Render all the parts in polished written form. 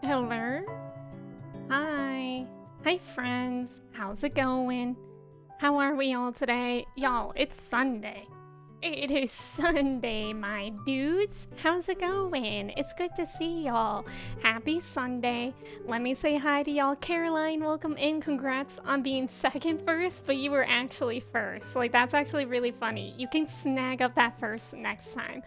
Hello. Hi. Hi, friends. How's it going? How are we all today? Y'all, it's Sunday. It is Sunday, my dudes. How's it going? It's good to see y'all. Happy Sunday. Let me say hi to y'all. Caroline, welcome in. Congrats on being second first, but you were actually first. Like, that's actually really funny. You can snag up that first next time.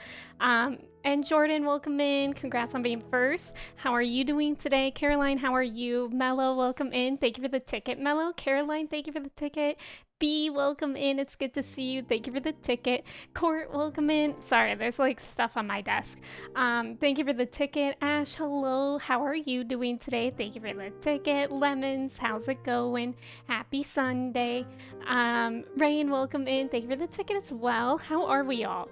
And Jordan, welcome in. Congrats on being first. How are you doing today? Caroline, how are you? Mello, welcome in. Thank you for the ticket, Mello. Caroline, thank you for the ticket. B, welcome in. It's good to see you. Thank you for the ticket. Court, welcome in. Sorry, there's like stuff on my desk. Thank you for the ticket. Ash, hello. How are you doing today? Thank you for the ticket. Lemons, how's it going? Happy Sunday. Rain, welcome in. Thank you for the ticket as well. How are we all?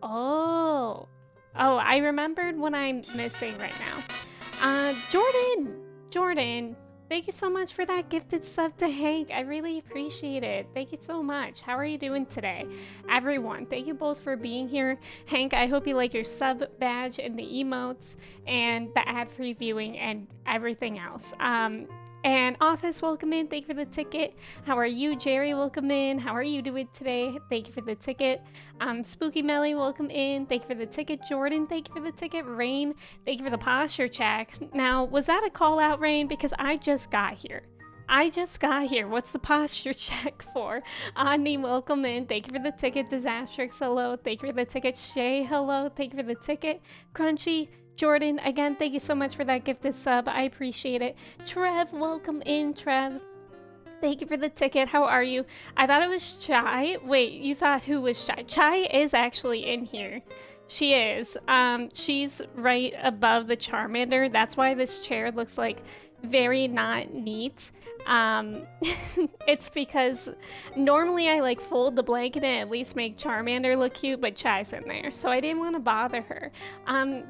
Oh, I remembered what I'm missing right now. Jordan, thank you so much for that gifted sub to Hank. I really appreciate it. Thank you so much. How are you doing today? Everyone, thank you both for being here. Hank, I hope you like your sub badge and the emotes and the ad-free viewing and everything else. And Office, welcome in. Thank you for the ticket. How are you? Jerry, welcome in. How are you doing today? Thank you for the ticket. Spooky Melly, welcome in. Thank you for the ticket. Jordan, thank you for the ticket. Rain, thank you for the posture check. Now, was that a call out, Rain? Because I just got here. What's the posture check for? Ani, welcome in. Thank you for the ticket. Disastrix, hello. Thank you for the ticket. Shay, hello. Thank you for the ticket. Crunchy, Jordan, again, thank you so much for that gifted sub. I appreciate it. Trev, welcome in, Trev. Thank you for the ticket. How are you? I thought it was Chai. Wait, you thought who was Chai? Chai is actually in here. She is. She's right above the Charmander. That's why this chair looks like very not neat. It's because normally I like fold the blanket and at least make Charmander look cute, but Chai's in there, so I didn't want to bother her.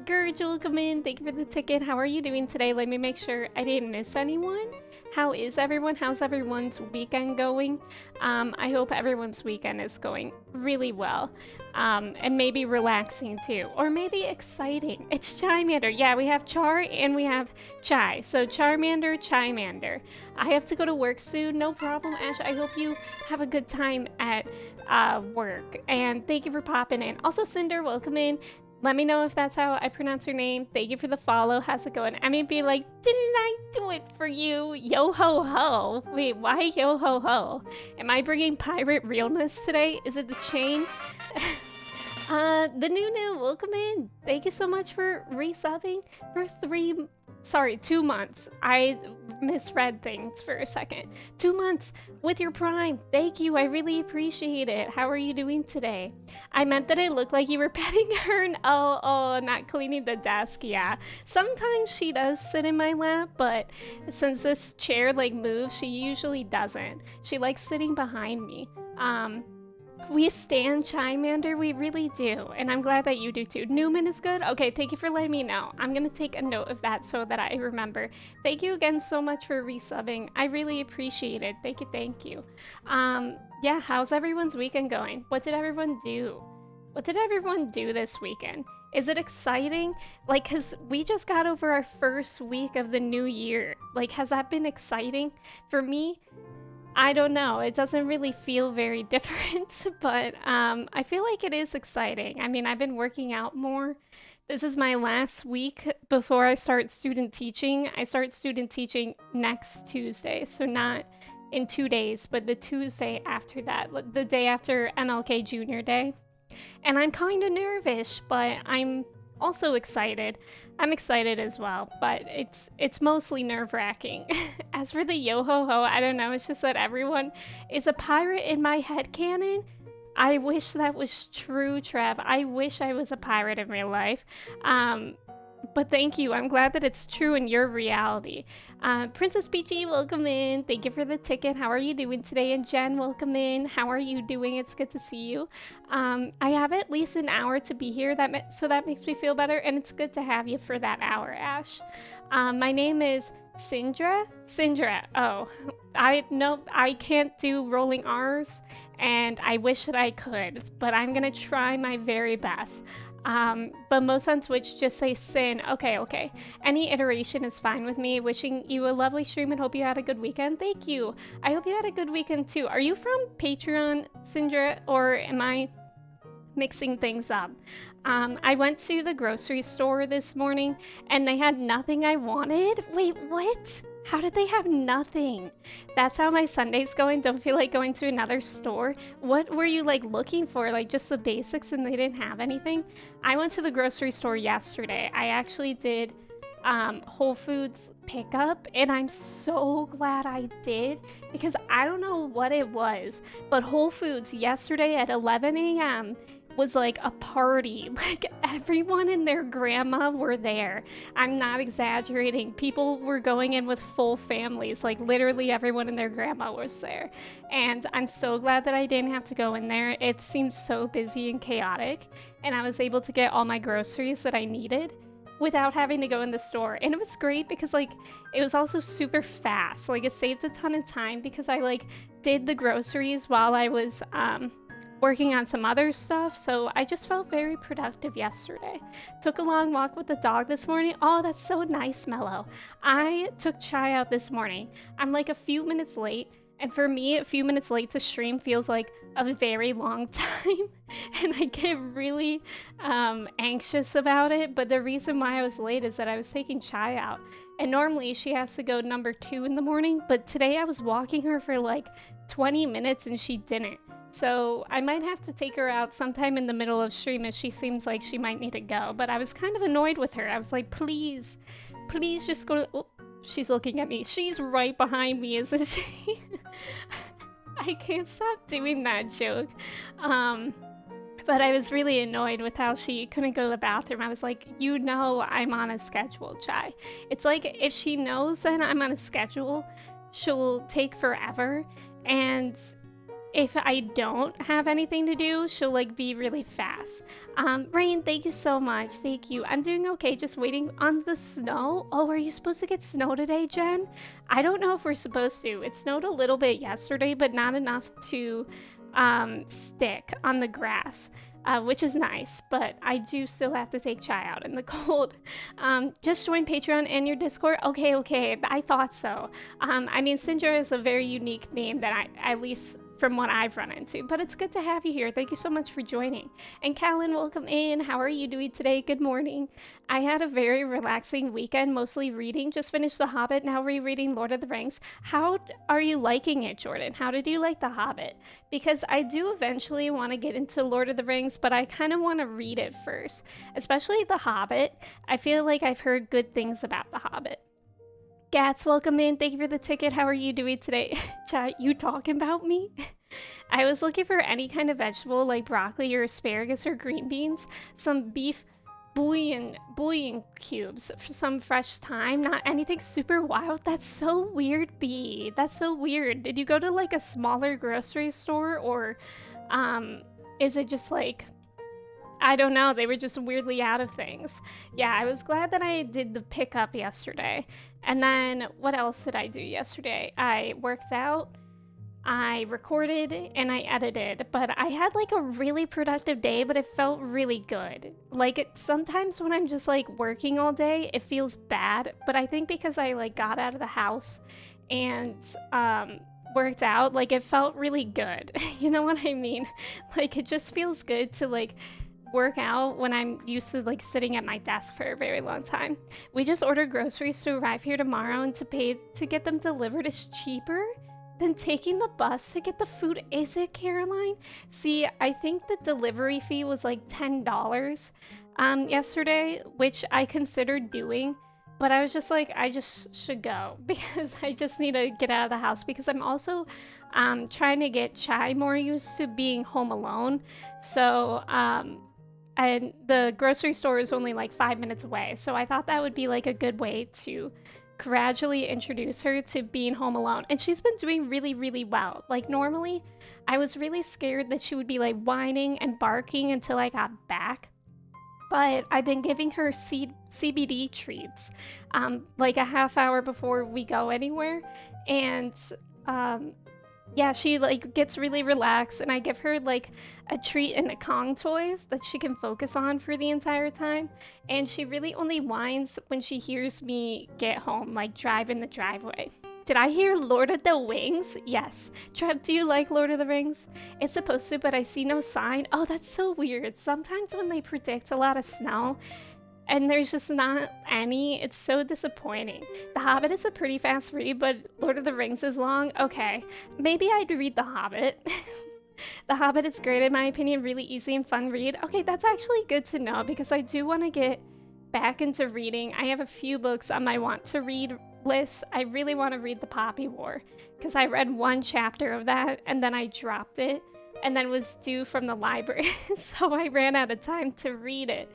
Gurge, welcome in. Thank you for the ticket. How are you doing today? Let me make sure I didn't miss anyone. How is everyone? How's everyone's weekend going? I hope everyone's weekend is going really well. And maybe relaxing too, or maybe exciting. It's Charmander. Yeah, we have Char and we have Chai. So Charmander, Chimander. I have to go to work soon. No problem, Ash. I hope you have a good time at work. And thank you for popping in. Also, Cinder, welcome in. Let me know if that's how I pronounce your name. Thank you for the follow. How's it going? I mean, be like, didn't I do it for you? Yo ho ho. Wait, why yo ho ho? Am I bringing pirate realness today? Is it the chain? The new, welcome in. Thank you so much for resubbing for 2 months. I misread things for a second. 2 months with your Prime. Thank you. I really appreciate it. How are you doing today? I meant that it looked like you were petting her and not cleaning the desk. Yeah. Sometimes she does sit in my lap, but since this chair like moves, she usually doesn't. She likes sitting behind me. We stand Chimander, we really do. And I'm glad that you do too. Newman is good? Okay, thank you for letting me know. I'm gonna take a note of that so that I remember. Thank you again so much for resubbing. I really appreciate it. Thank you, thank you. Yeah, how's everyone's weekend going? What did everyone do? What did everyone do this weekend? Is it exciting? Like, cause we just got over our first week of the new year. Like, has that been exciting? For me, I don't know. It doesn't really feel very different, but I feel like it is exciting. I mean, I've been working out more. This is my last week before I start student teaching. I start student teaching next Tuesday, so not in 2 days, but the Tuesday after that, the day after MLK Junior Day. And I'm kind of nervous, but I'm also excited. I'm excited as well, but it's mostly nerve-wracking. As for the yo-ho-ho, I don't know, it's just that everyone is a pirate in my headcanon. I wish that was true, Trev. I wish I was a pirate in real life. But thank you. I'm glad that it's true in your reality. Princess Peachy, welcome in. Thank you for the ticket. How are you doing today? And Jen, welcome in. How are you doing? It's good to see you. I have at least an hour to be here, so that makes me feel better. And it's good to have you for that hour, Ash. My name is Sindra. Sindra. Oh, I can't do rolling R's, and I wish that I could, but I'm gonna try my very best. But most on Twitch just say Sin. Okay. Any iteration is fine with me. Wishing you a lovely stream and hope you had a good weekend. Thank you. I hope you had a good weekend too. Are you from Patreon, Sindra, or am I mixing things up? I went to the grocery store this morning and they had nothing I wanted. Wait, what? How did they have nothing? That's how my Sunday's going. Don't feel like going to another store. What were you like looking for? Like just the basics and they didn't have anything? I went to the grocery store yesterday. I actually did Whole Foods pickup and I'm so glad I did because I don't know what it was, but Whole Foods yesterday at 11 a.m. was like a party. Like everyone and their grandma were there. I'm not exaggerating. People were going in with full families. Like literally everyone and their grandma was there. And I'm so glad that I didn't have to go in there. It seemed so busy and chaotic. And I was able to get all my groceries that I needed without having to go in the store. And it was great because like it was also super fast. Like it saved a ton of time because I like did the groceries while I was working on some other stuff, so I just felt very productive yesterday. Took a long walk with the dog this morning. Oh, that's so nice, Mello. I took Chai out this morning. I'm like a few minutes late, and for me, a few minutes late to stream feels like a very long time, and I get really anxious about it, but the reason why I was late is that I was taking Chai out, and normally she has to go number 2 in the morning, but today I was walking her for like 20 minutes and she didn't. So I might have to take her out sometime in the middle of stream if she seems like she might need to go. But I was kind of annoyed with her. I was like, please just go to... Oh, she's looking at me. She's right behind me, isn't she? I can't stop doing that joke. But I was really annoyed with how she couldn't go to the bathroom. I was like, you know I'm on a schedule, Chai. It's like if she knows that I'm on a schedule, she'll take forever. And if I don't have anything to do, she'll like be really fast. Rain, thank you so much. Thank you. I'm doing okay, just waiting on the snow. Oh, are you supposed to get snow today, Jen? I don't know if we're supposed to. It snowed a little bit yesterday, but not enough to stick on the grass. Which is nice, but I do still have to take Chai out in the cold. Just join Patreon and your Discord. Okay, I thought so. I mean, Sindra is a very unique name that at least from what I've run into, but it's good to have you here. Thank you so much for joining. And Callan, welcome in. How are you doing today? Good morning. I had a very relaxing weekend, mostly reading. Just finished The Hobbit, now rereading Lord of the Rings. How are you liking it, Jordan? How did you like The Hobbit? Because I do eventually want to get into Lord of the Rings, but I kind of want to read it first. Especially The Hobbit. I feel like I've heard good things about The Hobbit. Gats, welcome in. Thank you for the ticket. How are you doing today? Chat, you talking about me? I was looking for any kind of vegetable like broccoli or asparagus or green beans, some beef bouillon cubes for some fresh thyme, not anything super wild. That's so weird, B. That's so weird. Did you go to like a smaller grocery store or Is it just like, I don't know, they were just weirdly out of things. Yeah, I was glad that I did the pickup yesterday. And then what else did I do yesterday? I worked out, I recorded, and I edited. But I had like a really productive day, but it felt really good. Like sometimes when I'm just like working all day, it feels bad. But I think because I like got out of the house and worked out, like it felt really good. You know what I mean? Like it just feels good to like work out when I'm used to like sitting at my desk for a very long time. We just ordered groceries to arrive here tomorrow, and to pay to get them delivered is cheaper than taking the bus to get the food. Is it, Caroline? See, I think the delivery fee was like $10 yesterday, which I considered doing, but I was just like, I just should go because I just need to get out of the house, because I'm also trying to get Chai more used to being home alone. So and the grocery store is only like 5 minutes away. So I thought that would be like a good way to gradually introduce her to being home alone. And she's been doing really, really well. Like normally, I was really scared that she would be like whining and barking until I got back. But I've been giving her CBD treats like a half hour before we go anywhere. And yeah, she like gets really relaxed, and I give her like a treat and a Kong toys that she can focus on for the entire time. And she really only whines when she hears me get home, like drive in the driveway. Did I hear Lord of the Rings? Yes. Trev, do you like Lord of the Rings? It's supposed to, but I see no sign. Oh, that's so weird. Sometimes when they predict a lot of snow, and there's just not any, it's so disappointing. The Hobbit is a pretty fast read, but Lord of the Rings is long. Okay, maybe I'd read The Hobbit. The Hobbit is great in my opinion, really easy and fun read. Okay, that's actually good to know, because I do want to get back into reading. I have a few books on my want to read list. I really want to read The Poppy War, because I read one chapter of that and then I dropped it, and then was due from the library, so I ran out of time to read it.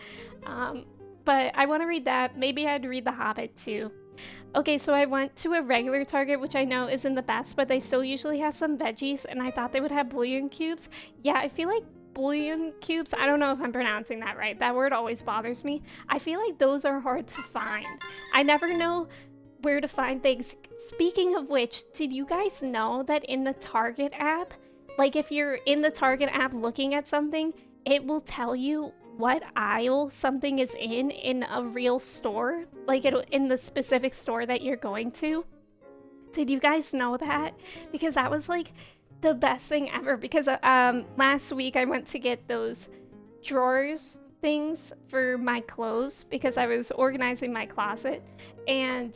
But I want to read that. Maybe I'd read The Hobbit too. Okay, so I went to a regular Target, which I know isn't the best, but they still usually have some veggies, and I thought they would have bouillon cubes. Yeah, I feel like bouillon cubes, I don't know if I'm pronouncing that right. That word always bothers me. I feel like those are hard to find. I never know where to find things. Speaking of which, did you guys know that in the Target app, like if you're in the Target app looking at something, it will tell you what aisle something is in a real store, like in the specific store that you're going to? Did you guys know that? Because that was like the best thing ever, because last week I went to get those drawers things for my clothes because I was organizing my closet, and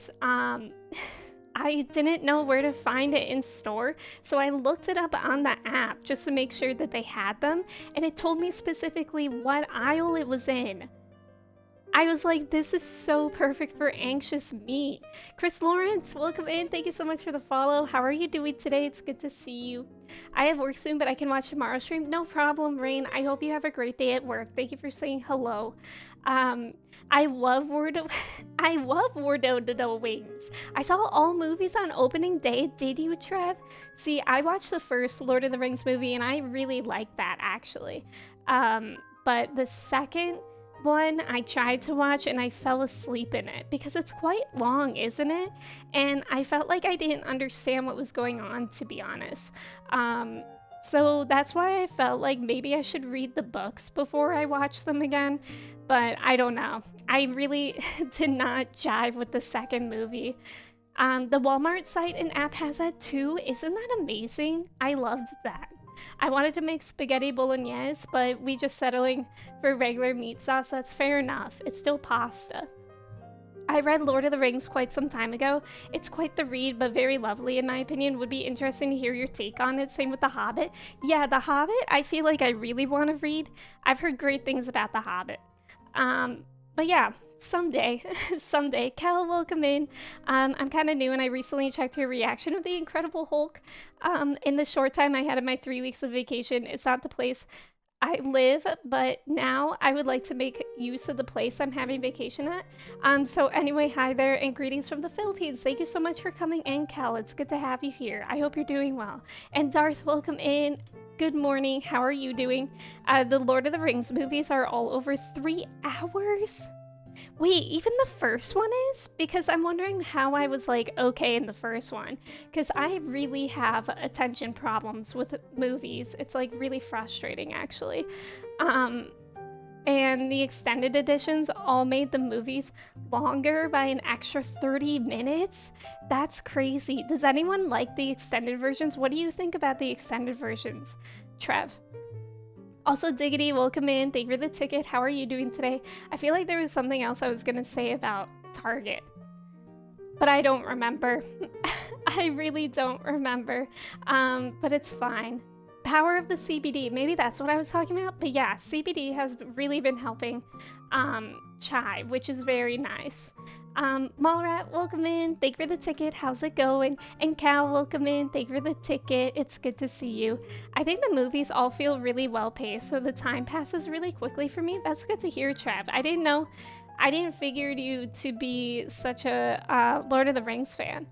I didn't know where to find it in store, so I looked it up on the app just to make sure that they had them, and it told me specifically what aisle it was in. I was like, this is so perfect for anxious me. Chris Lawrence, welcome in. Thank you so much for the follow. How are you doing today? It's good to see you. I have work soon, but I can watch tomorrow's stream. No problem, Rain. I hope you have a great day at work. Thank you for saying hello. I love War of the Wings. I saw all movies on opening day. Did you, Trev? See, I watched the first Lord of the Rings movie, and I really liked that, actually. But the second one I tried to watch, and I fell asleep in it because it's quite long, isn't it? And I felt like I didn't understand what was going on, to be honest. So that's why I felt like maybe I should read the books before I watch them again, but I don't know. I really did not jive with the second movie. The Walmart site and app has that too. Isn't that amazing? I loved that. I wanted to make spaghetti bolognese, but we just settling for regular meat sauce. That's fair enough. It's still pasta. I read Lord of the Rings quite some time ago. It's quite the read, but very lovely in my opinion. Would be interesting to hear your take on it. Same with The Hobbit. Yeah, The Hobbit, I feel like I really want to read. I've heard great things about The Hobbit. But yeah, someday. Someday. Kel, welcome in. I'm kind of new, and I recently checked your reaction of The Incredible Hulk. In the short time I had in my 3 weeks of vacation, it's not the place I live, but now I would like to make use of the place I'm having vacation at. So anyway, hi there and greetings from the Philippines. Thank you so much for coming in, Cal. It's good to have you here. I hope you're doing well. And Darth, welcome in. Good morning. How are you doing? The Lord of the Rings movies are all over 3 hours. Wait, even the first one is? Because I'm wondering how I was like okay in the first one. Because I really have attention problems with movies. It's like really frustrating actually. And the extended editions all made the movies longer by an extra 30 minutes? That's crazy. Does anyone like the extended versions? What do you think about the extended versions, Trev? Also, Diggity, welcome in. Thank you for the ticket. How are you doing today? I feel like there was something else I was gonna say about Target, but I don't remember. I really don't remember. But it's fine. Power of the CBD. Maybe that's what I was talking about. But yeah, CBD has really been helping Chai, which is very nice. Mallrat, welcome in. Thank you for the ticket. How's it going? And Cal, welcome in. Thank you for the ticket. It's good to see you. I think the movies all feel really well paced, so the time passes really quickly for me. That's good to hear, Trav. I didn't know. I didn't figure you to be such a Lord of the Rings fan.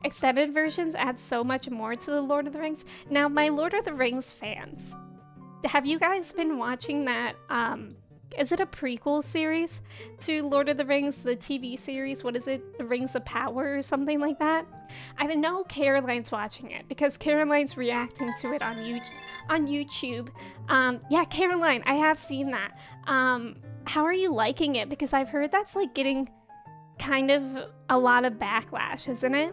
Extended versions add so much more to the Lord of the Rings. Now, my Lord of the Rings fans, have you guys been watching that? Is it a prequel series to Lord of the Rings, the TV series? What is it? The Rings of Power or something like that? I know Caroline's watching it because Caroline's reacting to it on YouTube. Yeah, Caroline, I have seen that. How are you liking it? Because I've heard that's like getting kind of a lot of backlash, isn't it?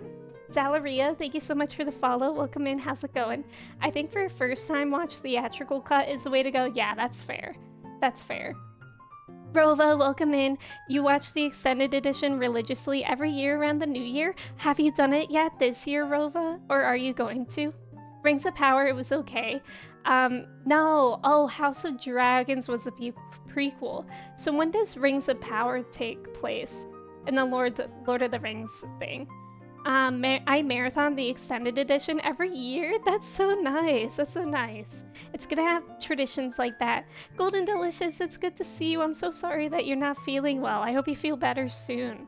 Zalaria, thank you so much for the follow. Welcome in. How's it going? I think for a first time watch theatrical cut is the way to go. Yeah, that's fair. That's fair. Rova, welcome in. You watch the extended edition religiously every year around the new year. Have you done it yet this year, Rova? Or are you going to? Rings of Power, it was okay. No. Oh, House of Dragons was the prequel. So when does Rings of Power take place in the Lord of the Rings thing? I marathon the extended edition every year. That's so nice. That's so nice. It's gonna have traditions like that. Golden Delicious, it's good to see you. I'm so sorry that you're not feeling well. I hope you feel better soon.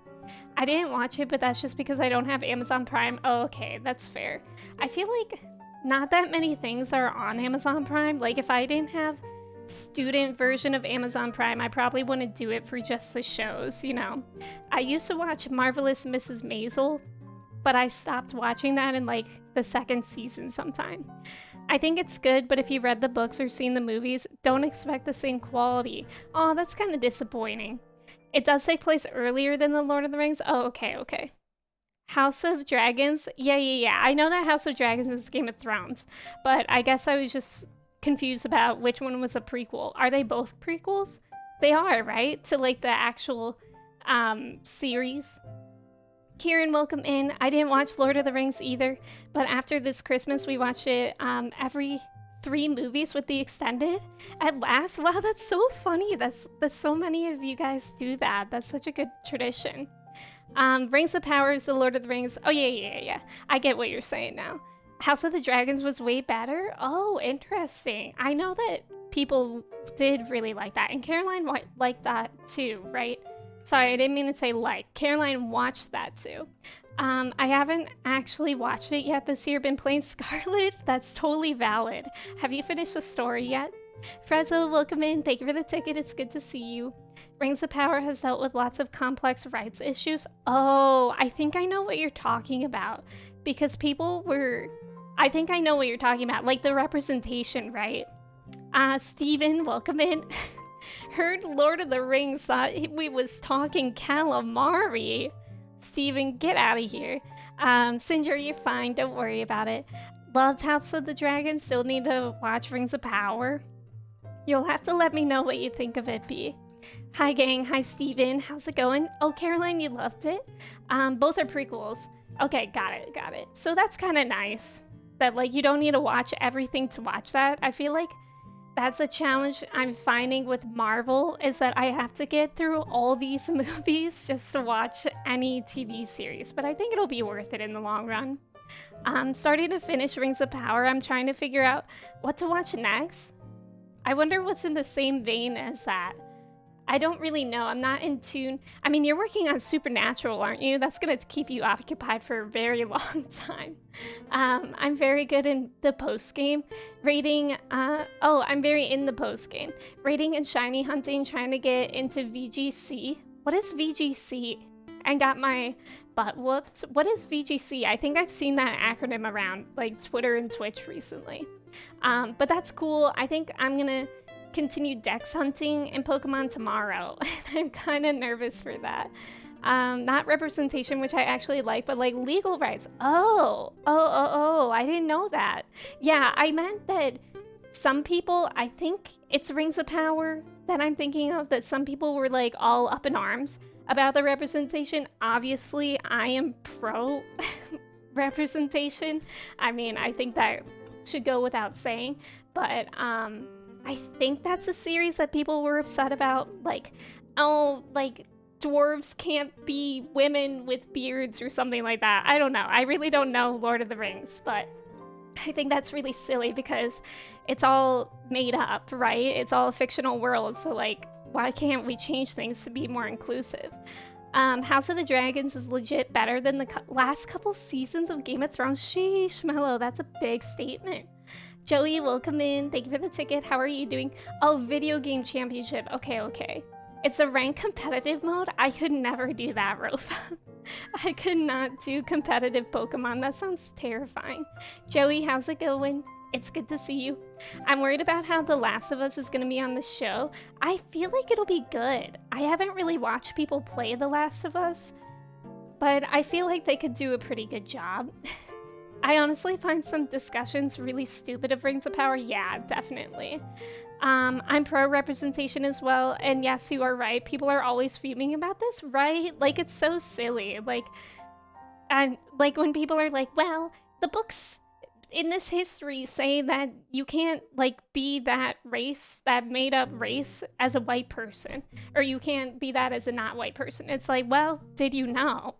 I didn't watch it, but that's just because I don't have Amazon Prime. Oh, okay, that's fair. I feel like not that many things are on Amazon Prime. Like if I didn't have student version of Amazon Prime, I probably wouldn't do it for just the shows, you know. I used to watch Marvelous Mrs. Maisel, but I stopped watching that in like the second season sometime. I think it's good, but if you read the books or seen the movies, don't expect the same quality. Oh, that's kind of disappointing. It does take place earlier than the Lord of the Rings. Oh, okay. House of Dragons? Yeah. I know that House of Dragons is Game of Thrones, but I guess I was just confused about which one was a prequel. Are they both prequels? They are, right? To like the actual series. Kieran, welcome in. I didn't watch Lord of the Rings either, but after this Christmas, we watched it every 3 movies with the extended at last. Wow, that's so funny. That's so many of you guys do that. That's such a good tradition. Rings of Power is the Lord of the Rings. Oh, yeah. I get what you're saying now. House of the Dragons was way better. Oh, interesting. I know that people did really like that, and Caroline liked that too, right? Sorry, I didn't mean to say like. Caroline watched that too. I haven't actually watched it yet this year. Been playing Scarlet. That's totally valid. Have you finished the story yet? Frezzo, welcome in. Thank you for the ticket. It's good to see you. Rings of Power has dealt with lots of complex rights issues. Oh, I think I know what you're talking about. Because people were... I think I know what you're talking about. Like the representation, right? Steven, welcome in. Heard Lord of the Rings, thought we was talking calamari. Steven, get out of here. Cinder, you're fine. Don't worry about it. Loved House of the Dragon. Still need to watch Rings of Power. You'll have to let me know what you think of it, B. Hi, gang. Hi, Steven. How's it going? Oh, Caroline, you loved it? Both are prequels. Okay, got it. So that's kind of nice. That, like, you don't need to watch everything to watch that. I feel like that's a challenge I'm finding with Marvel, is that I have to get through all these movies just to watch any TV series. But I think it'll be worth it in the long run. I'm starting to finish Rings of Power. I'm trying to figure out what to watch next. I wonder what's in the same vein as that. I don't really know. I'm not in tune. I mean, you're working on Supernatural, aren't you? That's going to keep you occupied for a very long time. I'm very good in the post-game. Rating, I'm very in the post-game. Rating and shiny hunting, trying to get into VGC. What is VGC? And got my butt whooped. What is VGC? I think I've seen that acronym around like Twitter and Twitch recently. But that's cool. I think I'm gonna continue dex hunting in Pokemon tomorrow. I'm kind of nervous for that. Not representation, which I actually like, but like legal rights. Oh, I didn't know that. Yeah, I meant that some people, I think it's Rings of Power that I'm thinking of, that some people were like all up in arms about the representation. Obviously, I am pro representation. I mean, I think that should go without saying, but I think that's a series that people were upset about, like, oh, like dwarves can't be women with beards or something like that. I don't know. I really don't know Lord of the Rings, but I think that's really silly because it's all made up, right? It's all a fictional world, so like, why can't we change things to be more inclusive? House of the Dragons is legit better than the last couple seasons of Game of Thrones. Sheesh, Mello, that's a big statement. Joey, welcome in. Thank you for the ticket. How are you doing? Oh, video game championship. Okay. It's a ranked competitive mode? I could never do that, Rofa. I could not do competitive Pokemon. That sounds terrifying. Joey, how's it going? It's good to see you. I'm worried about how The Last of Us is going to be on the show. I feel like it'll be good. I haven't really watched people play The Last of Us, but I feel like they could do a pretty good job. I honestly find some discussions really stupid of Rings of Power. Yeah, definitely. I'm pro representation as well, and yes, you are right. People are always fuming about this, right? Like, it's so silly. Like, and like when people are like, well, the books in this history say that you can't like be that race, that made up race, as a white person, or you can't be that as a not white person. It's like, well, did you know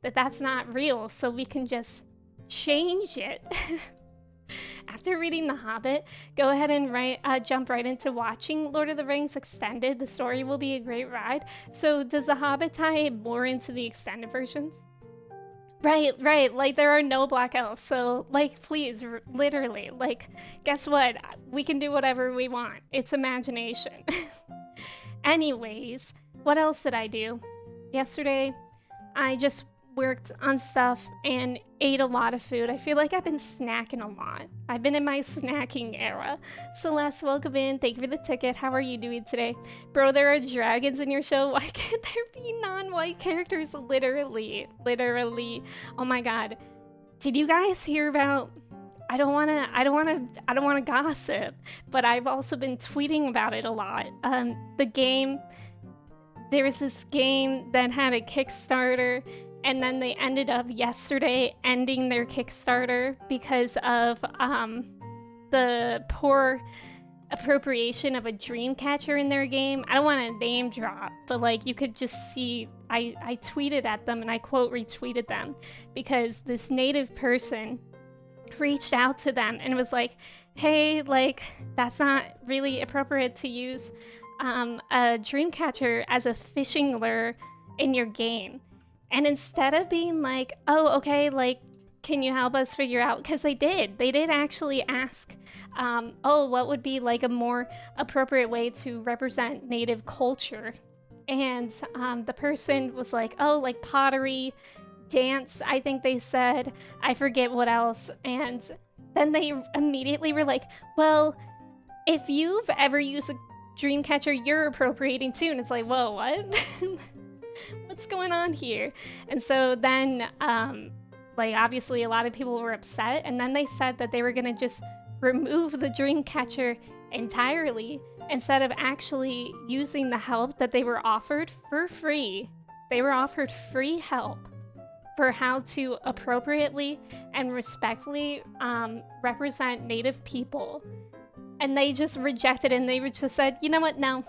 that that's not real, so we can just change it? After reading The Hobbit, go ahead and jump right into watching Lord of the Rings Extended. The story will be a great ride. So does The Hobbit tie more into the extended versions? Right, like there are no black elves, so like please, literally, like guess what? We can do whatever we want. It's imagination. Anyways, what else did I do? Yesterday, I just worked on stuff and ate a lot of food. I feel like I've been snacking a lot. I've been in my snacking era. Celeste, welcome in. Thank you for the ticket. How are you doing today? Bro, there are dragons in your show. Why can't there be non-white characters? Literally. Oh my god. Did you guys hear about... I don't wanna gossip, but I've also been tweeting about it a lot. The game... There was this game that had a Kickstarter, and then they ended up yesterday ending their Kickstarter because of the poor appropriation of a dream catcher in their game. I don't want to name drop, but like you could just see, I tweeted at them and I quote retweeted them because this native person reached out to them and was like, hey, like that's not really appropriate to use a dream catcher as a fishing lure in your game. And instead of being like, oh, okay, like, can you help us figure out? Because they did actually ask, oh, what would be like a more appropriate way to represent native culture? And the person was like, oh, like pottery, dance, I think they said. I forget what else. And then they immediately were like, well, if you've ever used a dream catcher, you're appropriating too. And it's like, whoa, what? What's going on here? And so then, like, obviously a lot of people were upset, and then they said that they were gonna just remove the dream catcher entirely instead of actually using the help that they were offered for free. They were offered free help for how to appropriately and respectfully represent Native people. And they just rejected it, and they just said, you know what, no.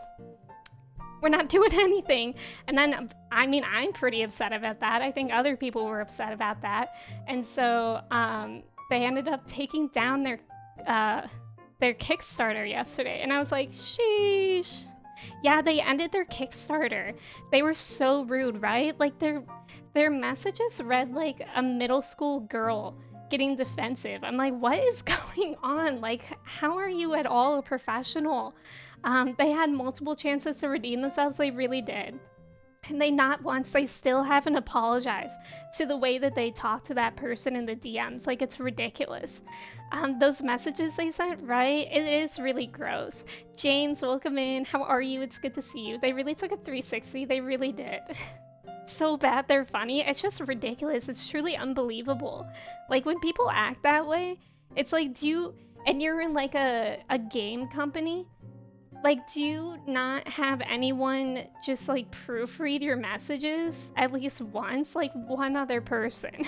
We're not doing anything. And then, I mean, I'm pretty upset about that. I think other people were upset about that. And so they ended up taking down their their Kickstarter yesterday, and I was like, sheesh. Yeah, they ended their Kickstarter. They were so rude, right? Like their messages read like a middle school girl getting defensive. I'm like, what is going on? Like, how are you at all a professional? They had multiple chances to redeem themselves. They really did. And they not once, they still haven't apologized to the way that they talk to that person in the DMs. Like, it's ridiculous. Those messages they sent, right? It is really gross. James, welcome in. How are you? It's good to see you. They really took a 360. They really did. So bad they're funny. It's just ridiculous. It's truly unbelievable. Like, when people act that way, it's like, and you're in like a game company, like, do you not have anyone just like proofread your messages at least once? Like, one other person.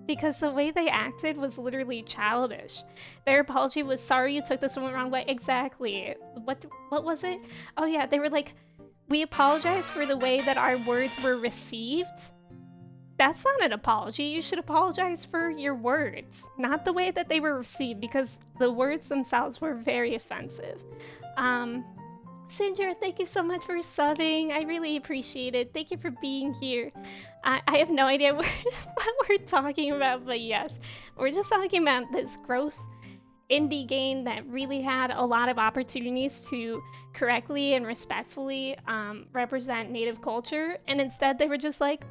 Because the way they acted was literally childish. Their apology was, sorry you took this one the wrong way. Exactly. What was it? Oh yeah, they were like, we apologize for the way that our words were received. That's not an apology. You should apologize for your words, not the way that they were received, because the words themselves were very offensive. Sindra, thank you so much for subbing. I really appreciate it. Thank you for being here. I have no idea what we're talking about, but yes, we're just talking about this gross indie game that really had a lot of opportunities to correctly and respectfully represent Native culture, and instead they were just like,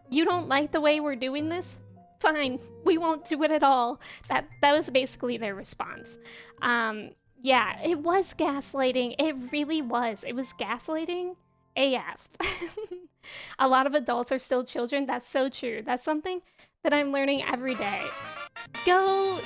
you don't like the way we're doing this? Fine, we won't do it at all. That was basically their response. Yeah, it was gaslighting. It really was. It was gaslighting AF. A lot of adults are still children. That's so true. That's something that I'm learning every day. Go,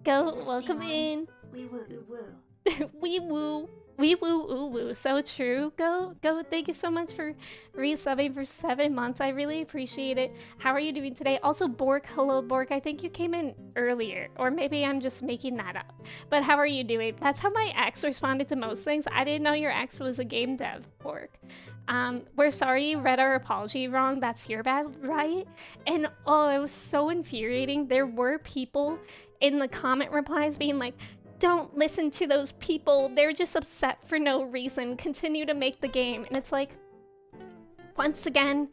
welcome in. Wee woo oo woo. Wee woo. Wee woo ooh woo. So true. Go. Thank you so much for resubbing for 7 months. I really appreciate it. How are you doing today? Also, Bork. Hello, Bork. I think you came in earlier, or maybe I'm just making that up. But how are you doing? That's how my ex responded to most things. I didn't know your ex was a game dev, Bork. We're sorry you read our apology wrong. That's your bad, right? And oh, it was so infuriating. There were people in the comment replies being like, don't listen to those people. They're just upset for no reason. Continue to make the game. And it's like, once again,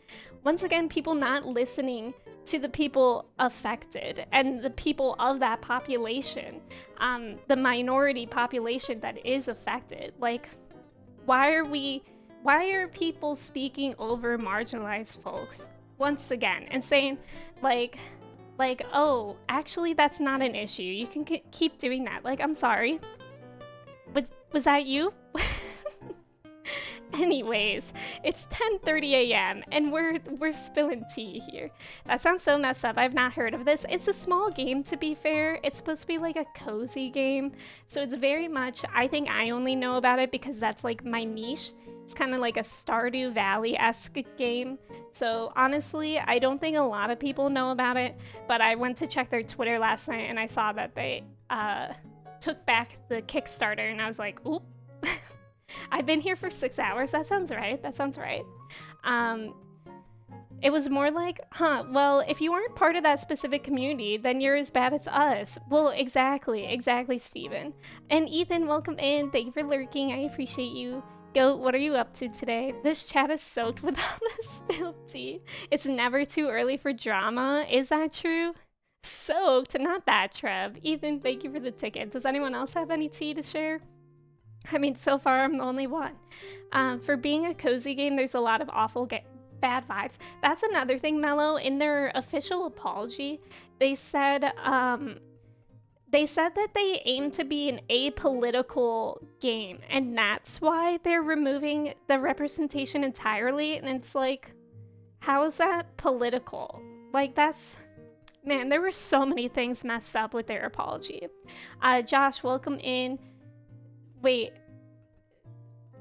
people not listening to the people affected and the people of that population, the minority population that is affected. Like, why are people speaking over marginalized folks once again and saying like, oh, actually, that's not an issue. You can keep doing that. Like, I'm sorry. Was that you? Anyways, it's 10:30 a.m. and we're spilling tea here. That sounds so messed up. I've not heard of this. It's a small game, to be fair. It's supposed to be like a cozy game. So it's very much, I think I only know about it because that's like my niche. It's kind of like a Stardew Valley-esque game. So honestly, I don't think a lot of people know about it, but I went to check their Twitter last night and I saw that they took back the Kickstarter, and I was like, oop. I've been here for 6 hours. That sounds right. It was more like, well, if you aren't part of that specific community, then you're as bad as us. Well, exactly, Steven. And Ethan, welcome in. Thank you for lurking. I appreciate you. Goat, what are you up to today? This chat is soaked with all this spilled tea. It's never too early for drama. Is that true? Soaked, not that, Trev. Ethan, thank you for the ticket. Does anyone else have any tea to share? I mean, so far I'm the only one. For being a cozy game, there's a lot of awful bad vibes. That's another thing, Mello. In their official apology, they said that they aim to be an apolitical game, and that's why they're removing the representation entirely. And it's like, how is that political? Like, that's... Man, there were so many things messed up with their apology. Josh, welcome in. Wait,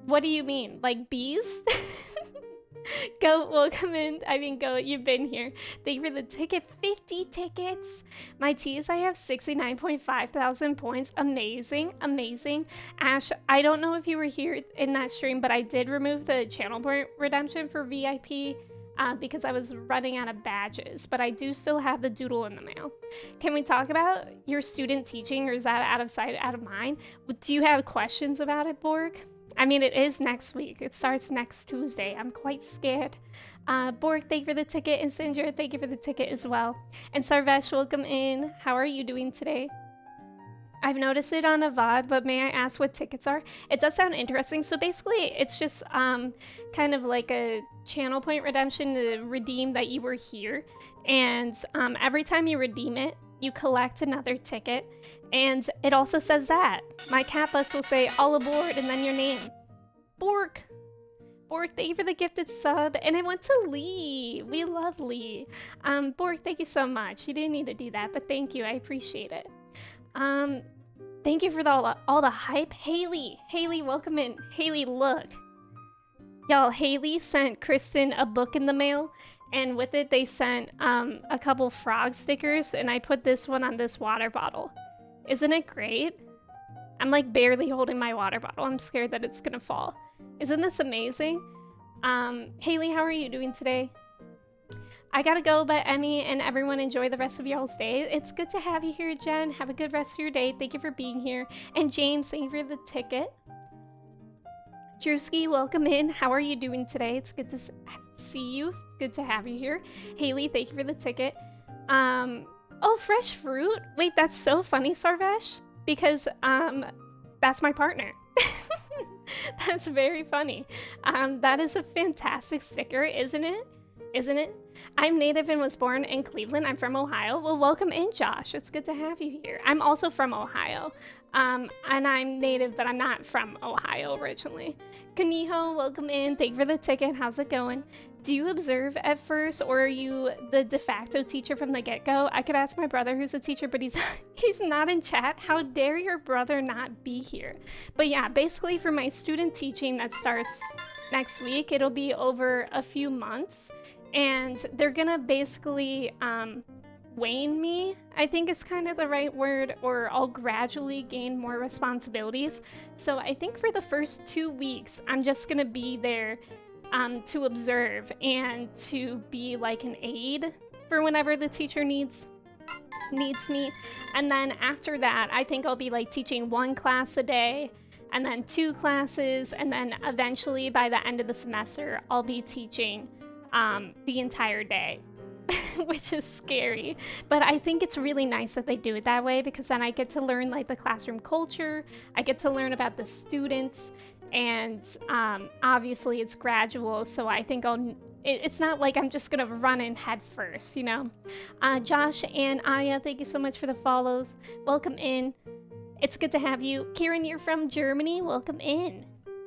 what do you mean? Like bees? Go, welcome in. I mean, go, you've been here. Thank you for the ticket. 50 tickets. My teas, I have 69.5 thousand points. Amazing. Ash, I don't know if you were here in that stream, but I did remove the channel point redemption for VIP because I was running out of badges, but I do still have the doodle in the mail. Can we talk about your student teaching, or is that out of sight, out of mind? Do you have questions about it, Borg? I mean, it is next week. It starts next Tuesday. I'm quite scared. Borg, thank you for the ticket, and Sandra, thank you for the ticket as well. And Sarvesh, welcome in. How are you doing today? I've noticed it on a VOD, but may I ask what tickets are? It does sound interesting. So basically, it's just kind of like a channel point redemption to redeem that you were here. And every time you redeem it, you collect another ticket. And it also says that. My cat bus will say, all aboard, and then your name. Bork! Bork, thank you for the gifted sub. And I went to Lee. We love Lee. Bork, thank you so much. You didn't need to do that, but thank you. I appreciate it. Thank you for all the hype. Haley, welcome in. Haley, look. Y'all, Haley sent Kristen a book in the mail, and with it they sent a couple frog stickers, and I put this one on this water bottle. Isn't it great? I'm like barely holding my water bottle. I'm scared that it's gonna fall. Isn't this amazing? Haley, how are you doing today? I gotta go, but Emmy and everyone enjoy the rest of y'all's day. It's good to have you here, Jen. Have a good rest of your day. Thank you for being here. And James, thank you for the ticket. Drewski, welcome in. How are you doing today? It's good to see you. It's good to have you here. Haley, thank you for the ticket. Oh, fresh fruit? Wait, that's so funny, Sarvesh. Because, that's my partner. That's very funny. That is a fantastic sticker, isn't it? Isn't it? I'm native and was born in Cleveland. I'm from Ohio. Well, welcome in, Josh. It's good to have you here. I'm also from Ohio. And I'm native, but I'm not from Ohio originally. Kaniho, welcome in. Thank you for the ticket. How's it going? Do you observe at first, or are you the de facto teacher from the get-go? I could ask my brother, who's a teacher, but he's not in chat. How dare your brother not be here? But yeah, basically for my student teaching that starts next week, it'll be over a few months. And they're gonna basically wane me, I think is kind of the right word, or I'll gradually gain more responsibilities. So I think for the first 2 weeks, I'm just gonna be there to observe and to be like an aide for whenever the teacher needs me. And then after that, I think I'll be like teaching 1 class a day, and then 2 classes, and then eventually by the end of the semester, I'll be teaching the entire day, which is scary. But I think it's really nice that they do it that way, because then I get to learn like the classroom culture, I get to learn about the students, and obviously it's gradual, so I think it's not like I'm just gonna run in head first, you know? Josh and Aya, thank you so much for the follows. Welcome in. It's good to have you. Kieran, you're from Germany. Welcome in.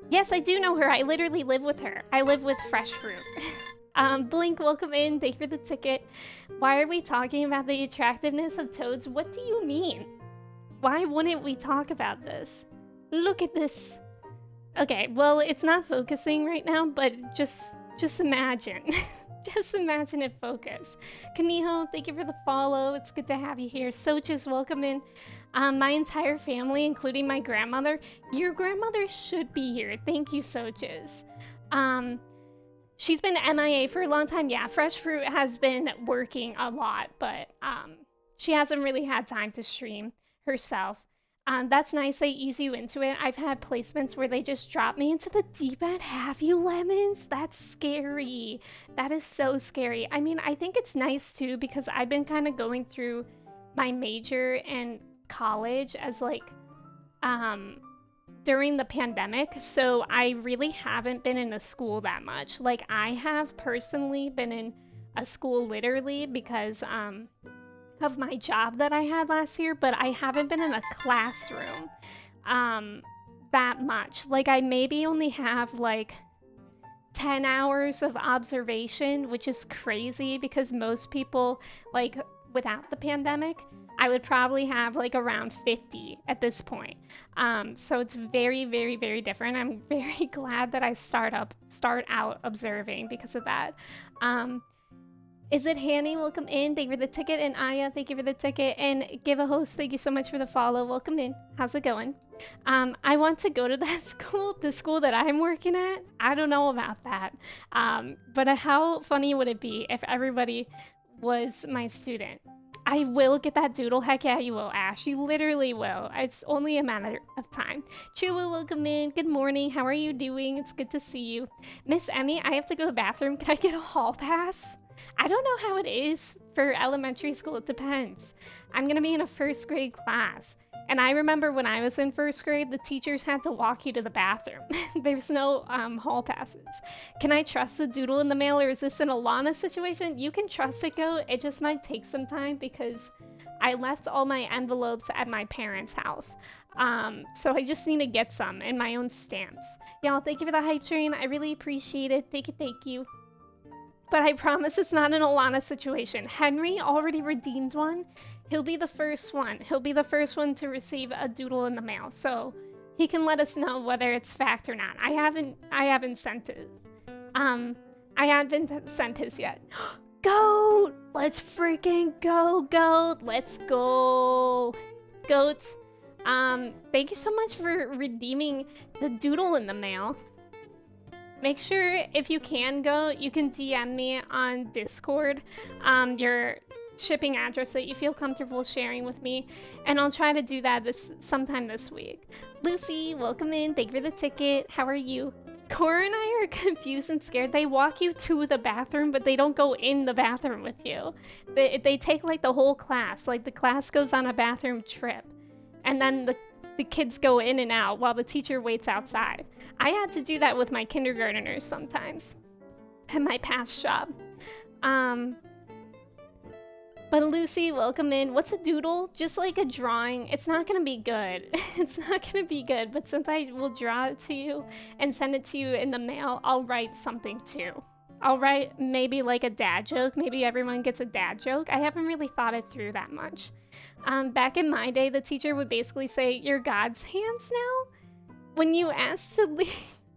Yes, I do know her. I literally live with her. I live with Fresh Fruit. Blink, welcome in. Thank you for the ticket. Why are we talking about the attractiveness of toads? What do you mean? Why wouldn't we talk about this? Look at this. Okay, well, it's not focusing right now, but just imagine. Just imagine it focus. Kaniho, thank you for the follow. It's good to have you here. Sochis, welcome in. My entire family, including my grandmother. Your grandmother should be here. Thank you, Sochis. She's been MIA for a long time. Yeah, Fresh Fruit has been working a lot, but she hasn't really had time to stream herself. That's nice. They ease you into it. I've had placements where they just drop me into the deep end. Have you, lemons? That's scary. That is so scary. I mean, I think it's nice too, because I've been kind of going through my major and college as like during the pandemic, so I really haven't been in a school that much. Like, I have personally been in a school literally because of my job that I had last year, but I haven't been in a classroom that much. Like, I maybe only have like 10 hours of observation, which is crazy because most people, like, without the pandemic, I would probably have like around 50 at this point. So it's very, very, very different. I'm very glad that I start out observing because of that. Is it Hanny? Welcome in. Thank you for the ticket. And Aya, thank you for the ticket. And Give a Host, thank you so much for the follow. Welcome in. How's it going? I want to go to that school, the school that I'm working at. I don't know about that. But how funny would it be if everybody was my student? I will get that doodle. Heck yeah, you will, Ash. You literally will. It's only a matter of time. Chua, welcome in. Good morning. How are you doing? It's good to see you. Miss Emmy, I have to go to the bathroom. Can I get a hall pass? I don't know how it is for elementary school. It depends. I'm going to be in a first grade class. And I remember when I was in first grade, the teachers had to walk you to the bathroom. There's no hall passes. Can I trust the doodle in the mail, or is this an Alana situation? You can trust it, Go. It just might take some time because I left all my envelopes at my parents' house. So I just need to get some and my own stamps. Y'all, thank you for the hype train. I really appreciate it. Thank you, thank you. But I promise it's not an Alana situation. Henry already redeemed one. He'll be the first one. He'll be the first one to receive a doodle in the mail. So he can let us know whether it's fact or not. I haven't sent his. I haven't sent his yet. Goat! Let's freaking go, Goat! Let's go. Goat. Thank you so much for redeeming the doodle in the mail. Make sure, if you can go, you can DM me on Discord your shipping address that you feel comfortable sharing with me, and I'll try to do that sometime this week. Lucy, welcome in. Thank you for the ticket. How are you? Cora and I are confused and scared. They walk you to the bathroom, but they don't go in the bathroom with you. They take like the whole class. Like the class goes on a bathroom trip, and then the kids go in and out while the teacher waits outside. I had to do that with my kindergarteners sometimes at my past job. But Lucy, welcome in. What's a doodle? Just like a drawing. It's not gonna be good. It's not gonna be good, but since I will draw it to you and send it to you in the mail, I'll write something too. I'll write maybe like a dad joke. Maybe everyone gets a dad joke. I haven't really thought it through that much. Back in my day, the teacher would basically say, "You're God's hands now." When you ask to leave,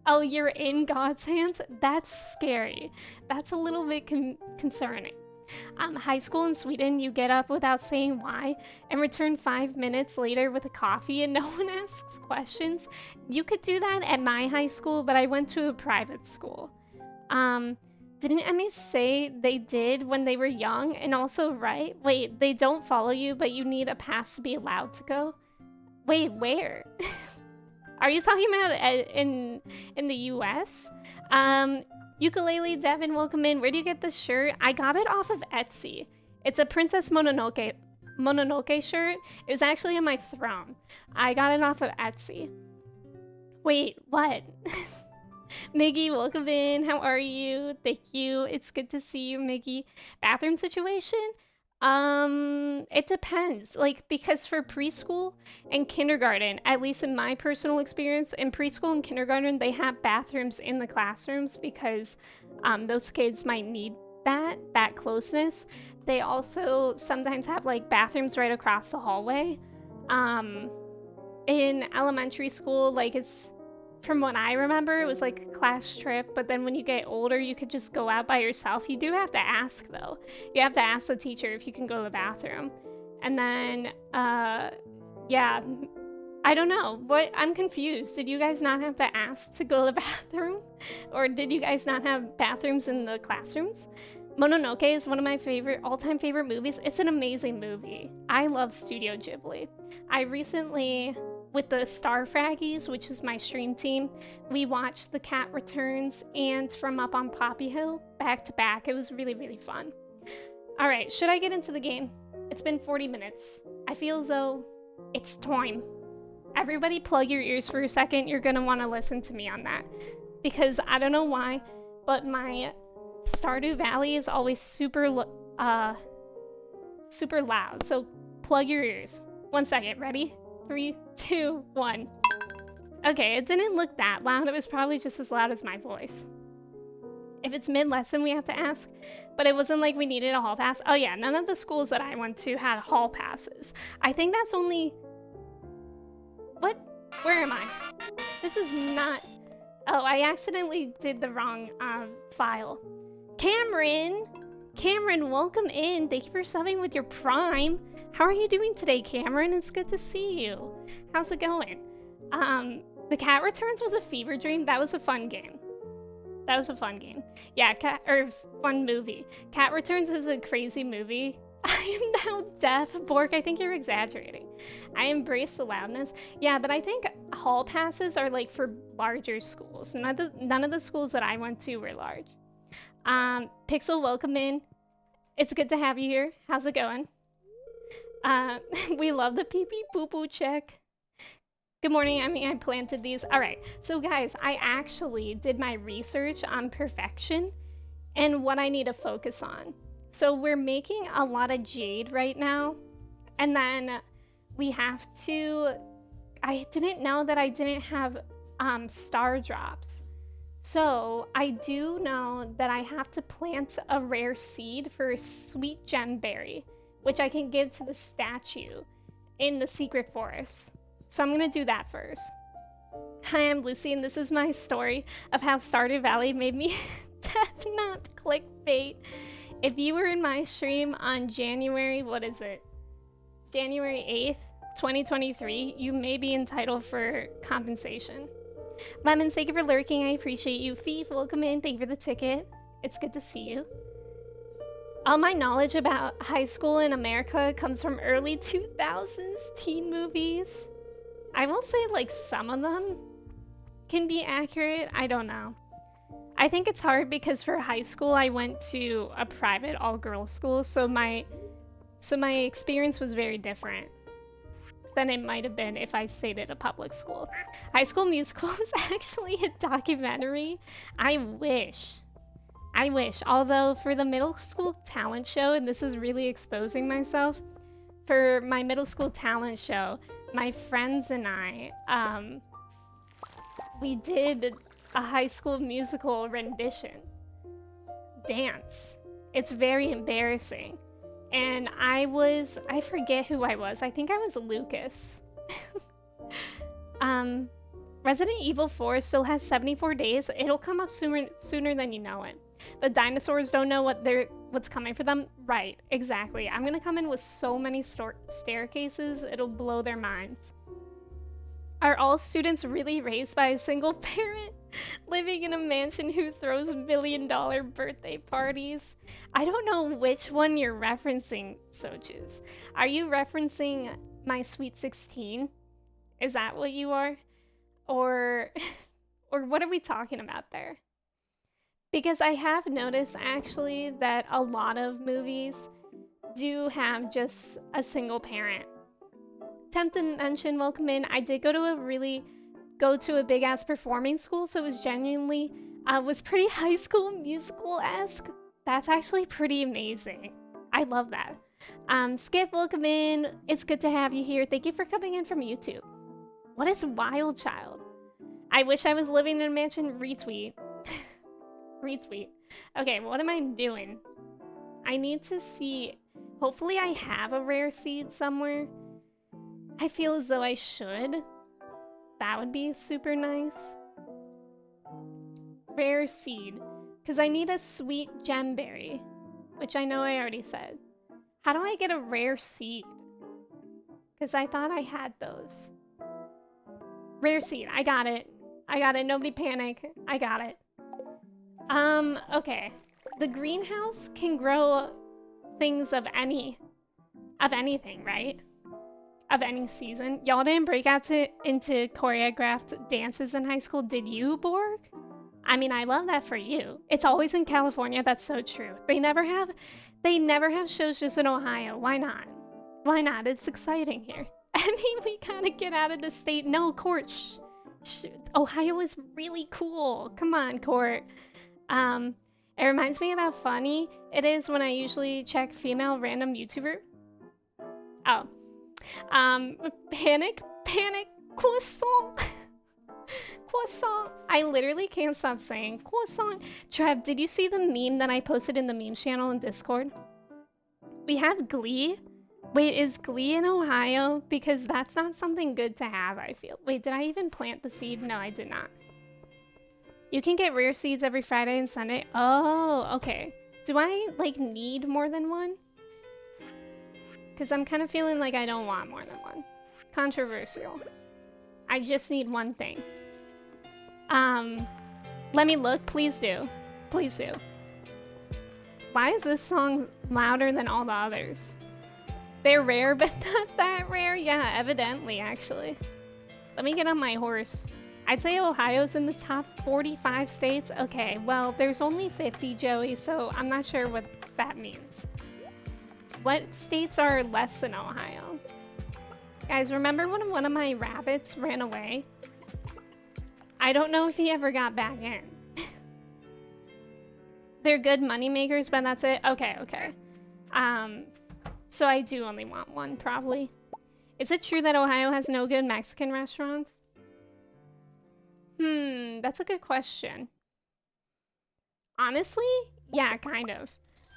oh, you're in God's hands? That's scary. That's a little bit concerning. High school in Sweden, you get up without saying why and return 5 minutes later with a coffee and no one asks questions. You could do that at my high school, but I went to a private school. Didn't Emmy say they did when they were young? And also, right? Wait, they don't follow you, but you need a pass to be allowed to go? Wait, where? Are you talking about in the US? Ukulele Devin, welcome in. Where do you get this shirt? I got it off of Etsy. It's a Princess Mononoke shirt. It was actually on my throne. I got it off of Etsy. Wait, what? Miggy, welcome in. How are you? Thank you. It's good to see you, Miggy. Bathroom situation? It depends. Like, because for preschool and kindergarten, at least in my personal experience, in preschool and kindergarten, they have bathrooms in the classrooms because those kids might need that closeness. They also sometimes have like bathrooms right across the hallway. In elementary school, like it's, from what I remember, it was like a class trip, but then when you get older, you could just go out by yourself. You do have to ask, though. You have to ask the teacher if you can go to the bathroom. And then, yeah, I don't know. I'm confused. Did you guys not have to ask to go to the bathroom? Or did you guys not have bathrooms in the classrooms? Mononoke is one of my all-time favorite movies. It's an amazing movie. I love Studio Ghibli. I recently, with the Star Fraggies, which is my stream team, we watched The Cat Returns and From Up on Poppy Hill back to back. It was really, really fun. All right, should I get into the game? It's been 40 minutes. I feel as though it's time. Everybody plug your ears for a second. You're gonna wanna listen to me on that. Because I don't know why, but my Stardew Valley is always super loud. So plug your ears. 1 second, ready? 3, 2, 1. Okay, it didn't look that loud. It was probably just as loud as my voice. If it's mid-lesson, we have to ask. But it wasn't like we needed a hall pass. Oh yeah, none of the schools that I went to had hall passes. I think that's only... What? Where am I? This is not... Oh, I accidentally did the wrong file. Cameron! Cameron, welcome in. Thank you for subbing with your Prime. How are you doing today, Cameron? It's good to see you. How's it going? The Cat Returns was a fever dream. That was a fun game. That was a fun game. Yeah, fun movie. Cat Returns is a crazy movie. I am now deaf. Bork, I think you're exaggerating. I embrace the loudness. Yeah, but I think hall passes are like for larger schools. None of the schools that I went to were large. Pixel, welcome in. It's good to have you here. How's it going? We love the pee-pee poo-poo check. Good morning. I planted these. All right. So guys, I actually did my research on perfection and what I need to focus on. So we're making a lot of jade right now. And then we have to, I didn't know that I didn't have star drops. So I do know that I have to plant a rare seed for a sweet gemberry, which I can give to the statue in the secret forest. So I'm gonna do that first. Hi, I'm Lucy, and this is my story of how Stardew Valley made me deaf, not clickbait. If you were in my stream on January 8th, 2023, you may be entitled for compensation. Lemons, thank you for lurking. I appreciate you. Fief, welcome in. Thank you for the ticket. It's good to see you. All my knowledge about high school in America comes from early 2000s teen movies. I will say, like, some of them can be accurate. I don't know. I think it's hard because for high school, I went to a private all-girls school, so my experience was very different than it might have been if I stayed at a public school. High School Musical is actually a documentary. I wish. Although for the middle school talent show, and this is really exposing myself, for my middle school talent show, my friends and I, we did a High School Musical rendition. Dance. It's very embarrassing. And I forget who I was. I think I was Lucas. Resident Evil 4 still has 74 days. It'll come up sooner than you know it. The dinosaurs don't know what's coming for them. Right, exactly. I'm gonna come in with so many staircases, it'll blow their minds. Are all students really raised by a single parent living in a mansion who throws $1 million birthday parties? I don't know which one you're referencing, Soches. Are you referencing My Sweet 16? Is that what you are? Or what are we talking about there? Because I have noticed actually that a lot of movies do have just a single parent. 10th Dimension, welcome in. I did go to a big ass performing school, so it was genuinely was pretty High School Musical-esque. That's actually pretty amazing. I love that. Skip, welcome in. It's good to have you here. Thank you for coming in from YouTube. What is Wild Child? I wish I was living in a mansion. Retweet. Retweet. Okay, what am I doing? I need to see. Hopefully I have a rare seed somewhere. I feel as though I should. That would be super nice. Rare seed. Because I need a sweet gemberry. Which I know I already said. How do I get a rare seed? Because I thought I had those. Rare seed. I got it. Nobody panic. I got it. Okay. The greenhouse can grow things of anything, right? Of any season. Y'all didn't break out into choreographed dances in high school, did you, Borg? I mean, I love that for you. It's always in California, that's so true. They never have shows just in Ohio. Why not? Why not? It's exciting here. I mean, we gotta get out of the state. No, Court. Ohio is really cool. Come on, Court. It reminds me of how funny it is when I usually check female random YouTuber. Oh. Panic, croissant. Croissant. I literally can't stop saying croissant. Trev, did you see the meme that I posted in the meme channel in Discord? We have Glee. Wait, is Glee in Ohio? Because that's not something good to have, I feel. Wait, did I even plant the seed? No, I did not. You can get rare seeds every Friday and Sunday. Oh, okay. Do I, like, need more than one? Because I'm kind of feeling like I don't want more than one. Controversial. I just need one thing. Let me look. Please do. Please do. Why is this song louder than all the others? They're rare, but not that rare? Yeah, evidently, actually. Let me get on my horse. I'd say Ohio's in the top 45 states. Okay, well, there's only 50, Joey, so I'm not sure what that means. What states are less than Ohio? Guys, remember when one of my rabbits ran away? I don't know if he ever got back in. They're good money makers, but that's it? Okay, okay. So I do only want one, probably. Is it true that Ohio has no good Mexican restaurants? That's a good question. Honestly, yeah, kind of.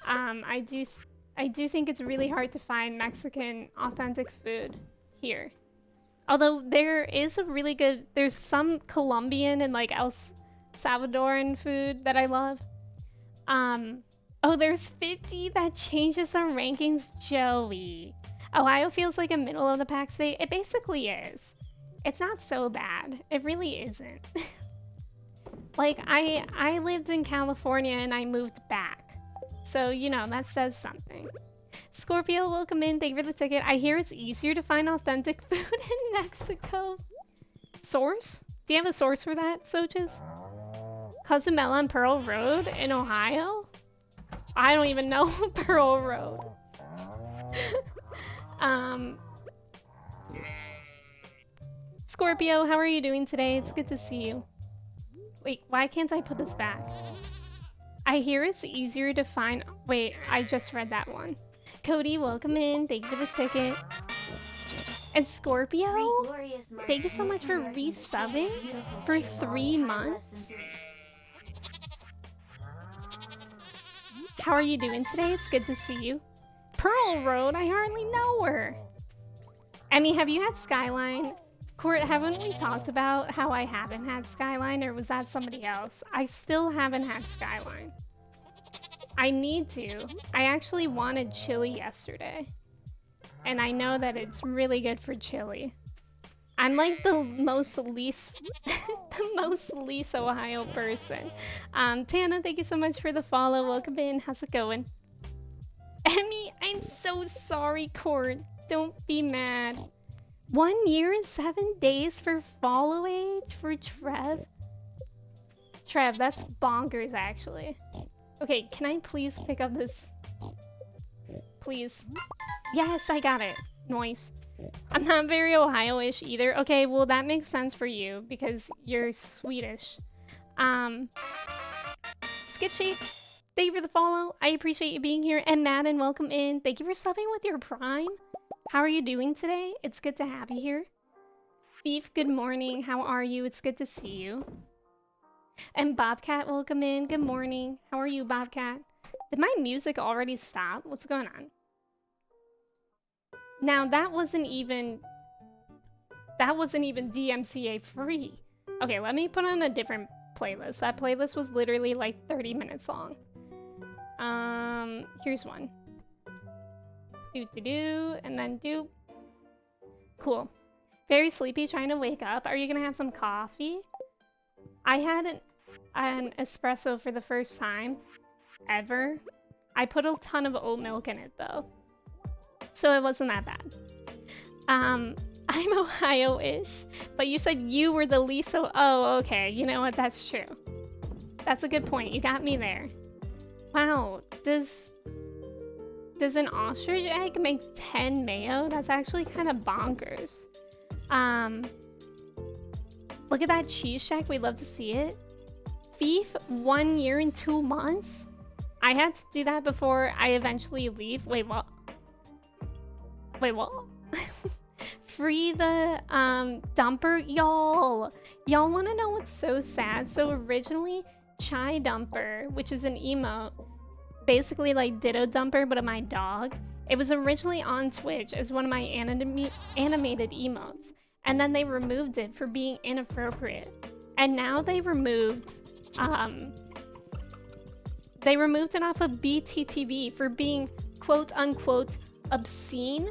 I do think it's really hard to find Mexican authentic food here. Although there is a really good, there's some Colombian and like El Salvadoran food that I love. Oh, there's 50. That changes the rankings, Joey. Ohio feels like a middle of the pack state. It basically is. It's not so bad. It really isn't. Like, I lived in California and I moved back. So, you know, that says something. Scorpio, welcome in. Thank you for the ticket. I hear it's easier to find authentic food in Mexico. Source? Do you have a source for that, Soches? Cozumel and Pearl Road in Ohio? I don't even know Pearl Road. Scorpio, how are you doing today? It's good to see you. Wait, why can't I put this back? I hear it's easier to find... Wait, I just read that one. Cody, welcome in. Thank you for the ticket. And Scorpio, thank you so much for resubbing for 3 months. How are you doing today? It's good to see you. Pearl Road, I hardly know her. Emmy, have you had Skyline? Court, haven't we talked about how I haven't had Skyline, or was that somebody else? I still haven't had Skyline. I need to. I actually wanted chili yesterday. And I know that it's really good for chili. I'm like the most least Ohio person. Tana, thank you so much for the follow. Welcome in. How's it going? Emmy, I'm so sorry, Court. Don't be mad. 1 year and 7 days for follow age for Trev? Trev, that's bonkers, actually. Okay, can I please pick up this? Please. Yes, I got it. Nice. I'm not very Ohio-ish either. Okay, well, that makes sense for you because you're Swedish. Skip Shape, thank you for the follow. I appreciate you being here. And Madden, welcome in. Thank you for subbing with your Prime. How are you doing today? It's good to have you here. Beef, good morning. How are you? It's good to see you. And Bobcat, welcome in. Good morning. How are you, Bobcat? Did my music already stop? What's going on? Now, that wasn't even DMCA free. Okay, let me put on a different playlist. That playlist was literally like 30 minutes long. Here's one. Do, and then do. Cool. Very sleepy, trying to wake up. Are you gonna have some coffee? I had an espresso for the first time ever. I put a ton of oat milk in it though, so it wasn't that bad. I'm Ohio-ish, but you said you were the least so. Oh, okay. You know what? That's true. That's a good point. You got me there. Wow. Does an ostrich egg make 10 mayo? That's actually kind of bonkers. Look at that cheese shack. We'd love to see it. Thief, 1 year and 2 months? I had to do that before I eventually leave. Wait, what? Wait, what? Free the dumper? Y'all want to know what's so sad? So originally, Chai Dumper, which is an emote, basically like Ditto Dumper, but of my dog. It was originally on Twitch as one of my animated emotes, and then they removed it for being inappropriate. And now they removed They removed it off of BTTV for being quote unquote obscene.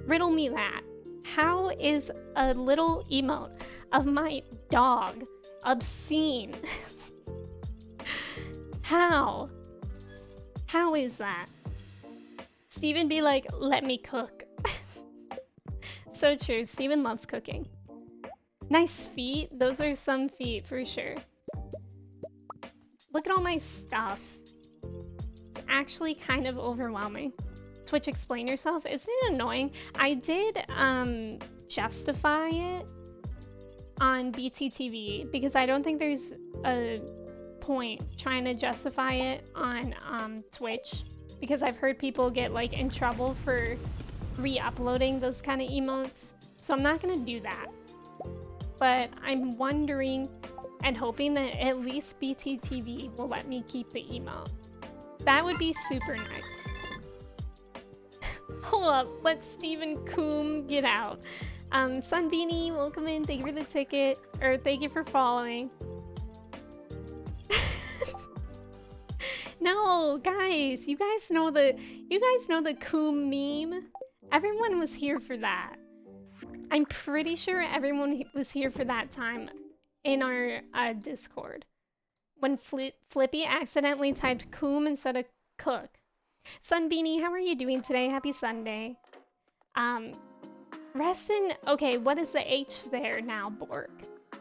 Riddle me that. How is a little emote of my dog obscene? How? How is that? Steven be like, let me cook. So true. Steven loves cooking. Nice feet. Those are some feet for sure. Look at all my stuff. It's actually kind of overwhelming. Twitch, explain yourself. Isn't it annoying? I did justify it on BTTV because I don't think there's a point trying to justify it on Twitch, because I've heard people get like in trouble for re-uploading those kind of emotes. So I'm not gonna do that. But I'm wondering and hoping that at least BTTV will let me keep the emote. That would be super nice. Hold up, let Stephen Coombe get out. Sunbeanie, welcome in. Thank you for the ticket, or thank you for following. No, guys, you guys know the Coombe meme. Everyone was here for that. I'm pretty sure everyone was here for that time in our Discord when Flippy accidentally typed Coombe instead of cook. Sunbeanie, how are you doing today? Happy Sunday. Reston, okay, what is the H there now, Bork?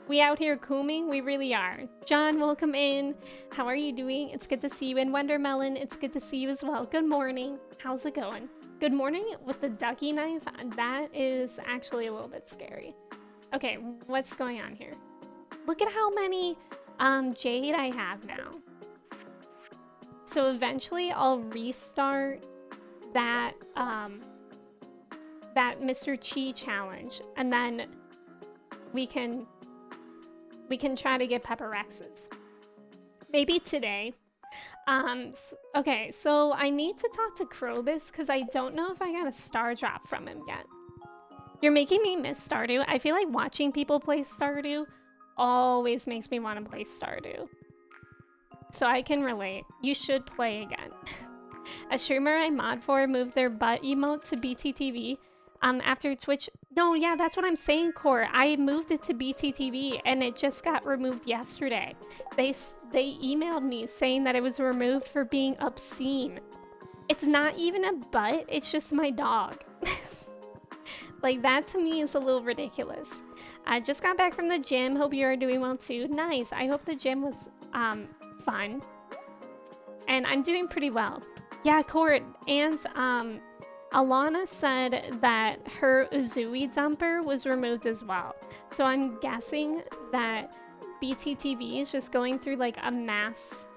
We out here cooming? We really are. John, welcome in. How are you doing? It's good to see you. And Wondermelon, it's good to see you as well. Good morning. How's it going? Good morning with the ducky knife. That is actually a little bit scary. Okay, what's going on here? Look at how many jade I have now. So eventually I'll restart that that Mr. Chi challenge, and then we can try to get Pepper Rexes. Maybe today. Okay, so I need to talk to Krobus because I don't know if I got a star drop from him yet. You're making me miss Stardew. I feel like watching people play Stardew always makes me want to play Stardew. So I can relate. You should play again. A streamer I mod for moved their butt emote to BTTV. After Twitch. No, yeah, that's what I'm saying, Core. I moved it to BTTV and it just got removed yesterday. They emailed me saying that it was removed for being obscene. It's not even a butt, it's just my dog. Like, that to me is a little ridiculous. I just got back from the gym. Hope you are doing well too. Nice. I hope the gym was fun. And I'm doing pretty well. Yeah, Core, and Alana said that her Uzui dumper was removed as well. So I'm guessing that BTTV is just going through like a mass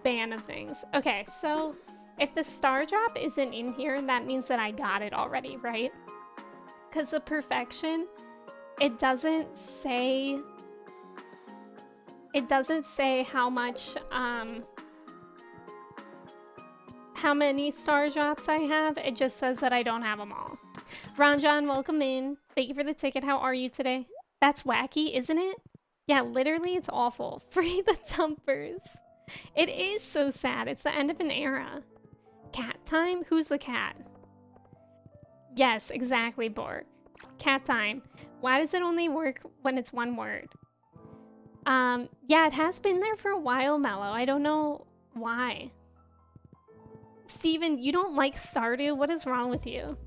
ban of things. Okay, so if the star drop isn't in here, that means that I got it already, right? Because the perfection, it doesn't say how much, how many star drops I have. It just says that I don't have them all. Ranjan, welcome in. Thank you for the ticket. How are you today? That's wacky, isn't it? Yeah, literally, it's awful. Free the dumpers. It is so sad. It's the end of an era. Cat time? Who's the cat? Yes, exactly, Borg. Cat time. Why does it only work when it's one word? Yeah, it has been there for a while, Mellow. I don't know why. Steven, you don't like Stardew? What is wrong with you?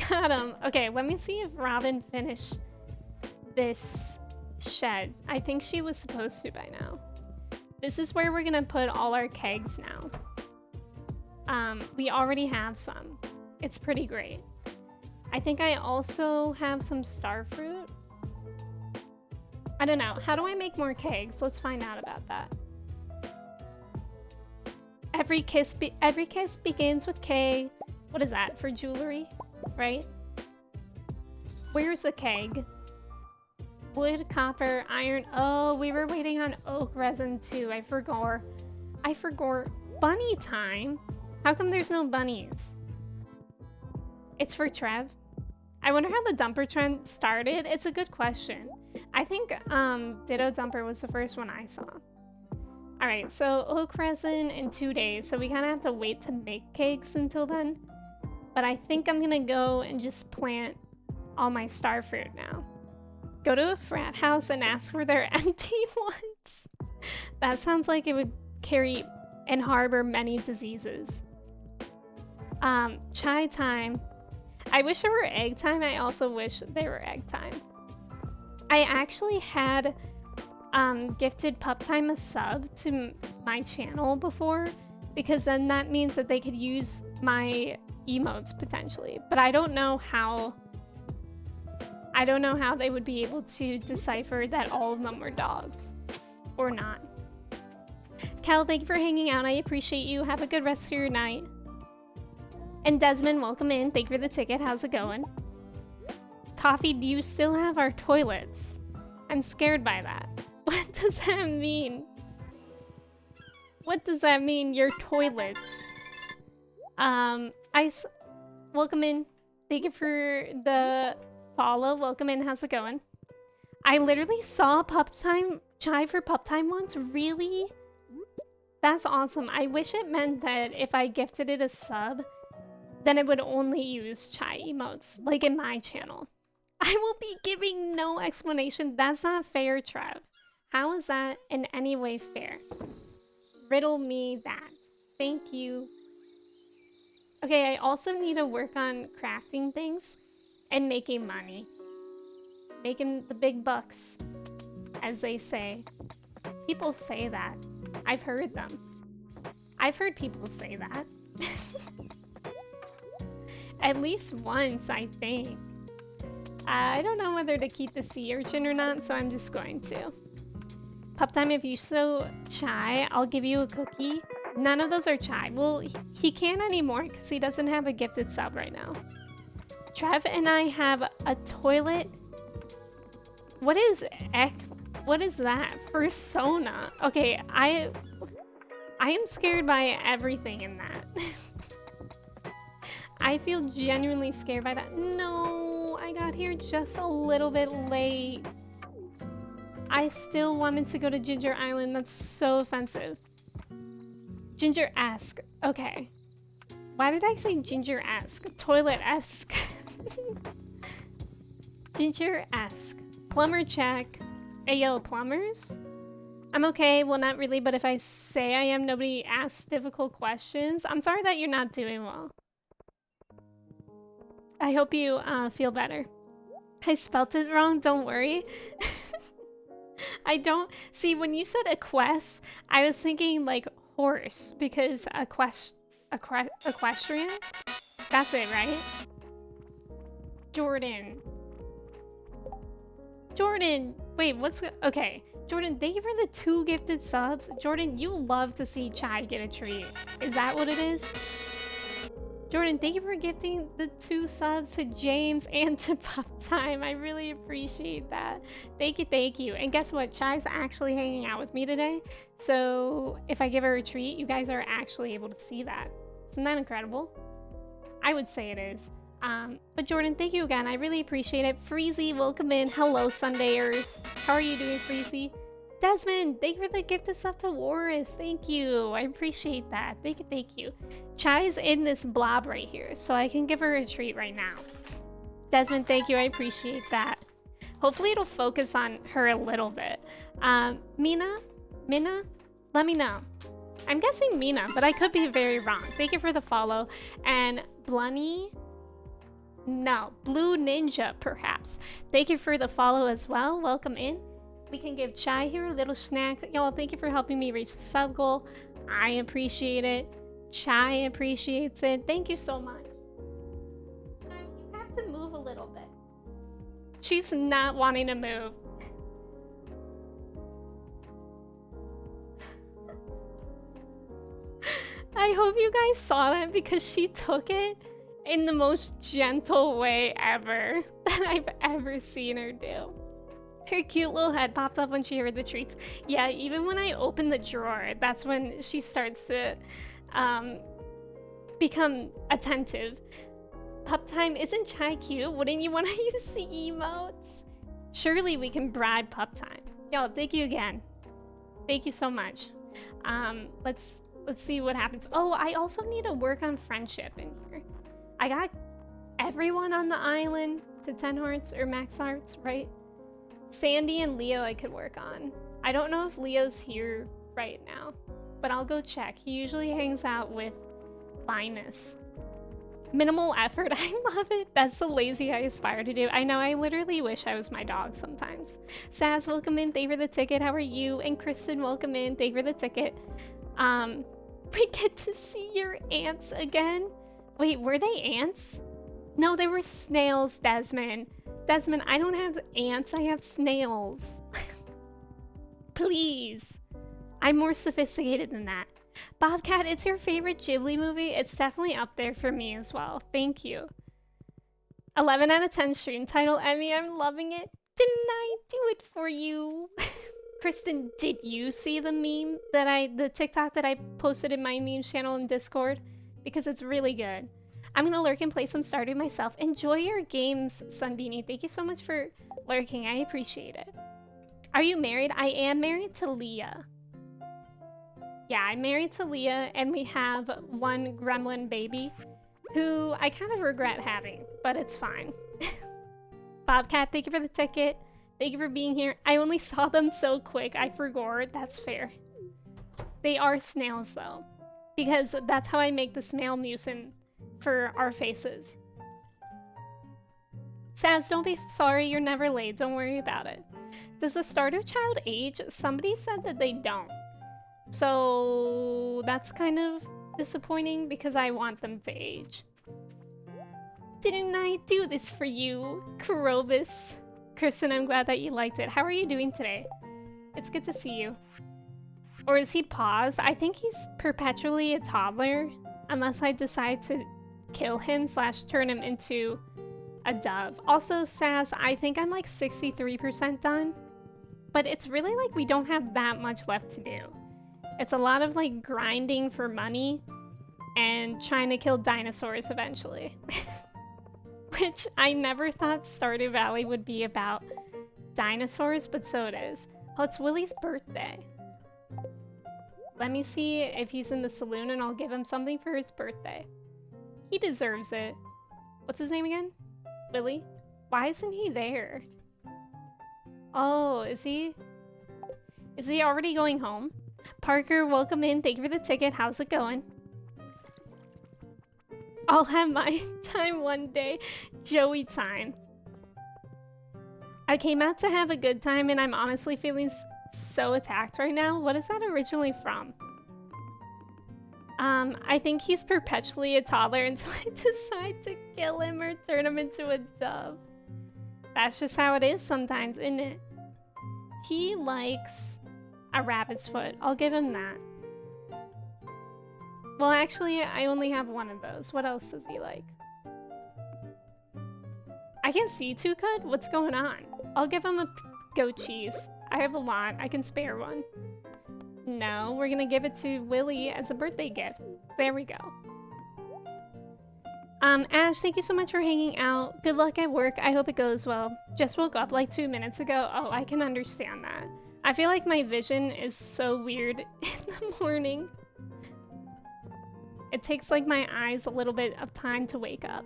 Got him. Okay, let me see if Robin finished this shed. I think she was supposed to by now. This is where we're gonna put all our kegs now. We already have some. It's pretty great. I think I also have some starfruit. I don't know. How do I make more kegs? Let's find out about that. Every kiss begins with K. What is that? For jewelry, right? Where's the keg? Wood, copper, iron. Oh, we were waiting on oak resin too. I forgot. Bunny time? How come there's no bunnies? It's for Trev. I wonder how the dumper trend started. It's a good question. I think Ditto Dumper was the first one I saw. Alright, so oak resin in 2 days, so we kind of have to wait to make cakes until then. But I think I'm gonna go and just plant all my star fruit now. Go to a frat house and ask for their empty ones. That sounds like it would carry and harbor many diseases. Chai time. I wish there were egg time. I also wish there were egg time. I actually had gifted Pup Time a sub to my channel before, because then that means that they could use my emotes potentially. But I don't know how they would be able to decipher that all of them were dogs or not. Cal, thank you for hanging out. I appreciate you. Have a good rest of your night. And Desmond, welcome in. Thank you for the ticket. How's it going? Toffee, do you still have our toilets? I'm scared by that. What does that mean? What does that mean, your toilets? Welcome in. Thank you for the follow. Welcome in. How's it going? I literally saw Pup Time Chai for Pup Time once. Really? That's awesome. I wish it meant that if I gifted it a sub, then it would only use Chai emotes, like in my channel. I will be giving no explanation. That's not fair, Trev. How is that in any way fair? Riddle me that. Thank you. Okay, I also need to work on crafting things and making money. Making the big bucks, as they say. People say that. I've heard them. I've heard people say that. At least once, I think. I don't know whether to keep the sea urchin or not, so I'm just going to. Pup Time, if you show Chai, I'll give you a cookie. None of those are Chai. Well, he can't anymore because he doesn't have a gifted sub right now. Trev and I have a toilet. What is that? Persona. Okay, I am scared by everything in that. I feel genuinely scared by that. No, I got here just a little bit late. I still wanted to go to Ginger Island. That's so offensive. Ginger-esque. Okay. Why did I say ginger-esque? Toilet-esque. Ginger-esque. Plumber check. Ayo, plumbers? I'm okay. Well, not really, but if I say I am, nobody asks difficult questions. I'm sorry that you're not doing well. I hope you feel better. I spelt it wrong, don't worry. I don't... See, when you said equest, I was thinking, like, horse, because equestrian? That's it, right? Jordan. Jordan! Wait, what's... Okay. Jordan, thank you for the 2 gifted subs. Jordan, you love to see Chai get a treat. Is that what it is? Jordan, thank you for gifting the 2 subs to James and to Pup Time. I really appreciate that. Thank you, thank you. And guess what? Chai's actually hanging out with me today. So if I give her a treat, you guys are actually able to see that. Isn't that incredible? I would say it is. But Jordan, thank you again. I really appreciate it. Freezy, welcome in. Hello, Sundayers. How are you doing, Freezy? Desmond, thank you for the gift of stuff to Warris. Thank you. I appreciate that. Thank you, thank you. Chai's in this blob right here, so I can give her a treat right now. Desmond, thank you. I appreciate that. Hopefully it'll focus on her a little bit. Minna, let me know. I'm guessing Mina, but I could be very wrong. Thank you for the follow. And Blunny, no, Blue Ninja, perhaps. Thank you for the follow as well. Welcome in. We can give Chai here a little snack. Y'all, thank you for helping me reach the sub goal. I appreciate it. Chai appreciates it. Thank you so much. Chai, you have to move a little bit. She's not wanting to move. I hope you guys saw that because she took it in the most gentle way ever that I've ever seen her do. Her cute little head popped up when she heard the treats. Yeah, even when I open the drawer, that's when she starts to become attentive. Pup Time, isn't Chai cute? Wouldn't you want to use the emotes? Surely we can bribe Pup Time. Y'all, thank you again. Thank you so much. Let's see what happens. Oh, I also need to work on friendship in here. I got everyone on the island to 10 hearts or max hearts, right? Sandy and Leo I could work on. I don't know if Leo's here right now, but I'll go check. He usually hangs out with Linus. Minimal effort, I love it. That's the lazy I aspire to do. I know, I literally wish I was my dog sometimes. Saz, welcome in, thank you for the ticket. How are you? And Kristen, welcome in, thank you for the ticket. We get to see your ants again. Wait, were they ants? No, they were snails, Desmond. Desmond, I don't have ants, I have snails. Please. I'm more sophisticated than that. Bobcat, it's your favorite Ghibli movie? It's definitely up there for me as well. Thank you. 11 out of 10 stream title, Emmy. I'm loving it. Didn't I do it for you? Kristen, did you see the meme that the TikTok that I posted in my memes channel in Discord? Because it's really good. I'm gonna lurk and play some Stardew myself. Enjoy your games, Sunbeanie. Thank you so much for lurking. I appreciate it. Are you married? I am married to Leah. Yeah, I'm married to Leah, and we have one gremlin baby who I kind of regret having, but it's fine. Bobcat, thank you for the ticket. Thank you for being here. I only saw them so quick, I forgot. That's fair. They are snails, though, because that's how I make the snail mucin for our faces. Saz, don't be sorry. You're never late. Don't worry about it. Does the Stardew child age? Somebody said that they don't. So that's kind of disappointing because I want them to age. Didn't I do this for you, Krobus? Kristen, I'm glad that you liked it. How are you doing today? It's good to see you. Or is he paused? I think he's perpetually a toddler unless I decide to kill him / turn him into a dove. Also, Saz, I think I'm like 63% done. But it's really like we don't have that much left to do. It's a lot of like grinding for money and trying to kill dinosaurs eventually. Which I never thought Stardew Valley would be about dinosaurs, but so it is. Oh, it's Willie's birthday. Let me see if he's in the saloon and I'll give him something for his birthday. He deserves it. What's his name again? Willie? Why isn't he there? Oh, is he? Is he already going home? Parker, welcome in. Thank you for the ticket. How's it going? I'll have my time one day. Joey time. I came out to have a good time and I'm honestly feeling so attacked right now. What is that originally from? I think he's perpetually a toddler until I decide to kill him or turn him into a dove. That's just how it is sometimes, isn't it? He likes a rabbit's foot. I'll give him that. Well, actually, I only have one of those. What else does he like? I can see too good. What's going on? I'll give him a goat cheese. I have a lot. I can spare one. No, we're gonna give it to Willie as a birthday gift. There we go. Ash, thank you so much for hanging out. Good luck at work. I hope it goes well. Just woke up like 2 minutes ago. Oh, I can understand that. I feel like my vision is so weird in the morning. It takes like my eyes a little bit of time to wake up.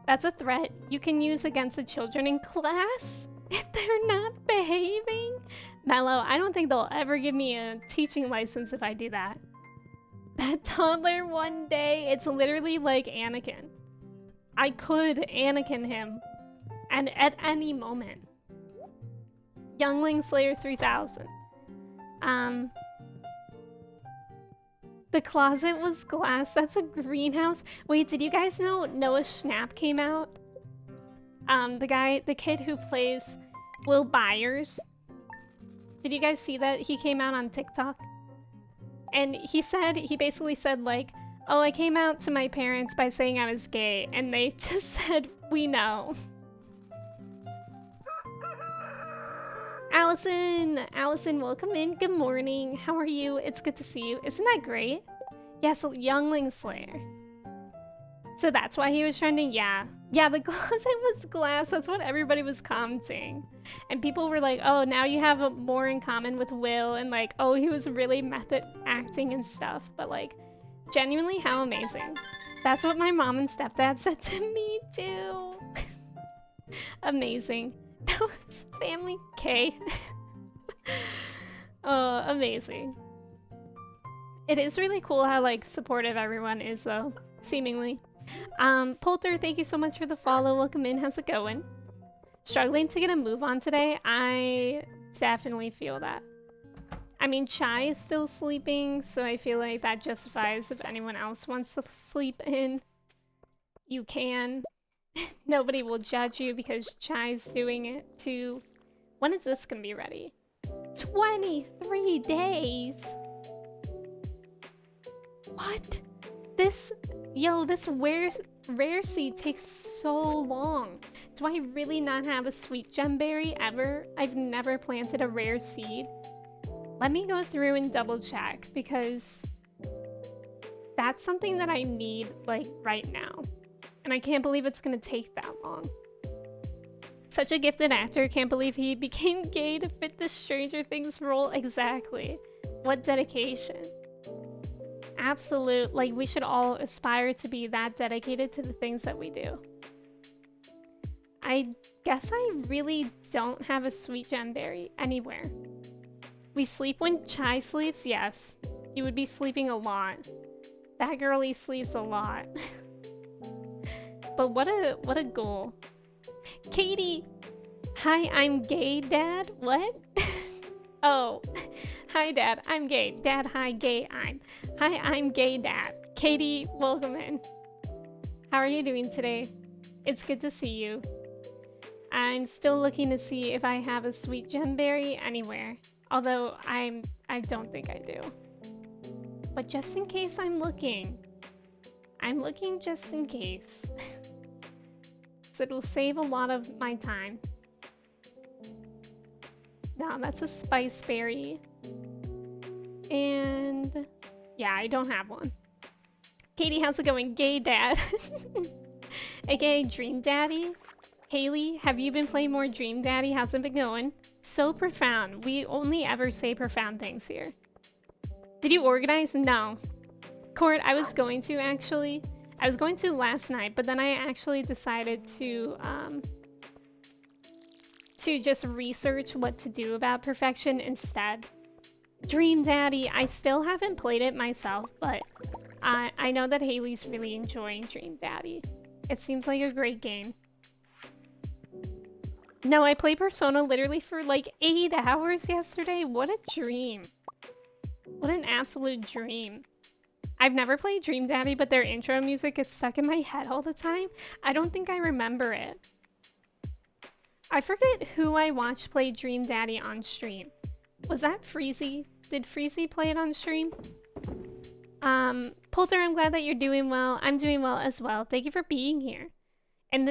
That's a threat you can use against the children in class if they're not behaving. Mello, I don't think they'll ever give me a teaching license if I do that. That toddler one day, it's literally like Anakin. I could Anakin him, and at any moment. Youngling Slayer 3000. The closet was glass. That's a greenhouse. Wait, did you guys know Noah Schnapp came out? The kid who plays Will Byers. Did you guys see that? He came out on TikTok. And he basically said like, oh, I came out to my parents by saying I was gay. And they just said, we know. Allison, welcome in. Good morning. How are you? It's good to see you. Isn't that great? Yes, Youngling Slayer. So that's why he was trending? Yeah. Yeah, the closet was glass. That's what everybody was commenting. And people were like, oh, now you have more in common with Will. And like, oh, he was really method acting and stuff. But like, genuinely, how amazing. That's what my mom and stepdad said to me too. Amazing. That was family K. Oh, amazing. It is really cool how like supportive everyone is though, seemingly. Poulter, thank you so much for the follow. Welcome in. How's it going? Struggling to get a move on today? I definitely feel that. I mean, Chai is still sleeping, so I feel like that justifies if anyone else wants to sleep in. You can. Nobody will judge you because Chai's doing it too. When is this gonna be ready? 23 days? What? This rare seed takes so long. Do I really not have a sweet gemberry ever? I've never planted a rare seed. Let me go through and double check because that's something that I need like right now. And I can't believe it's gonna take that long. Such a gifted actor, can't believe he became gay to fit the Stranger Things role. Exactly. What dedication. Absolute, like we should all aspire to be that dedicated to the things that we do. I guess I really don't have a sweet gemberry anywhere. We sleep when Chai sleeps? Yes. You would be sleeping a lot. That girlie sleeps a lot. But what a goal. Katie! Hi, I'm gay, Dad. What? Oh. Hi, Dad. I'm gay. Dad, hi, gay, I'm. Hi, I'm gay, Dad. Katie, welcome in. How are you doing today? It's good to see you. I'm still looking to see if I have a sweet gemberry anywhere. Although I don't think I do. But just in case I'm looking. I'm looking just in case. So it'll save a lot of my time. No, that's a spice berry. And yeah, I don't have one. Katie, how's it going? Gay Dad. AKA Dream Daddy. Haley, have you been playing more Dream Daddy? How's it been going? So profound. We only ever say profound things here. Did you organize? No. Court, I was going to actually. I was going to last night, but then I actually decided to just research what to do about perfection instead. Dream Daddy, I still haven't played it myself, but I know that Haley's really enjoying Dream Daddy. It seems like a great game. No, I played Persona literally for like 8 hours yesterday. What a dream. What an absolute dream. I've never played Dream Daddy, but their intro music gets stuck in my head all the time. I don't think I remember it. I forget who I watched play Dream Daddy on stream. Was that Freezy? Did Freezy play it on stream? Poulter, I'm glad that you're doing well. I'm doing well as well. Thank you for being here. I'm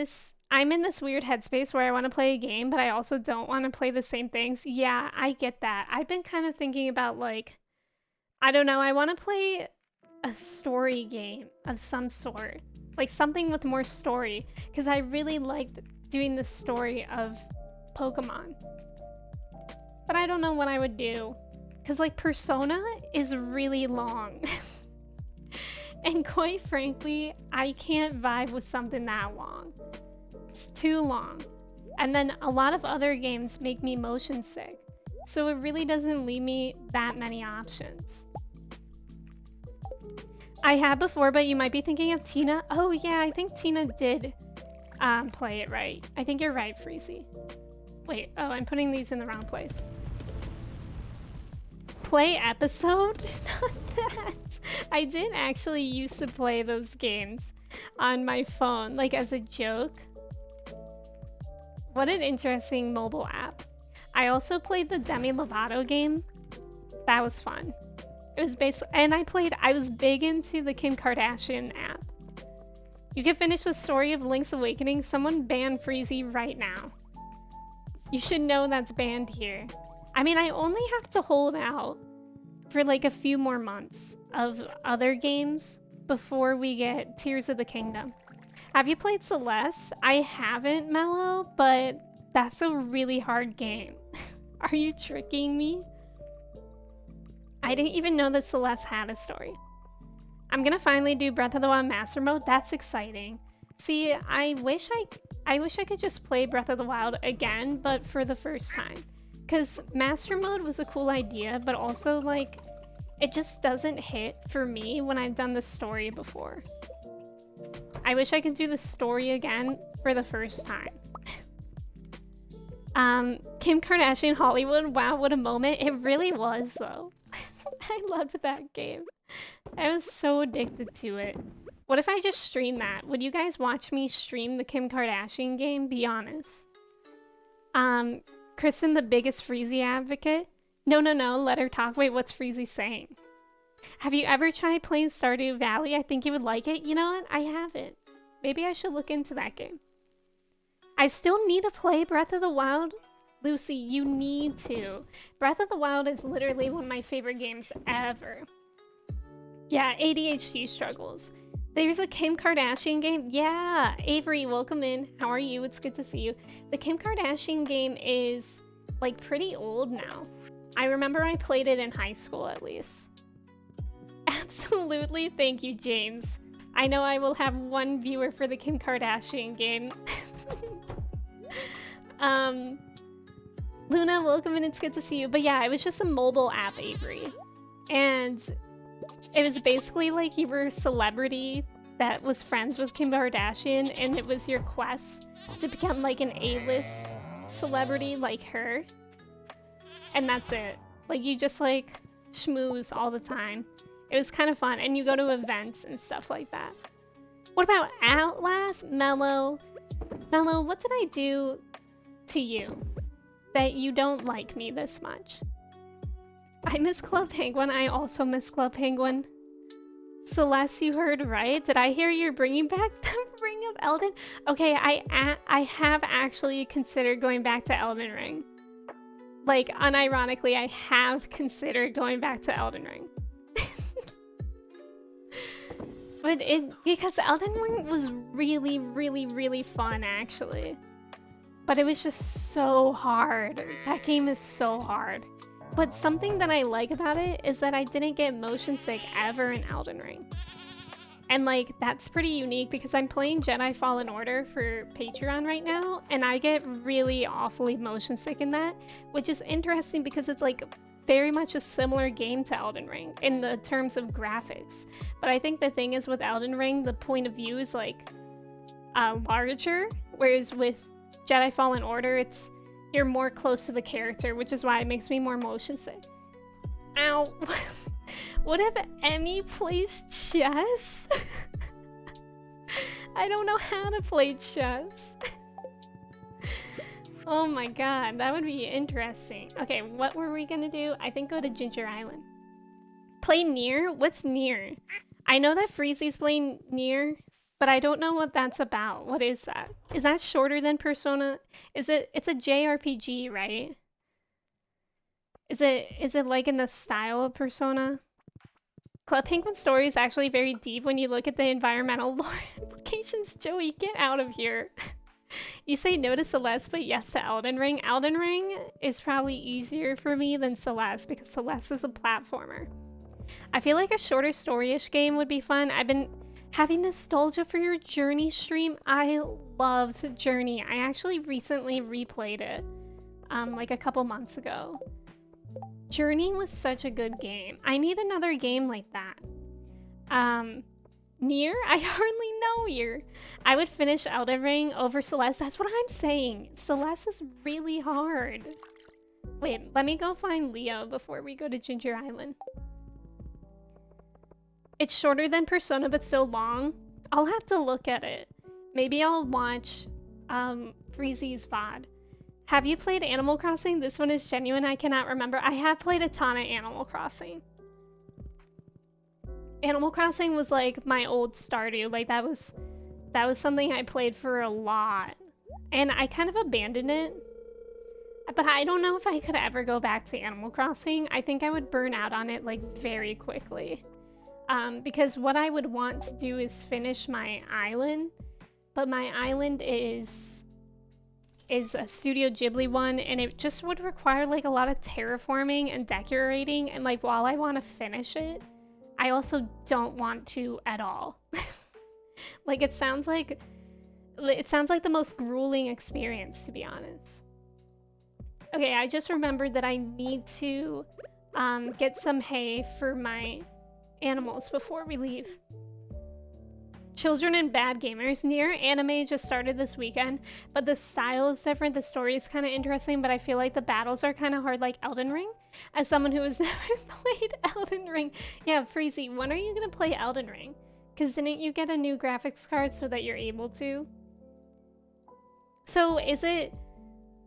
in this weird headspace where I want to play a game, but I also don't want to play the same things. Yeah, I get that. I've been kind of thinking about like, I don't know, I want to play a story game of some sort. Like something with more story. Because I really liked doing the story of Pokemon. But I don't know what I would do. Because like Persona is really long. And quite frankly, I can't vibe with something that long. It's too long. And then a lot of other games make me motion sick. So it really doesn't leave me that many options. I have before, but you might be thinking of Tina. Oh yeah, I think Tina did play it right. I think you're right, Freezy. Wait, oh, I'm putting these in the wrong place. Play episode? Not that. I did actually used to play those games on my phone, like as a joke. What an interesting mobile app. I also played the Demi Lovato game. That was fun. It was basically, and I was big into the Kim Kardashian app. You can finish the story of Link's Awakening. Someone ban Freezy right now. You should know that's banned here. I mean, I only have to hold out for like a few more months of other games before we get Tears of the Kingdom. Have you played Celeste? I haven't, Mellow, but that's a really hard game. Are you tricking me? I didn't even know that Celeste had a story. I'm gonna finally do Breath of the Wild Master Mode. That's exciting. See, I wish I could just play Breath of the Wild again, but for the first time. Because Master Mode was a cool idea, but also, like, it just doesn't hit for me when I've done the story before. I wish I could do the story again for the first time. Kim Kardashian Hollywood, wow, what a moment. It really was, though. I loved that game. I was so addicted to it. What if I just stream that? Would you guys watch me stream the Kim Kardashian game? Be honest. Kristen, the biggest Freezy advocate? No, let her talk. Wait, what's Freezy saying? Have you ever tried playing Stardew Valley? I think you would like it. You know what? I haven't. Maybe I should look into that game. I still need to play Breath of the Wild. Lucy, you need to. Breath of the Wild is literally one of my favorite games ever. Yeah, ADHD struggles. There's a Kim Kardashian game. Yeah, Avery, welcome in. How are you? It's good to see you. The Kim Kardashian game is, like, pretty old now. I remember I played it in high school, at least. Absolutely. Thank you, James. I know I will have one viewer for the Kim Kardashian game. Luna, welcome in. It's good to see you. But yeah, it was just a mobile app, Avery. And it was basically like you were a celebrity that was friends with Kim Kardashian, and it was your quest to become like an A-list celebrity like her. And that's it. Like, you just like schmooze all the time. It was kind of fun, and you go to events and stuff like that. What about Outlast? Mellow, what did I do to you that you don't like me this much? I miss Club Penguin. I also miss Club Penguin. Celeste, you heard right. Did I hear you're bringing back the Ring of Elden? Okay, I have actually considered going back to Elden Ring. Like, unironically, I have considered going back to Elden Ring. But because Elden Ring was really, really, really fun, actually. But it was just so hard. That game is so hard. But something that I like about it is that I didn't get motion sick ever in Elden Ring. And like, that's pretty unique because I'm playing Jedi Fallen Order for Patreon right now, and I get really awfully motion sick in that, which is interesting because it's like very much a similar game to Elden Ring in the terms of graphics. But I think the thing is with Elden Ring, the point of view is like larger, whereas with Jedi Fallen Order, you're more close to the character, which is why it makes me more motion sick. Ow. What if Emmy plays chess? I don't know how to play chess. Oh my god, that would be interesting. Okay, what were we gonna do? I think go to Ginger Island. Play Nier? What's Nier? I know that Freezy's playing Nier, but I don't know what that's about. What is that? Is that shorter than Persona? It's a JRPG, right? Is it like in the style of Persona? Club Penguin's story is actually very deep when you look at the environmental lore implications. Joey, get out of here. You say no to Celeste, but yes to Elden Ring. Elden Ring is probably easier for me than Celeste because Celeste is a platformer. I feel like a shorter story-ish game would be fun. I've been having nostalgia for your Journey stream. I loved Journey. I actually recently replayed it like a couple months ago. Journey was such a good game. I need another game like that. Nier? I hardly know you. I would finish Elden Ring over Celeste. That's what I'm saying. Celeste is really hard. Wait, let me go find Leo before we go to Ginger Island. It's shorter than Persona, but still long. I'll have to look at it. Maybe I'll watch Freezy's VOD. Have you played Animal Crossing? This one is genuine. I cannot remember. I have played a ton of Animal Crossing. Animal Crossing was like my old Stardew. Like that was something I played for a lot. And I kind of abandoned it. But I don't know if I could ever go back to Animal Crossing. I think I would burn out on it like very quickly. Because what I would want to do is finish my island. but my island is a Studio Ghibli one, and it just would require like a lot of terraforming and decorating, and like while I want to finish it, I also don't want to at all. Like it sounds like the most grueling experience, to be honest. Okay, I just remembered that I need to get some hay for my animals before we leave. Children and Bad Gamers. Nier anime just started this weekend, but the style is different. The story is kind of interesting, but I feel like the battles are kind of hard, like Elden Ring. As someone who has never played Elden Ring. Yeah, Freezy, when are you going to play Elden Ring? Because didn't you get a new graphics card so that you're able to? So is it...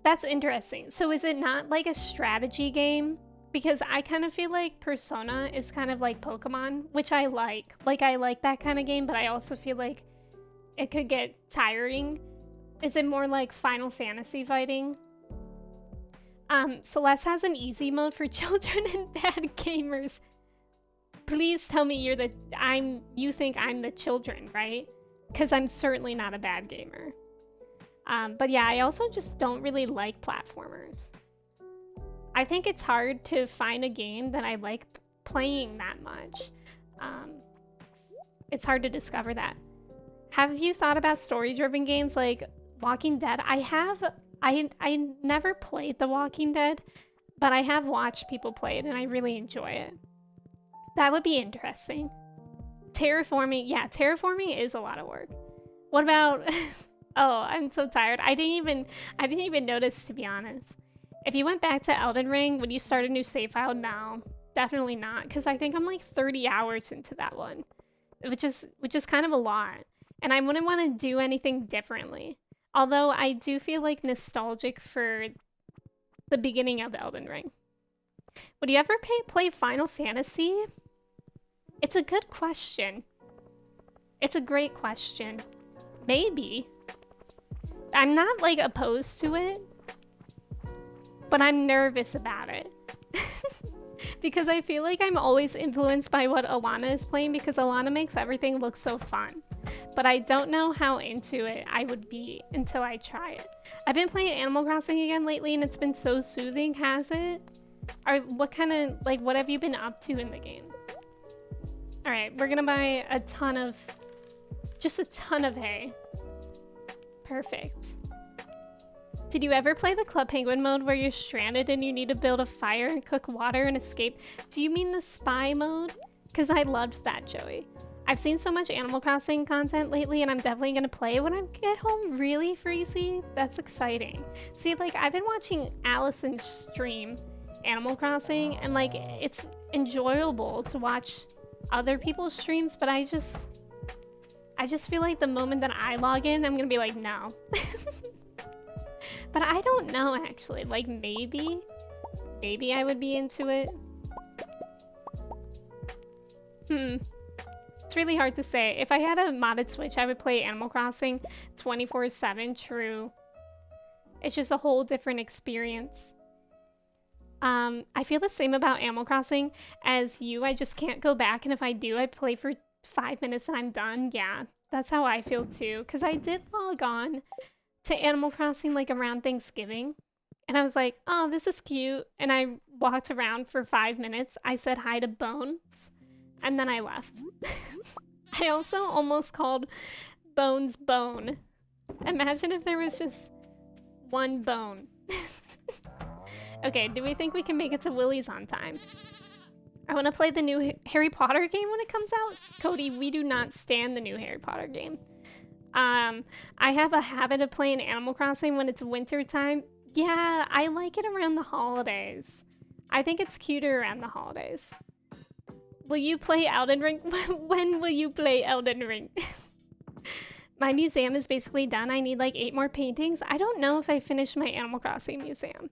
That's interesting. So is it not like a strategy game? Because I kind of feel like Persona is kind of like Pokemon, which I like. Like, I like that kind of game, but I also feel like it could get tiring. Is it more like Final Fantasy fighting? Celeste has an easy mode for children and bad gamers. Please tell me you think I'm the children, right? Because I'm certainly not a bad gamer. But yeah, I also just don't really like platformers. I think it's hard to find a game that I like playing that much. It's hard to discover that. Have you thought about story-driven games like Walking Dead? I never played The Walking Dead, but I have watched people play it and I really enjoy it. That would be interesting. Terraforming, yeah, terraforming is a lot of work. What about... Oh, I'm so tired. I didn't even notice, to be honest. If you went back to Elden Ring, would you start a new save file? No, definitely not. Because I think I'm like 30 hours into that one, which is kind of a lot. And I wouldn't want to do anything differently. Although I do feel like nostalgic for the beginning of Elden Ring. Would you ever play Final Fantasy? It's a good question. It's a great question. Maybe. I'm not like opposed to it, but I'm nervous about it. Because I feel like I'm always influenced by what Alana is playing, because Alana makes everything look so fun. But I don't know how into it I would be until I try it. I've been playing Animal Crossing again lately and it's been so soothing, has it? Or what have you been up to in the game? Alright, we're gonna buy just a ton of hay. Perfect. Did you ever play the Club Penguin mode where you're stranded and you need to build a fire and cook water and escape? Do you mean the spy mode? Because I loved that, Joey. I've seen so much Animal Crossing content lately and I'm definitely going to play when I get home. Really, Freezy? That's exciting. See, like, I've been watching Allison stream Animal Crossing and, like, it's enjoyable to watch other people's streams, but I just feel like the moment that I log in, I'm going to be like, no. But I don't know, actually. Like, maybe I would be into it. It's really hard to say. If I had a modded Switch, I would play Animal Crossing 24/7, true. It's just a whole different experience. I feel the same about Animal Crossing as you. I just can't go back, and if I do, I play for 5 minutes and I'm done. Yeah, that's how I feel too. Because I did log on to Animal Crossing like around Thanksgiving and I was like, oh, this is cute, and I walked around for 5 minutes. I said hi to Bones and then I left. I also almost called Bones Bone. Imagine if there was just one bone. Okay, do we think we can make it to Willie's on time? I want to play the new Harry Potter game when it comes out. Cody, we do not stand the new Harry Potter game. I have a habit of playing Animal Crossing when it's winter time. Yeah, I like it around the holidays. I think it's cuter around the holidays. Will you play Elden Ring? When will you play Elden Ring? My museum is basically done. I need like 8 more paintings. I don't know if I finished my Animal Crossing museum.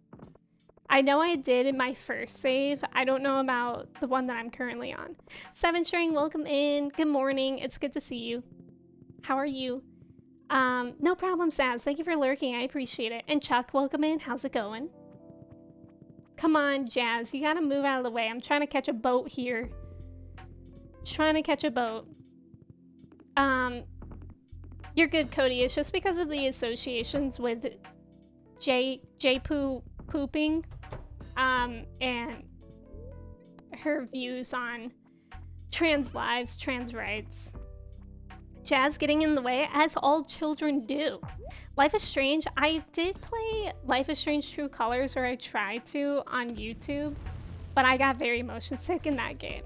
I know I did in my first save. I don't know about the one that I'm currently on. 7 String, welcome in. Good morning. It's good to see you. How are you? No problem, Saz. Thank you for lurking. I appreciate it. And Chuck, welcome in. How's it going? Come on, Jazz. You gotta move out of the way. I'm trying to catch a boat here. Trying to catch a boat. You're good, Cody. It's just because of the associations with pooping, and her views on trans lives, trans rights. Jazz getting in the way, as all children do. Life is Strange. I did play Life is Strange True Colors, or I tried to on YouTube, but I got very motion sick in that game.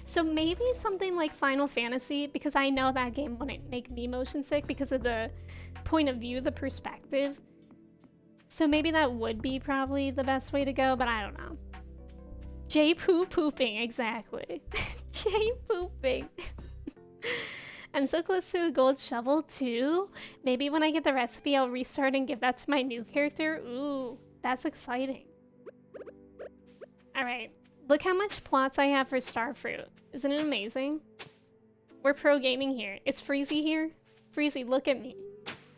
So maybe something like Final Fantasy, because I know that game wouldn't make me motion sick because of the point of view, the perspective. So maybe that would be probably the best way to go, but I don't know. Pooping, exactly. Pooping. I'm so close to a gold shovel too. Maybe when I get the recipe, I'll restart and give that to my new character. Ooh, that's exciting. All right, look how much plots I have for Starfruit. Isn't it amazing? We're pro gaming here. It's Freezy here. Freezy, look at me.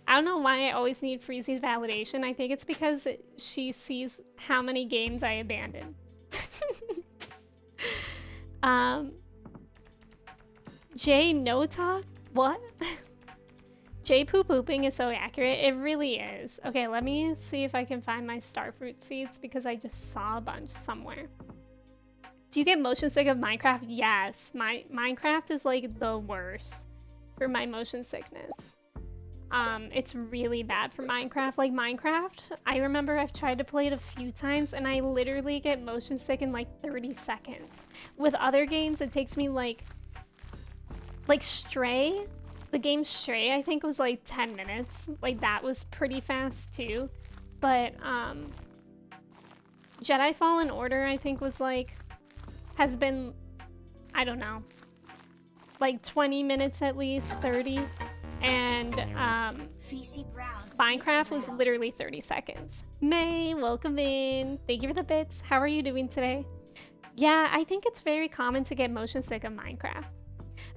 I don't know why I always need Freezy's validation. I think it's because she sees how many games I abandon. Jay no talk? What? Jay pooping is so accurate. It really is. Okay, let me see if I can find my starfruit seeds because I just saw a bunch somewhere. Do you get motion sick of Minecraft? Yes. Minecraft is like the worst for my motion sickness. It's really bad for Minecraft. Like Minecraft, I remember I've tried to play it a few times and I literally get motion sick in like 30 seconds. With other games, it takes me like Stray. The game Stray, I think, was like 10 minutes. Like that was pretty fast too. But Jedi Fallen Order, I think, was like, has been, I don't know, like 20 minutes at least, 30. And Minecraft was literally 30 seconds. May, welcome in. Thank you for the bits. How are you doing today? Yeah, I think it's very common to get motion sick of Minecraft.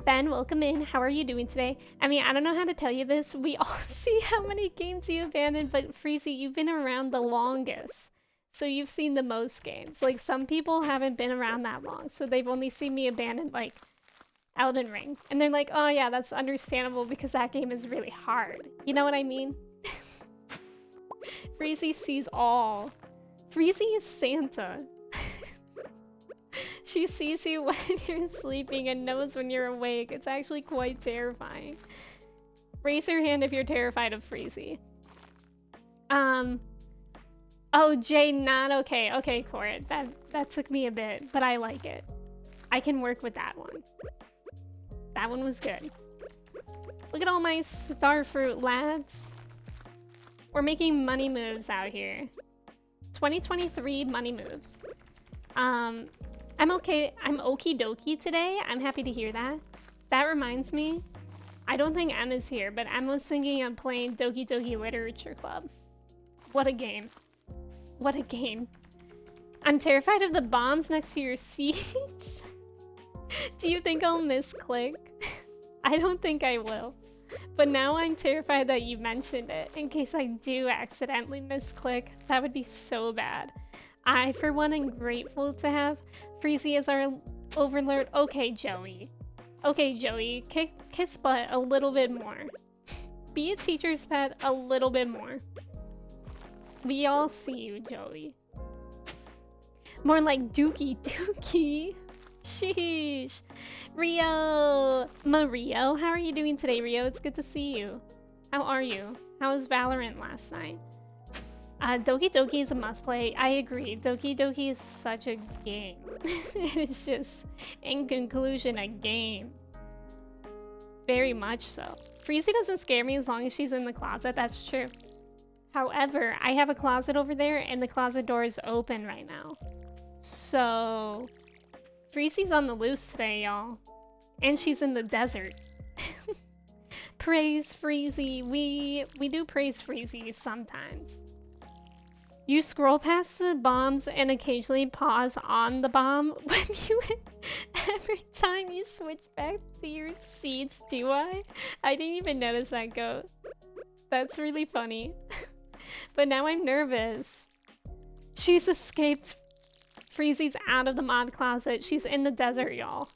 Ben, welcome in. How are you doing today? I mean, I don't know how to tell you this. We all see how many games you abandoned, but Freezy, you've been around the longest. So you've seen the most games. Like, some people haven't been around that long, so they've only seen me abandon, like, Elden Ring. And they're like, oh yeah, that's understandable because that game is really hard. You know what I mean? Freezy sees all. Freezy is Santa. She sees you when you're sleeping and knows when you're awake. It's actually quite terrifying. Raise your hand if you're terrified of Freezy. Oh, Jay, not okay. Okay, Court. That took me a bit, but I like it. I can work with that one. That one was good. Look at all my starfruit, lads. We're making money moves out here. 2023 money moves. I'm okay. I'm okie dokie today. I'm happy to hear that. That reminds me, I don't think Emma's here, but Emma was thinking of playing Doki Doki Literature Club. What a game. What a game. I'm terrified of the bombs next to your seats. Do you think I'll misclick? I don't think I will. But now I'm terrified that you mentioned it in case I do accidentally misclick. That would be so bad. I, for one, am grateful to have Freezy as our overlord. Okay, Joey. Okay, Joey. Kiss butt a little bit more. Be a teacher's pet a little bit more. We all see you, Joey. More like Dookie Dookie. Sheesh. Rio. Mario, how are you doing today, Rio? It's good to see you. How are you? How was Valorant last night? Doki Doki is a must play. I agree. Doki Doki is such a game. It's just, in conclusion, a game. Very much so. Freezy doesn't scare me as long as she's in the closet. That's true. However, I have a closet over there and the closet door is open right now. So, Freezy's on the loose today, y'all. And she's in the desert. Praise Freezy. We do praise Freezy sometimes. You scroll past the bombs and occasionally pause on the bomb when you every time you switch back to your seats, do I? I didn't even notice that, Goat. That's really funny. But now I'm nervous. She's escaped. Freezy's out of the mod closet. She's in the desert, y'all.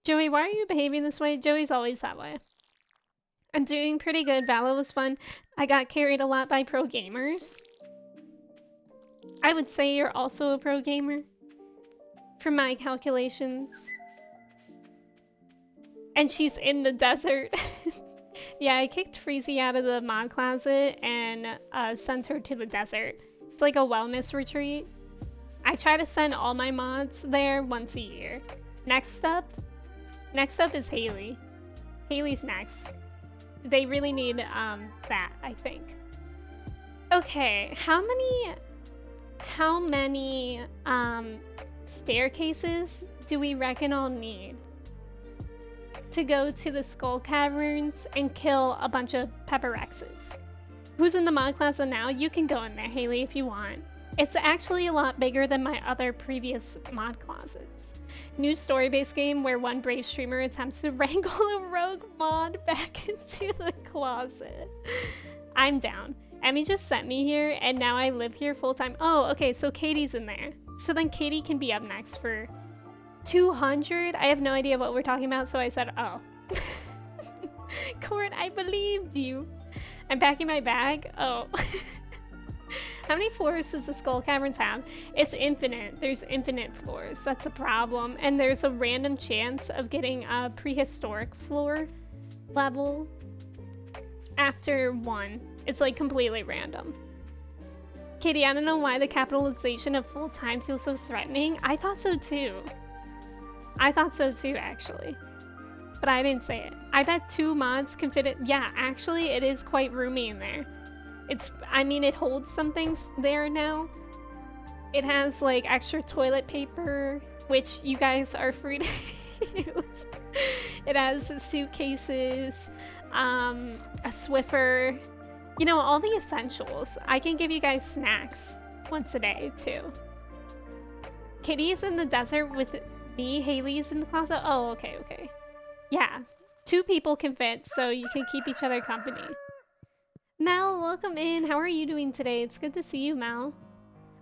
Joey, why are you behaving this way? Joey's always that way. I'm doing pretty good. Valo was fun. I got carried a lot by pro gamers. I would say you're also a pro gamer. From my calculations. And she's in the desert. Yeah, I kicked Freezy out of the mod closet and sent her to the desert. It's like a wellness retreat. I try to send all my mods there once a year. Next up is Haley. Haley's next. They really need that, I think. Okay, how many staircases do we reckon I'll need to go to the Skull Caverns and kill a bunch of Pepperexes? Who's in the mod closet now? You can go in there, Haley, if you want. It's actually a lot bigger than my other previous mod closets. New story-based game where one brave streamer attempts to wrangle a rogue mod back into the closet. I'm down. Emmy just sent me here and now I live here full-time. Oh, okay, so Katie's in there. So then Katie can be up next for 200? I have no idea what we're talking about, so I said, oh. Court, I believed you. I'm packing my bag? Oh. How many floors does the Skull Caverns have? It's infinite. There's infinite floors. That's a problem. And there's a random chance of getting a prehistoric floor level after 1. It's like completely random. Katie, I don't know why the capitalization of full-time feels so threatening. I thought so too. I thought so too, actually. But I didn't say it. I bet 2 mods can fit it. Yeah, actually, it is quite roomy in there. I mean, it holds some things there now. It has like extra toilet paper, which you guys are free to use. It has suitcases, a Swiffer, you know, all the essentials. I can give you guys snacks once a day too. Kitty is in the desert with me. Haley's in the closet. Oh, okay, okay. Yeah, 2 people can fit, so you can keep each other company. Mel, welcome in. How are you doing today? It's good to see you, Mel.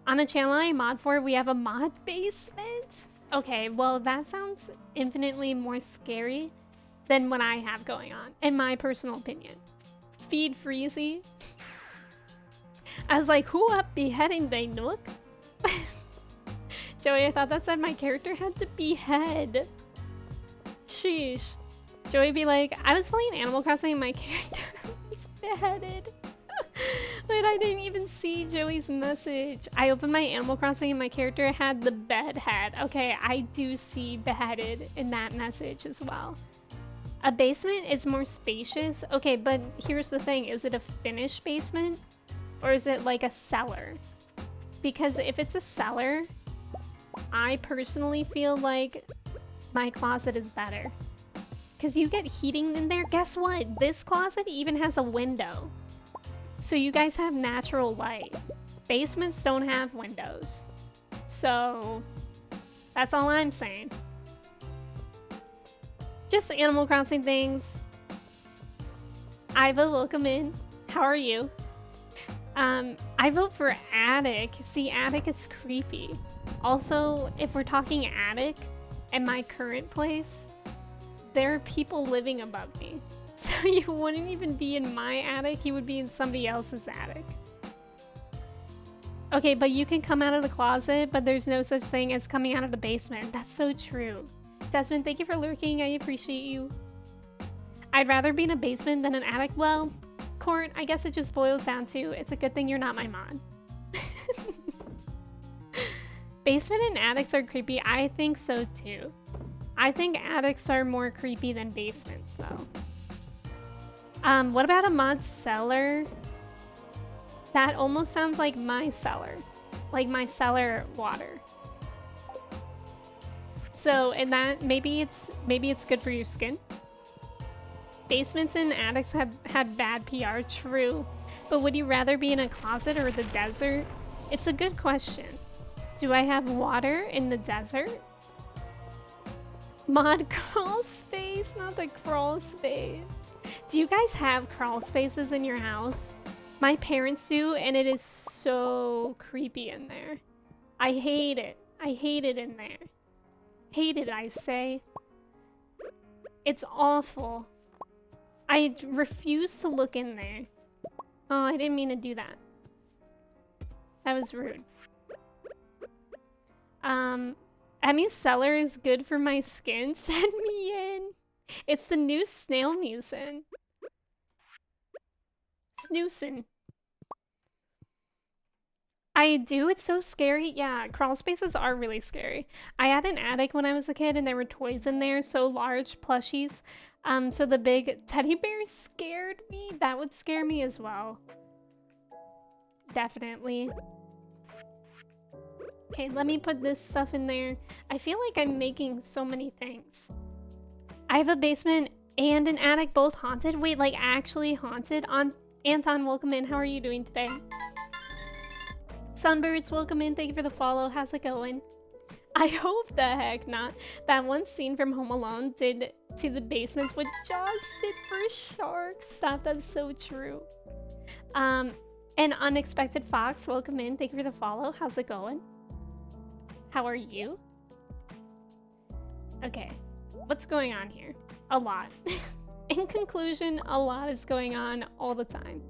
On the channel I mod for, we have a mod basement. Okay, well, that sounds infinitely more scary than what I have going on, in my personal opinion. Feed Freezy. I was like, who up beheading they nook? Joey, I thought that said my character had to behead. Sheesh. Joey be like, I was playing Animal Crossing and my character was beheaded. Wait, I didn't even see Joey's message. I opened my Animal Crossing and my character had the bed head. Okay, I do see beheaded in that message as well. A basement is more spacious. Okay, but here's the thing. Is it a finished basement or is it like a cellar? Because if it's a cellar, I personally feel like my closet is better. Because you get heating in there. Guess what? This closet even has a window. So you guys have natural light. Basements don't have windows. So that's all I'm saying. Just Animal Crossing things. Iva, welcome in. How are you? I vote for attic. See, attic is creepy. Also, if we're talking attic and my current place, there are people living above me. So you wouldn't even be in my attic, you would be in somebody else's attic. Okay, but you can come out of the closet, but there's no such thing as coming out of the basement. That's so true. Desmond, thank you for lurking. I appreciate you. I'd rather be in a basement than an attic. Well, Court, I guess it just boils down to, it's a good thing you're not my mod. Basement and attics are creepy. I think so too. I think attics are more creepy than basements though. What about a mod cellar? That almost sounds like my cellar. Like my cellar water. So, and that, maybe it's good for your skin. Basements and attics have had bad PR, true. But would you rather be in a closet or the desert? It's a good question. Do I have water in the desert? Mod crawl space, not the crawl space. Do you guys have crawl spaces in your house? My parents do, and it is so creepy in there. I hate it. I hate it in there. Hate it, I say. It's awful. I refuse to look in there. Oh, I didn't mean to do that. That was rude. Emmy's cellar is good for my skin. Send me in. It's the new snail mucin. Snoosin'. I do. It's so scary. Yeah, crawl spaces are really scary. I had an attic when I was a kid and there were toys in there, so large plushies. So the big teddy bear scared me. That would scare me as well. Definitely. Okay, let me put this stuff in there. I feel like I'm making so many things. I have a basement and an attic both haunted. Wait, like actually haunted? Anton, welcome in. How are you doing today? Sunbirds, welcome in. Thank you for the follow. How's it going? I hope the heck not. That one scene from Home Alone did to the basements what Jaws did for sharks. Stop, that's so true. An Unexpected Fox, welcome in. Thank you for the follow. How's it going? How are you? Okay, what's going on here? A lot. In conclusion, a lot is going on all the time.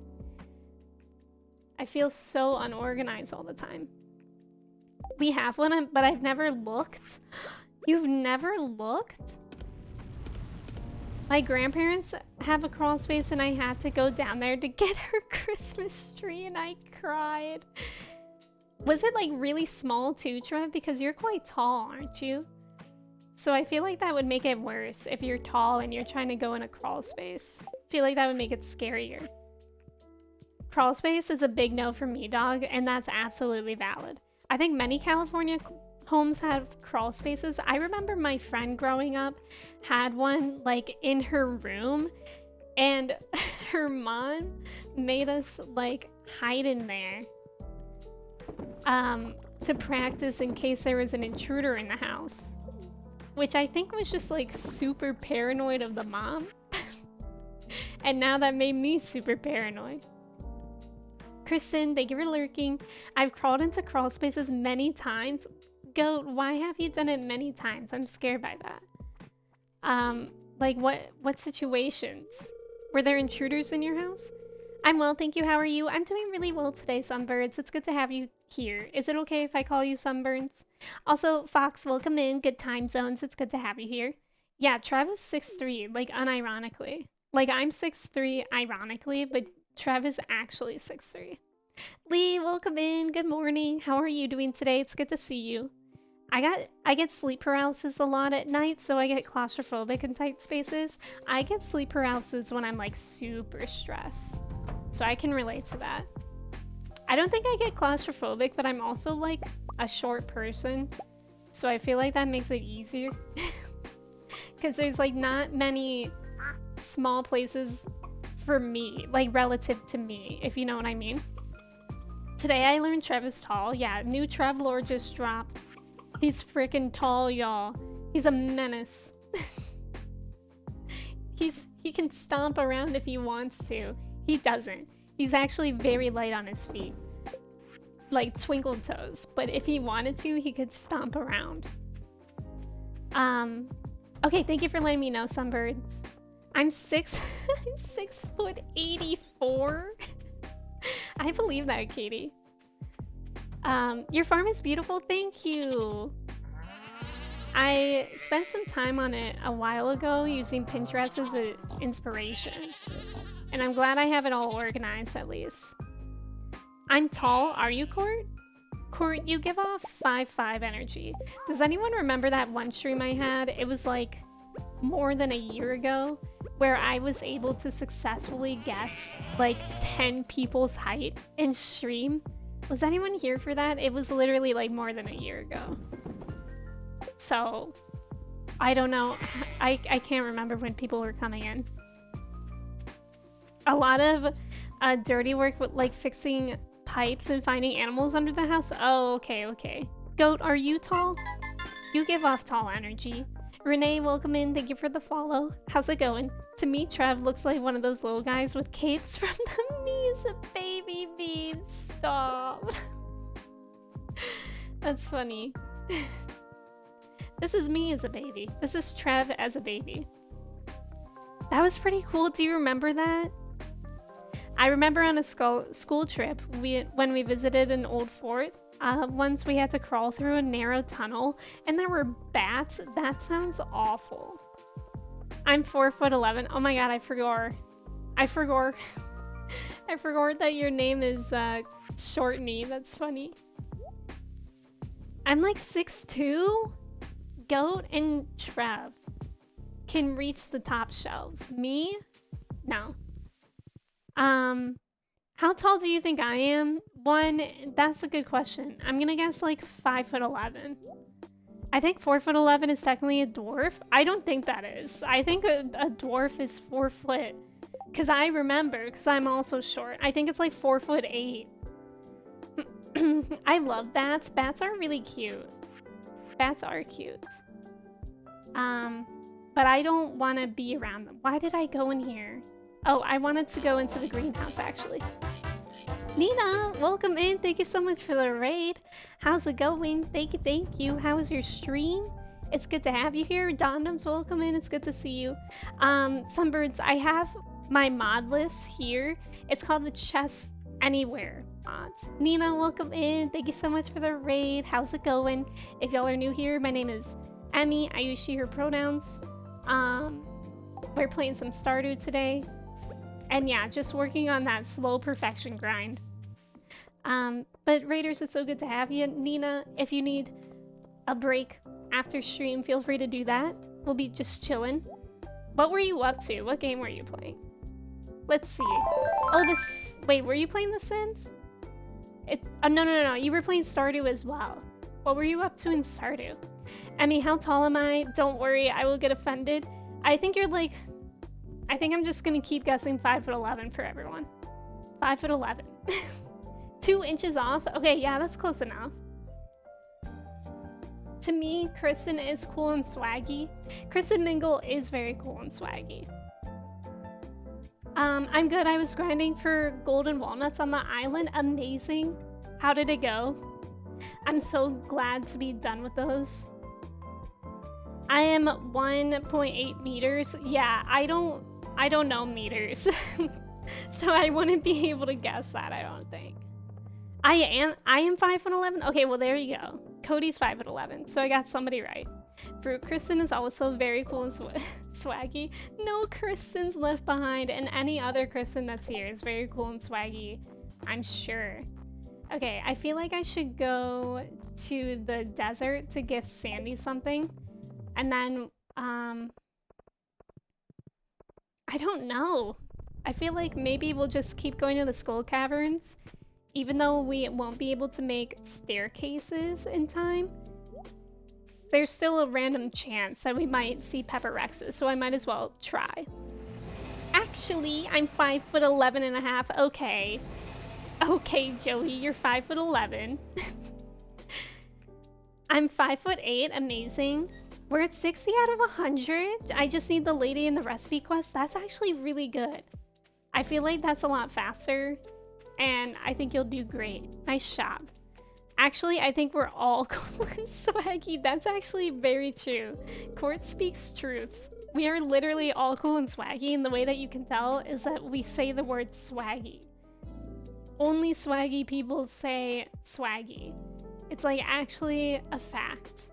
I feel so unorganized all the time. We have one, but I've never looked. You've never looked? My grandparents have a crawl space and I had to go down there to get her Christmas tree and I cried. Was it like really small too, Trev? Because you're quite tall, aren't you? So I feel like that would make it worse if you're tall and you're trying to go in a crawl space. I feel like that would make it scarier. Crawl space is a big no for me, dog, and that's absolutely valid. I think many California homes have crawl spaces. I remember my friend growing up had one like in her room and her mom made us like hide in there to practice in case there was an intruder in the house, which I think was just like super paranoid of the mom. And now that made me super paranoid. Kristen, thank you for lurking. I've crawled into crawl spaces many times. Goat, why have you done it many times? I'm scared by that. Like what situations? Were there intruders in your house? I'm well, thank you. How are you? I'm doing really well today, Sunbirds. It's good to have you here. Is it okay if I call you Sunburns? Also, Fox, welcome in. Good time zones. It's good to have you here. Yeah, Trev is 6'3", like unironically. Like I'm 6'3", ironically, but Trev is actually 6'3". Lee, welcome in. Good morning. How are you doing today? It's good to see you. I get sleep paralysis a lot at night, so I get claustrophobic in tight spaces. I get sleep paralysis when I'm like super stressed. So I can relate to that. I don't think I get claustrophobic, but I'm also like a short person. So I feel like that makes it easier. Because there's like not many small places for me, like relative to me, if you know what I mean. Today I learned Trev is tall. Yeah, new Trev lore just dropped. He's freaking tall, y'all. He's a menace. He can stomp around if he wants to. He doesn't. He's actually very light on his feet. Like twinkle toes. But if he wanted to, he could stomp around. Okay, thank you for letting me know, Sunbirds. I'm 6'84". I believe that, Katie. Your farm is beautiful, thank you. I spent some time on it a while ago using Pinterest as an inspiration. And I'm glad I have it all organized at least. I'm tall, are you, Court? Court, you give off 5'5" energy. Does anyone remember that one stream I had? It was like more than a year ago, where I was able to successfully guess like 10 people's height in stream. Was anyone here for that? It was literally like more than a year ago. So, I don't know. I can't remember when people were coming in. A lot of dirty work with like fixing pipes and finding animals under the house. Oh, okay. Goat, are you tall? You give off tall energy. Renee, welcome in. Thank you for the follow. How's it going? To me, Trev looks like one of those little guys with capes from the Me as a Baby meme. Stop. That's funny. This is me as a baby. This is Trev as a baby. That was pretty cool. Do you remember that? I remember on a school trip, when we visited an old fort, once we had to crawl through a narrow tunnel and there were bats. That sounds awful. I'm 4'11". Oh my god, I forgot. I forgot that your name is Shortney. That's funny. I'm like 6'2". Goat and Trev can reach the top shelves. Me? No. How tall do you think I am? That's a good question. I'm gonna guess like 5'11". I think 4'11" is technically a dwarf. I don't think that is. I think a dwarf is 4 foot. Cause I remember, cause I'm also short. I think it's like 4'8". I love bats. Bats are really cute. Bats are cute. But I don't want to be around them. Why did I go in here? Oh, I wanted to go into the greenhouse, actually. Nina, welcome in. Thank you so much for the raid. How's it going? Thank you. How was your stream? It's good to have you here. Dondoms, welcome in. It's good to see you. Sunbirds, I have my mod list here. It's called the Chess Anywhere mods. Nina, welcome in. Thank you so much for the raid. How's it going? If y'all are new here, my name is Emmy. I use she, her pronouns. We're playing some Stardew today. And yeah, just working on that slow perfection grind. But Raiders, it's so good to have you. Nina, if you need a break after stream, feel free to do that. We'll be just chilling. What were you up to? What game were you playing? Let's see. Oh, wait, were you playing The Sims? No. You were playing Stardew as well. What were you up to in Stardew? Emmy, how tall am I? Don't worry, I will get offended. I think you're like... I think I'm just gonna keep guessing 5'11" for everyone. 5'11". 2 inches off? Okay, yeah, that's close enough. To me, Kristen is cool and swaggy. Kristen Mingle is very cool and swaggy. I'm good. I was grinding for golden walnuts on the island. Amazing. How did it go? I'm so glad to be done with those. I am 1.8 meters. Yeah, I don't know meters. So I wouldn't be able to guess that, I don't think. I am 5'11". Okay, well there you go. Cody's 5'11", so I got somebody right. Fruit Kristen is also very cool and swaggy. No Kristen's left behind, and any other Kristen that's here is very cool and swaggy, I'm sure. Okay, I feel like I should go to the desert to give Sandy something. And then, I don't know. I feel like maybe we'll just keep going to the Skull Caverns. Even though we won't be able to make staircases in time, there's still a random chance that we might see Pepper Rexes, so I might as well try. Actually, I'm 5'11" and a half. Okay. Okay, Joey, you're 5'11". I'm 5'8". Amazing. We're at 60 out of 100. I just need the lady in the recipe quest. That's actually really good. I feel like that's a lot faster, and I think you'll do great. Nice job. Actually, I think we're all cool and swaggy. That's actually very true. Court speaks truths. We are literally all cool and swaggy, and the way that you can tell is that we say the word swaggy. Only swaggy people say swaggy. It's like actually a fact.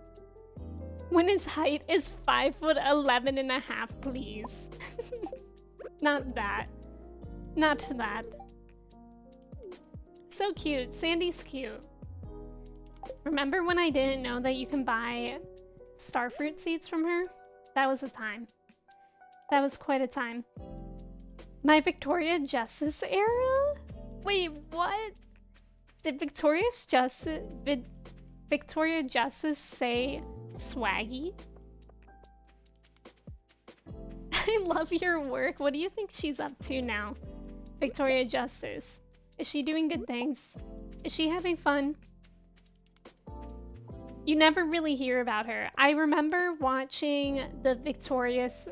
When his height is 5'11" and a half, please. Not that. Not that. So cute. Sandy's cute. Remember when I didn't know that you can buy starfruit seeds from her? That was a time. That was quite a time. My Victoria Justice era? Wait, what? Did Victoria Justice say swaggy? I love your work. What do you think she's up to now? Victoria Justice. Is she doing good things? Is she having fun? You never really hear about her. I remember watching the Victorious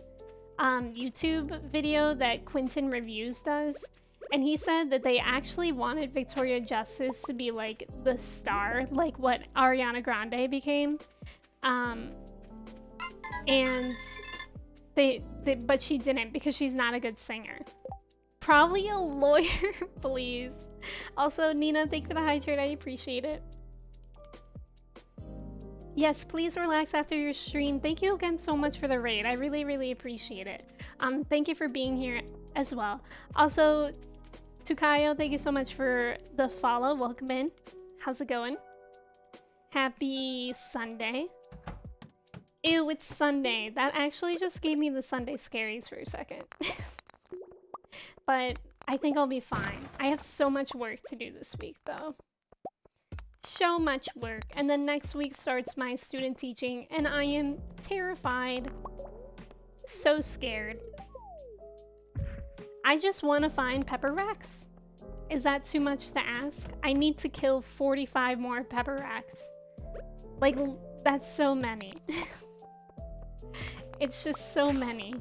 YouTube video that Quentin Reviews does, and he said that they actually wanted Victoria Justice to be like the star, like what Ariana Grande became. And But she didn't because she's not a good singer. Probably a lawyer, please. Also, Nina, thank you for the hydrate. I appreciate it. Yes, please relax after your stream. Thank you again so much for the raid. I really, really appreciate it. Thank you for being here as well. Also, Tukayo, thank you so much for the follow. Welcome in. How's it going? Happy Sunday. Ew, it's Sunday. That actually just gave me the Sunday scaries for a second. But I think I'll be fine. I have so much work to do this week, though. So much work. And then next week starts my student teaching, and I am terrified. So scared. I just want to find pepper racks. Is that too much to ask? I need to kill 45 more pepper racks. Like, that's so many. It's just so many.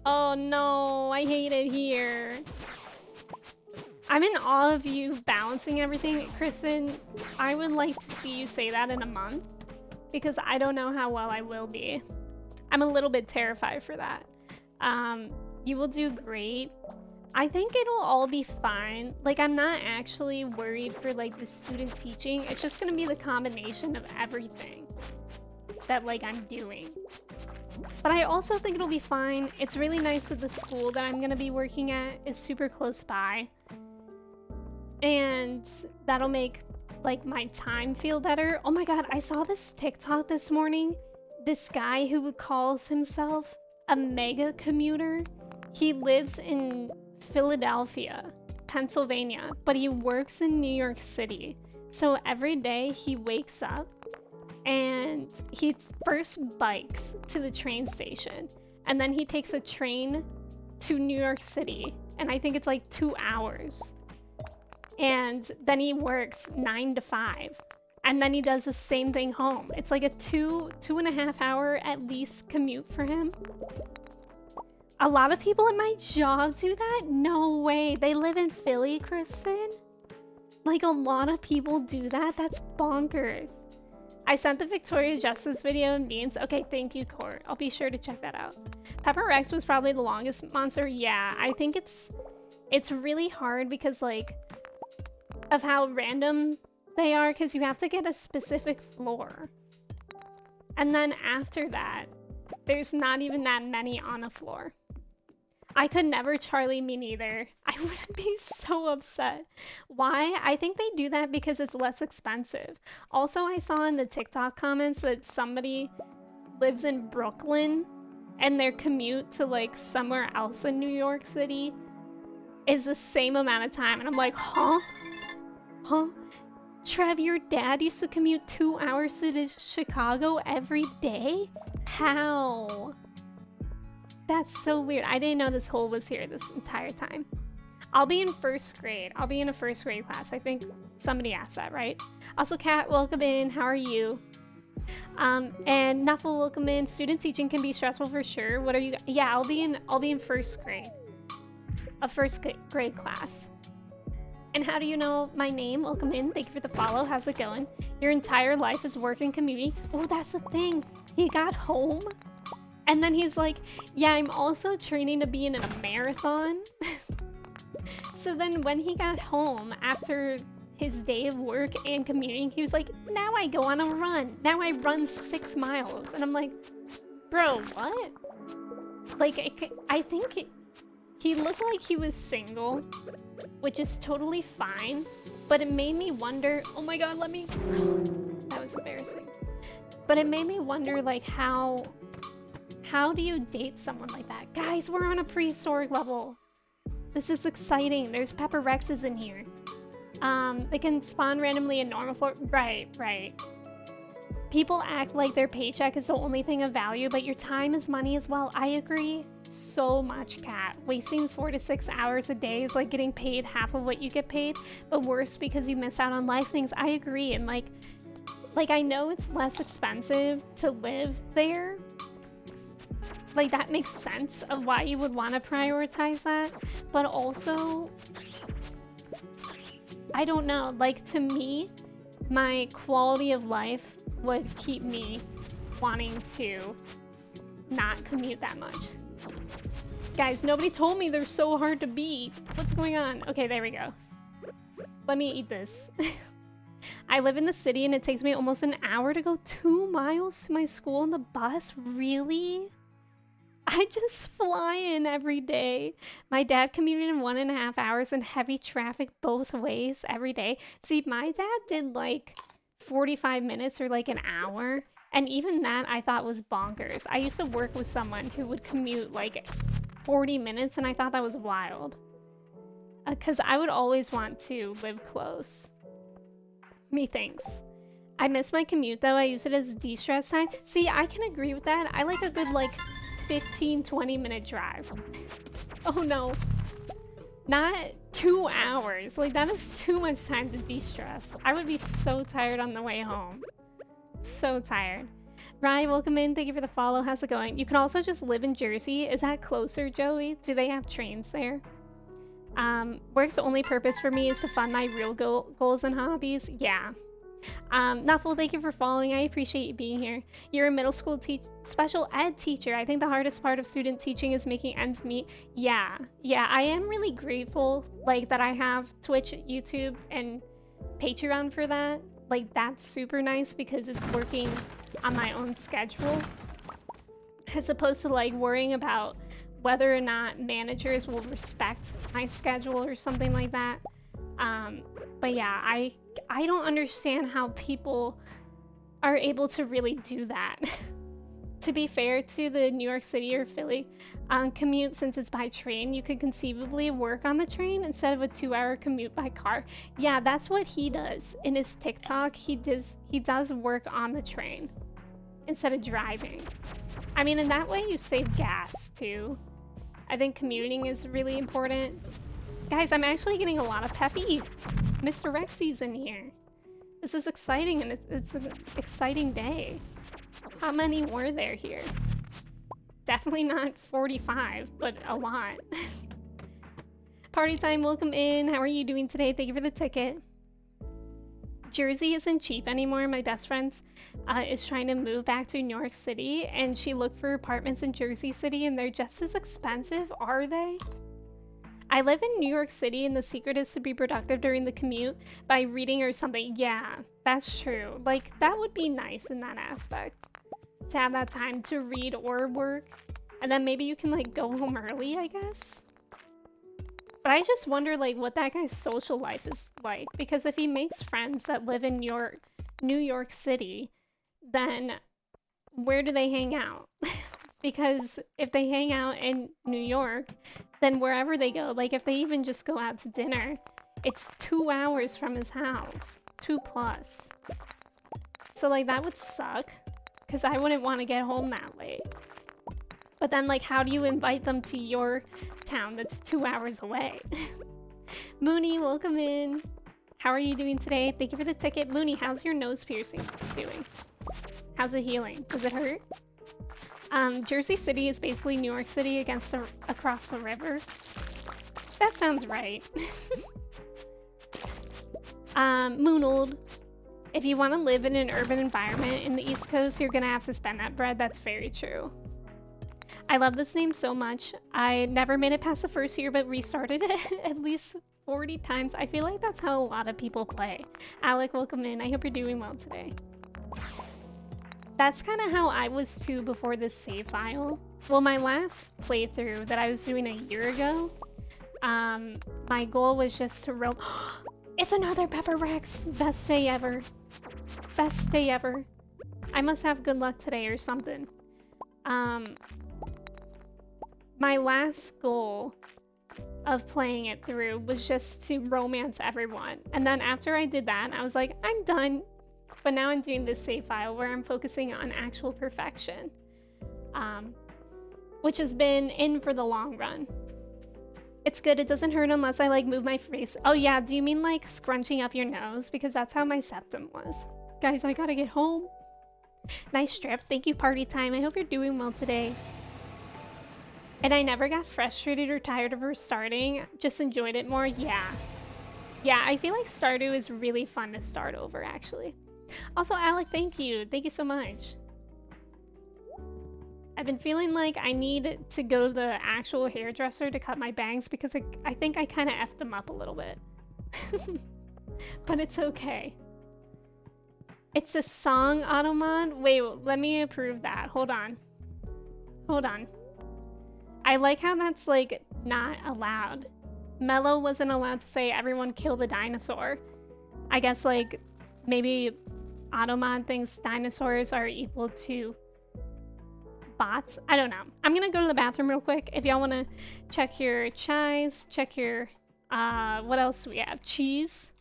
Oh no, I hate it here. I'm in awe of you balancing everything. Kristen, I would like to see you say that in a month, because I don't know how well I will be. I'm a little bit terrified for that. You will do great. I think it'll all be fine. Like, I'm not actually worried for like the student teaching. It's just gonna be the combination of everything that like I'm doing. But I also think it'll be fine. It's really nice that the school that I'm gonna be working at is super close by. And that'll make like my time feel better. Oh my god, I saw this TikTok this morning. This guy who calls himself a mega commuter. He lives in Philadelphia, Pennsylvania, but he works in New York City. So every day he wakes up and he first bikes to the train station, and then he takes a train to New York City, and I think it's like 2 hours. And then he works 9 to 5, and then he does the same thing home. It's like a 2.5 hour at least commute for him. A lot of people at my job do that? No way. They live in Philly, Kristen? Like, a lot of people do that? That's bonkers. I sent the Victoria Justice video and memes. Okay, thank you, Court. I'll be sure to check that out. Pepper Rex was probably the longest monster. Yeah, I think it's really hard because, like, of how random they are, because you have to get a specific floor. And then after that, there's not even that many on a floor. I could never Charlie, me neither. I would be so upset. Why? I think they do that because it's less expensive. Also, I saw in the TikTok comments that somebody lives in Brooklyn and their commute to like somewhere else in New York City is the same amount of time. And I'm like, huh? Huh? Trev, your dad used to commute 2 hours to Chicago every day? How? That's so weird. I didn't know this hole was here this entire time. I'll be in first grade. I'll be in a first grade class. I think somebody asked that, right? Also, Kat, welcome in. How are you? And Nuffle, welcome in. Student teaching can be stressful for sure. What are you? Yeah, I'll be in first grade. A first grade class. And how do you know my name? Welcome in. Thank you for the follow. How's it going? Your entire life is work and community. Oh, that's the thing. He got home. And then he's like, yeah, I'm also training to be in a marathon. So then when he got home after his day of work and commuting, he was like, now I go on a run. Now I run 6 miles. And I'm like, bro, what? Like, I think he looked like he was single, which is totally fine. But it made me wonder, oh my god, that was embarrassing. But it made me wonder, like, how do you date someone like that? Guys, we're on a prehistoric level. This is exciting. There's Pepper Rexes in here. They can spawn randomly in normal floor. Right. People act like their paycheck is the only thing of value, but your time is money as well. I agree so much, Kat. Wasting 4 to 6 hours a day is like getting paid half of what you get paid, but worse because you miss out on life things. I agree. And like I know it's less expensive to live there. Like, that makes sense of why you would want to prioritize that. But also, I don't know. Like, to me, my quality of life would keep me wanting to not commute that much. Guys, nobody told me they're so hard to beat. What's going on? Okay, there we go. Let me eat this. I live in the city and it takes me almost an hour to go 2 miles to my school on the bus. Really? I just fly in every day. My dad commuted in 1.5 hours in heavy traffic both ways every day. See, my dad did like 45 minutes or like an hour. And even that I thought was bonkers. I used to work with someone who would commute like 40 minutes and I thought that was wild. Because I would always want to live close. Methinks. I miss my commute though. I use it as de-stress time. See, I can agree with that. I like a good like 15-20 minute drive. Oh no. Not 2 hours. Like that is too much time to de-stress. I would be so tired on the way home. So tired. Ryan, welcome in. Thank you for the follow. How's it going? You can also just live in Jersey. Is that closer, Joey? Do they have trains there? Work's only purpose for me is to fund my real goals and hobbies. Yeah. Nuffle, thank you for following. I appreciate you being here. You're a middle school special ed teacher. I think the hardest part of student teaching is making ends meet. Yeah, I am really grateful like that I have Twitch, YouTube, and Patreon for that. Like that's super nice because it's working on my own schedule as opposed to like worrying about whether or not managers will respect my schedule or something like that. But yeah, I don't understand how people are able to really do that. To be fair to the New York City or Philly commute, since it's by train, you could conceivably work on the train instead of a 2-hour commute by car. Yeah, that's what he does in his TikTok. He does work on the train instead of driving. I mean, in that way you save gas too. I think commuting is really important. Guys, I'm actually getting a lot of peppy Mr. Rexy's in here. This is exciting and it's an exciting day. How many were there here? Definitely not 45, but a lot. Party time, welcome in. How are you doing today? Thank you for the ticket. Jersey isn't cheap anymore. My best friend is trying to move back to New York City and she looked for apartments in Jersey City and they're just as expensive, are they? I live in New York City and the secret is to be productive during the commute by reading or something. Yeah, that's true. Like that would be nice in that aspect. To have that time to read or work. And then maybe you can like go home early, I guess. But I just wonder like what that guy's social life is like. Because if he makes friends that live in New York City, then where do they hang out? Because if they hang out in New York, then wherever they go, like if they even just go out to dinner, it's 2 hours from his house. 2+. So like that would suck. Because I wouldn't want to get home that late. But then like how do you invite them to your town that's 2 hours away? Mooney, welcome in. How are you doing today? Thank you for the ticket. Mooney, how's your nose piercing doing? How's it healing? Does it hurt? Jersey City is basically New York City across the river. That sounds right. Moonold. If you want to live in an urban environment in the East Coast, you're gonna have to spend that bread. That's very true. I love this name so much. I never made it past the first year, but restarted it at least 40 times. I feel like that's how a lot of people play. Alec, welcome in. I hope you're doing well today. That's kind of how I was too before this save file. Well, my last playthrough that I was doing a year ago, my goal was just to roam. It's another Pepper Rex. Best day ever. Best day ever. I must have good luck today or something. My last goal of playing it through was just to romance everyone. And then after I did that, I was like, I'm done. But now I'm doing this save file where I'm focusing on actual perfection. Which has been in for the long run. It's good, it doesn't hurt unless I like move my face. Oh yeah, do you mean like scrunching up your nose? Because that's how my septum was. Guys, I gotta get home. Nice strip, thank you party time. I hope you're doing well today. And I never got frustrated or tired of restarting, just enjoyed it more, yeah. Yeah, I feel like Stardew is really fun to start over actually. Also, Alec, thank you so much. I've been feeling like I need to go to the actual hairdresser to cut my bangs because I think I kind of effed them up a little bit. But it's okay. It's a song, Automod? Wait, let me approve that. Hold on. Hold on. I like how that's, like, not allowed. Mello wasn't allowed to say everyone kill the dinosaur. I guess, like, maybe Automod thinks dinosaurs are equal to bots. I don't know. I'm gonna go to the bathroom real quick. If y'all wanna check your chais, check your, what else do we have? Cheese.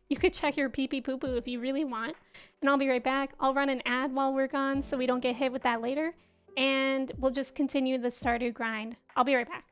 You could check your pee pee poo poo if you really want. And I'll be right back. I'll run an ad while we're gone so we don't get hit with that later. And we'll just continue the Stardew grind. I'll be right back.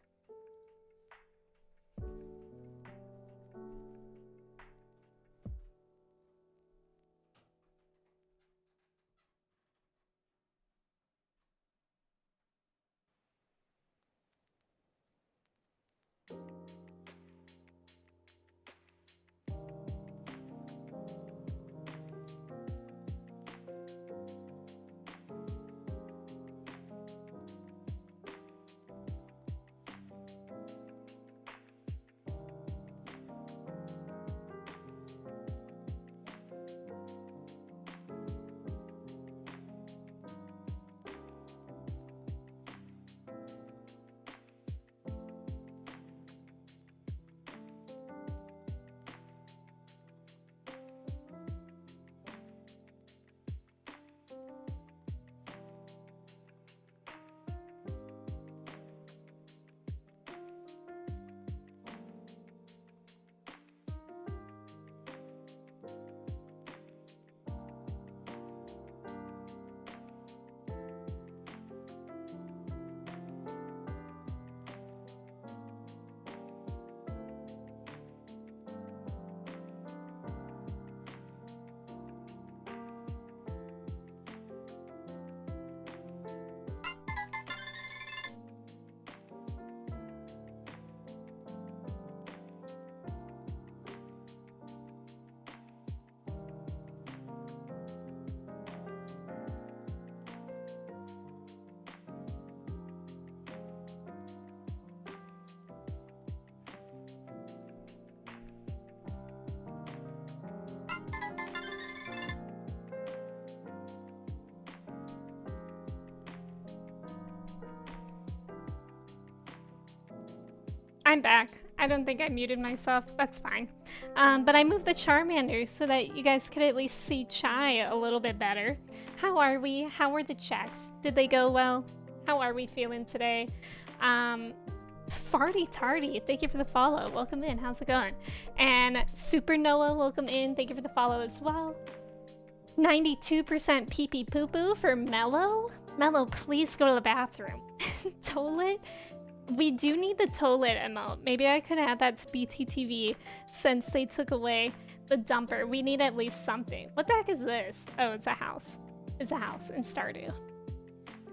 I'm back. I don't think I muted myself. That's fine. But I moved the Charmander so that you guys could at least see Chai a little bit better. How are we? How were the checks? Did they go well? How are we feeling today? Farty Tardy, thank you for the follow. Welcome in. How's it going? And Super Noah, welcome in. Thank you for the follow as well. 92% pee pee poo poo for Mello. Mello, please go to the bathroom. Toilet? We do need the toilet emote. Maybe I could add that to BTTV since they took away the dumper. We need at least something. What the heck is this? Oh, it's a house. It's a house in Stardew.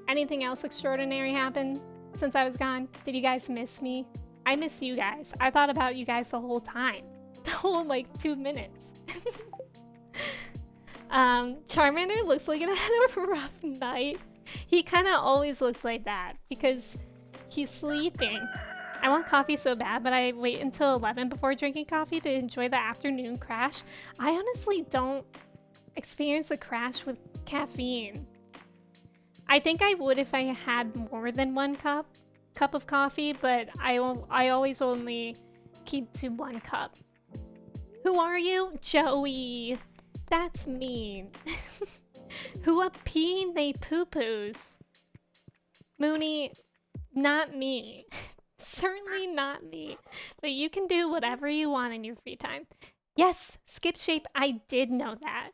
Anything else extraordinary happen since I was gone? Did you guys miss me? I miss you guys. I thought about you guys the whole time. The whole, like, 2 minutes. Charmander looks like it had a rough night. He kind of always looks like that because he's sleeping. I want coffee so bad, but I wait until 11 before drinking coffee to enjoy the afternoon crash. I honestly don't experience a crash with caffeine. I think I would if I had more than one cup of coffee, but I always only keep to 1 cup. Who are you? Joey. That's mean. Who a peen they poo-poos? Mooney, not me. Certainly not me. But you can do whatever you want in your free time. Yes, Skip Shape, I did know that.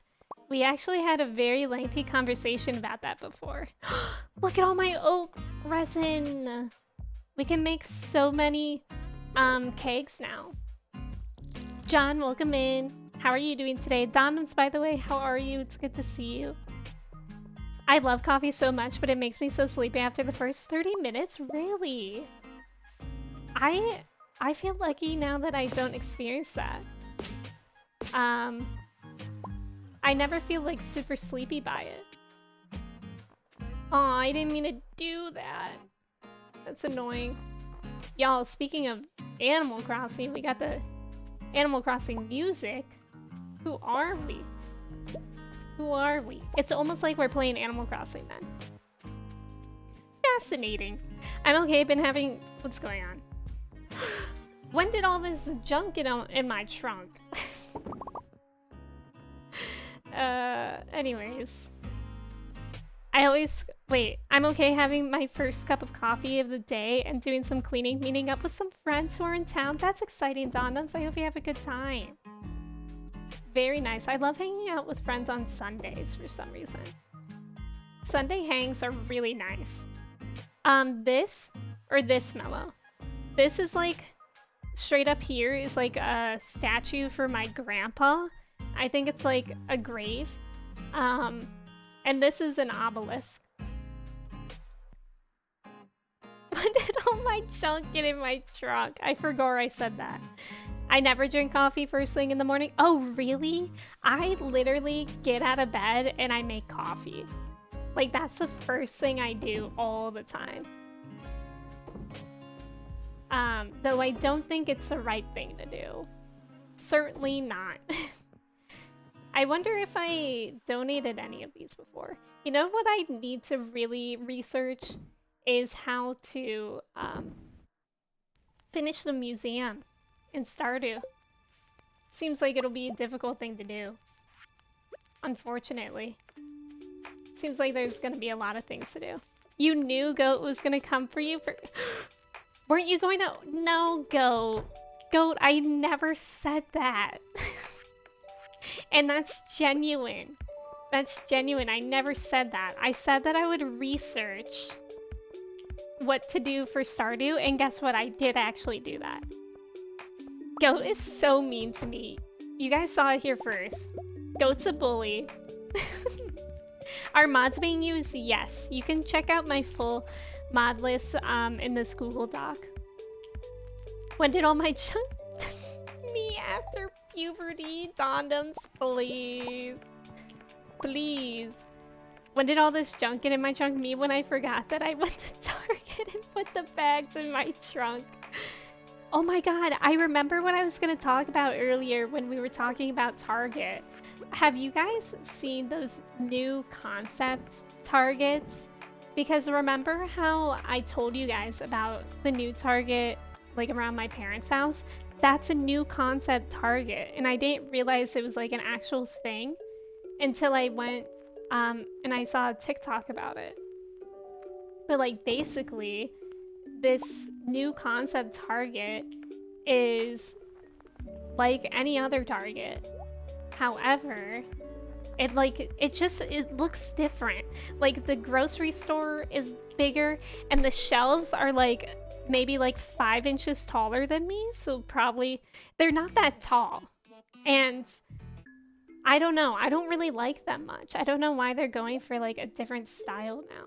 We actually had a very lengthy conversation about that before. Look at all my oak resin. We can make so many cakes now. John, welcome in. How are you doing today? Donums, by the way, how are you? It's good to see you. I love coffee so much, but it makes me so sleepy after the first 30 minutes. Really? I feel lucky now that I don't experience that. I never feel like super sleepy by it. Aw, I didn't mean to do that. That's annoying. Y'all, speaking of Animal Crossing, we got the Animal Crossing music. Who are we? Who are we? It's almost like we're playing Animal Crossing then. Fascinating. I'm okay, been having... What's going on? When did all this junk get in my trunk? Anyways. I always... Wait, I'm okay having my first cup of coffee of the day and doing some cleaning, meeting up with some friends who are in town. That's exciting, Donums. I hope you have a good time. Very nice. I love hanging out with friends on Sundays for some reason. Sunday hangs are really nice. This mellow. This is like, straight up here is like a statue for my grandpa. I think it's like a grave. And this is an obelisk. When did all my junk get in my trunk? I forgot I said that. I never drink coffee first thing in the morning. Oh, really? I literally get out of bed and I make coffee. Like, that's the first thing I do all the time. Though I don't think it's the right thing to do. Certainly not. I wonder if I donated any of these before. You know what I need to really research is how to finish the museum in Stardew. Seems like it'll be a difficult thing to do. Unfortunately. Seems like there's gonna be a lot of things to do. You knew Goat was gonna come for you for... Weren't you going to... No, Goat. Goat, I never said that. And that's genuine. That's genuine. I never said that. I said that I would research what to do for Stardew, and guess what? I did actually do that. Goat is so mean to me. You guys saw it here first. Goat's a bully. Are mods being used? Yes. You can check out my full mod list in this Google Doc. When did all my junk... Me after puberty? Dondoms, please. Please. When did all this junk get in my trunk? Me when I forgot that I went to Target and put the bags in my trunk. Oh my god, I remember what I was going to talk about earlier when we were talking about Target. Have you guys seen those new concept Targets? Because remember how I told you guys about the new Target like around my parents' house? That's a new concept Target, and I didn't realize it was like an actual thing until I went and I saw a TikTok about it. But like basically this new concept Target is like any other Target. However, it looks different. Like the grocery store is bigger and the shelves are like maybe like 5 inches taller than me, so probably they're not that tall. And I don't know, I don't really like them much. I don't know why they're going for like a different style now.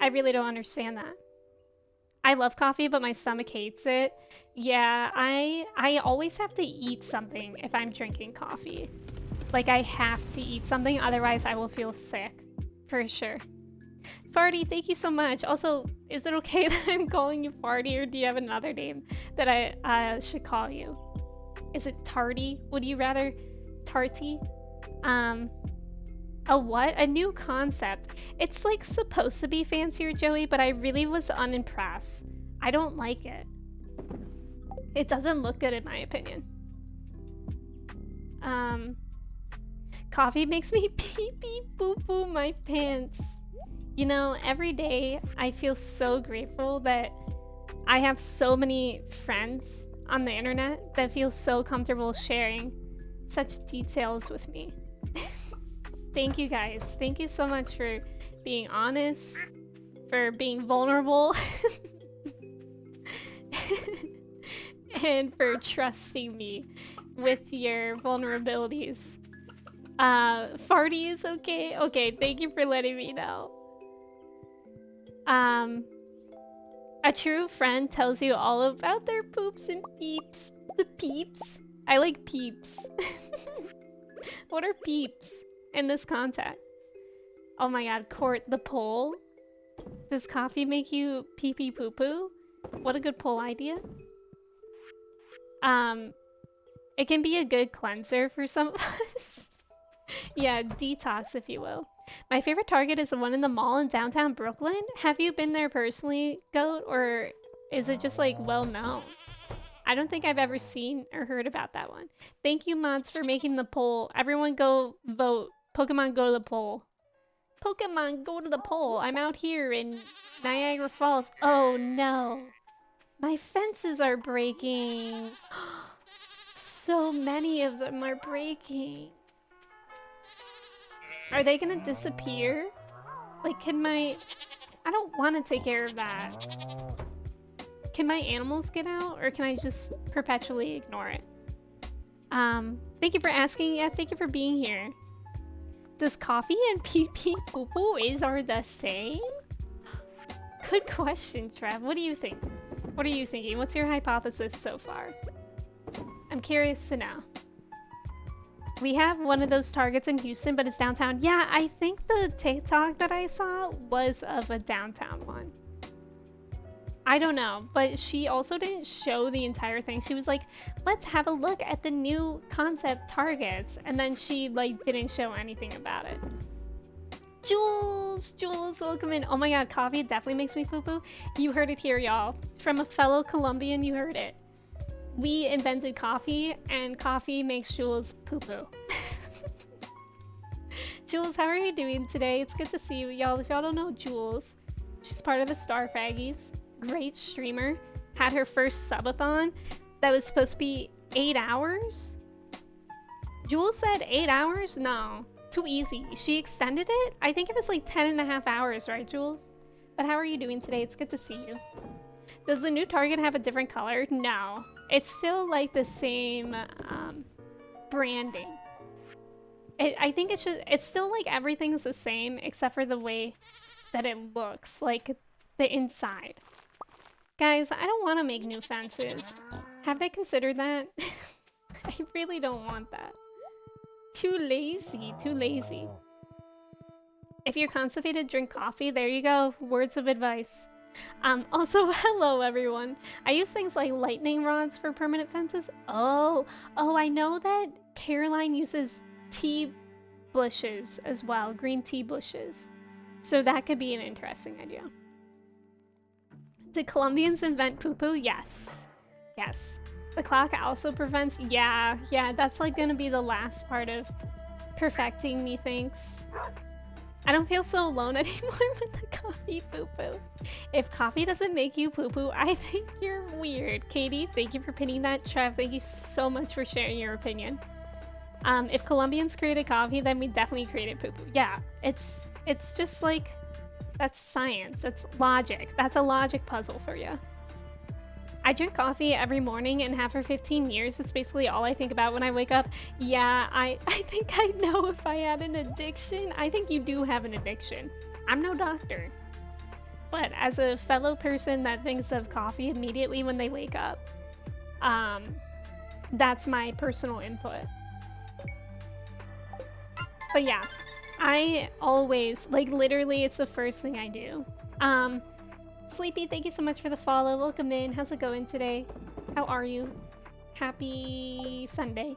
I really don't understand that. I love coffee, but my stomach hates it. Yeah, I always have to eat something if I'm drinking coffee. Like I have to eat something, otherwise I will feel sick. For sure. Farty, thank you so much. Also, is it okay that I'm calling you Farty, or do you have another name that I should call you? Is it Tarty? Would you rather Tarty? A what? A new concept. It's like supposed to be fancier, Joey, but I really was unimpressed. I don't like it. It doesn't look good in my opinion. Coffee makes me pee pee poo poo my pants. You know, every day I feel so grateful that I have so many friends on the internet that feel so comfortable sharing such details with me. Thank you guys. Thank you so much for being honest, for being vulnerable, and for trusting me with your vulnerabilities. Farty is okay? Okay, thank you for letting me know. A true friend tells you all about their poops and peeps. The peeps? I like peeps. What are peeps in this context? Oh my god, Court the poll. Does coffee make you pee pee poo poo? What a good poll idea. It can be a good cleanser for some of us. Yeah, detox if you will. My favorite Target is the one in the mall in downtown Brooklyn. Have you been there personally, Goat, or is it just like well known? I don't think I've ever seen or heard about that one. Thank you, mods, for making the poll. Everyone go vote. Pokemon go to the poll. Pokemon go to the poll. I'm out here in Niagara Falls. Oh no. My fences are breaking. So many of them are breaking. Are they gonna disappear? Like, can my... I don't want to take care of that. Can my animals get out, or can I just perpetually ignore it? Thank you for asking. Yeah, thank you for being here. Does coffee and pee pee poo poo are the same? Good question, Trev. What do you think? What are you thinking? What's your hypothesis so far? I'm curious to know. We have one of those Targets in Houston, but it's downtown. Yeah, I think the TikTok that I saw was of a downtown one. I don't know, but she also didn't show the entire thing. She was like, let's have a look at the new concept Targets. And then she like didn't show anything about it. Jules, welcome in. Oh my god, coffee definitely makes me poo-poo. You heard it here, y'all. From a fellow Colombian, you heard it. We invented coffee, and coffee makes Jules poo-poo. Jules, how are you doing today? It's good to see you, y'all. If y'all don't know Jules, she's part of the Star Faggies. Great streamer. Had her first subathon that was supposed to be 8 hours. Jules said 8 hours? No, too easy. She extended it? I think it was like 10.5 hours, right, Jules? But how are you doing today? It's good to see you. Does the new Target have a different color? No. It's still like the same branding. I think it's still like everything's the same except for the way that it looks, like the inside. Guys, I don't want to make new fences. Have they considered that? I really don't want that. Too lazy, too lazy. If you're constipated, drink coffee. There you go. Words of advice. Also, hello everyone. I use things like lightning rods for permanent fences. Oh, I know that Caroline uses tea bushes as well, green tea bushes. So that could be an interesting idea. Did Colombians invent poo-poo? Yes. Yes. The clock also prevents... Yeah, that's like gonna be the last part of perfecting, methinks. I don't feel so alone anymore with the coffee poo-poo. If coffee doesn't make you poo-poo, I think you're weird. Katie, thank you for pinning that. Trev, thank you so much for sharing your opinion. If Colombians created coffee, then we definitely created poo-poo. Yeah, it's just like... That's science. That's logic. That's a logic puzzle for you. I drink coffee every morning and have for 15 years. It's basically all I think about when I wake up. Yeah, I think I know if I had an addiction. I think you do have an addiction. I'm no doctor. But as a fellow person that thinks of coffee immediately when they wake up, that's my personal input. But yeah, I always, like literally it's the first thing I do. Sleepy, thank you so much for the follow. Welcome in. How's it going today? How are you? Happy Sunday.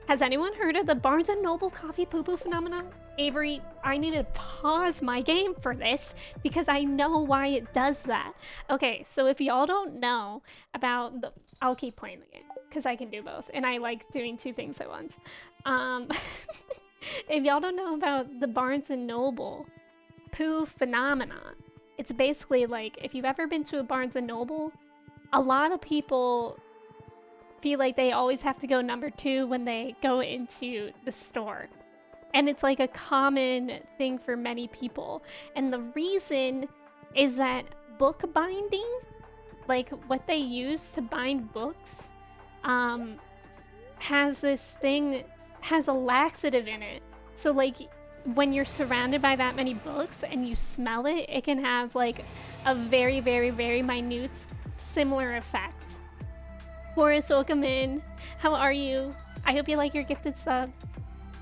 Has anyone heard of the Barnes & Noble coffee poo-poo phenomenon? Avery, I need to pause my game for this because I know why it does that. Okay, so if y'all don't know about the... I'll keep playing the game because I can do both and I like doing two things at once. If y'all don't know about the Barnes & Noble poo phenomenon, it's basically like, if you've ever been to a Barnes & Noble, a lot of people feel like they always have to go number 2 when they go into the store. And it's like a common thing for many people. And the reason is that book binding, like what they use to bind books, has this thing, has a laxative in it. So like when you're surrounded by that many books and you smell it, it can have like a very, very, very minute similar effect. Horace, welcome in. How are you? I hope you like your gifted sub.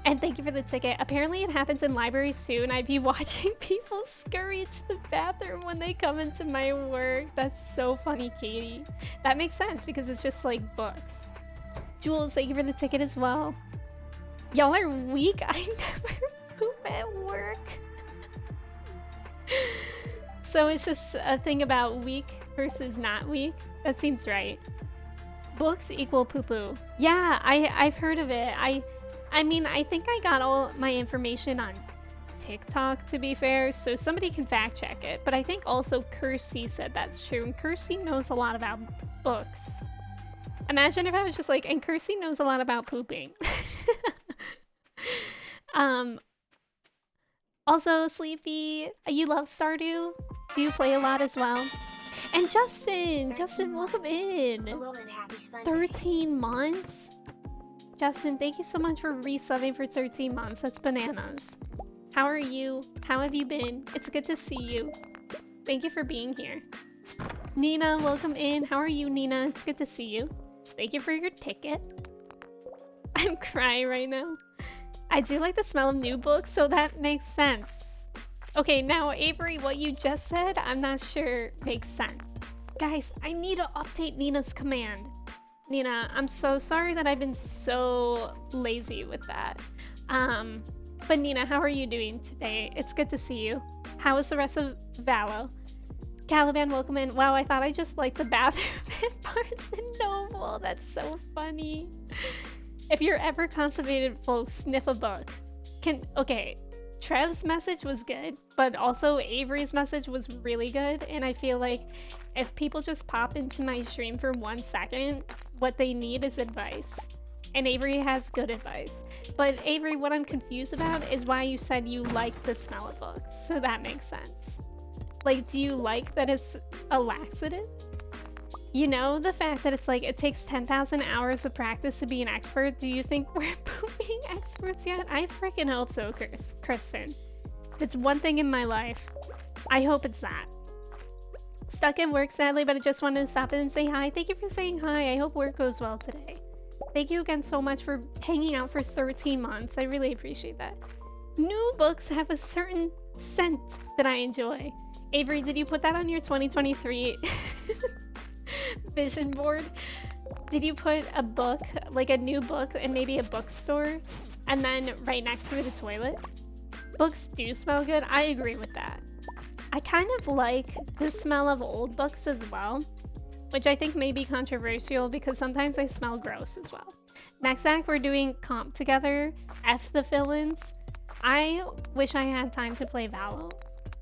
And thank you for the ticket. Apparently it happens in libraries too, and I'd be watching people scurry to the bathroom when they come into my work. That's so funny, Katie. That makes sense because it's just like books. Jules, thank you for the ticket as well. Y'all are weak. I never poop at work. So it's just a thing about weak versus not weak. That seems right. Books equal poo-poo. Yeah, I've heard of it. I mean, I think I got all my information on TikTok, to be fair, so somebody can fact check it. But I think also Kirsty said that's true, and Kirsty knows a lot about books. Imagine if I was just like, and Kirsty knows a lot about pooping. Also, Sleepy, you love Stardew? Do you play a lot as well? And Justin, welcome in. Hello and happy Sunday. 13 months? Justin, thank you so much for resubbing for 13 months. That's bananas. How are you? How have you been? It's good to see you. Thank you for being here. Nina, welcome in. How are you, Nina? It's good to see you. Thank you for your ticket. I'm crying right now. I do like the smell of new books, so that makes sense. Okay, now Avery, what you just said, I'm not sure makes sense. Guys, I need to update Nina's command. Nina, I'm so sorry that I've been so lazy with that. But Nina, how are you doing today? It's good to see you. How is the rest of Valo? Caliban, welcome in. Wow, I thought I just liked the bathroom at Barnes and Noble. That's so funny. If you're ever constipated, folks, sniff a book. Okay, Trev's message was good, but also Avery's message was really good, and I feel like if people just pop into my stream for 1 second, what they need is advice. And Avery has good advice. But Avery, what I'm confused about is why you said you like the smell of books, so that makes sense. Like, do you like that it's a laxative? You know, the fact that it's like, it takes 10,000 hours of practice to be an expert. Do you think we're pooping experts yet? I freaking hope so, Kristen. If it's one thing in my life, I hope it's that. Stuck at work, sadly, but I just wanted to stop in and say hi. Thank you for saying hi. I hope work goes well today. Thank you again so much for hanging out for 13 months. I really appreciate that. New books have a certain scent that I enjoy. Avery, did you put that on your 2023 vision board? Did you put a book, like a new book, and maybe a bookstore, and then right next to it a toilet? Books do smell good. I agree with that. I kind of like the smell of old books as well, which I think may be controversial because sometimes they smell gross as well. Next act, we're doing comp together. F the fill-ins. I wish I had time to play Valo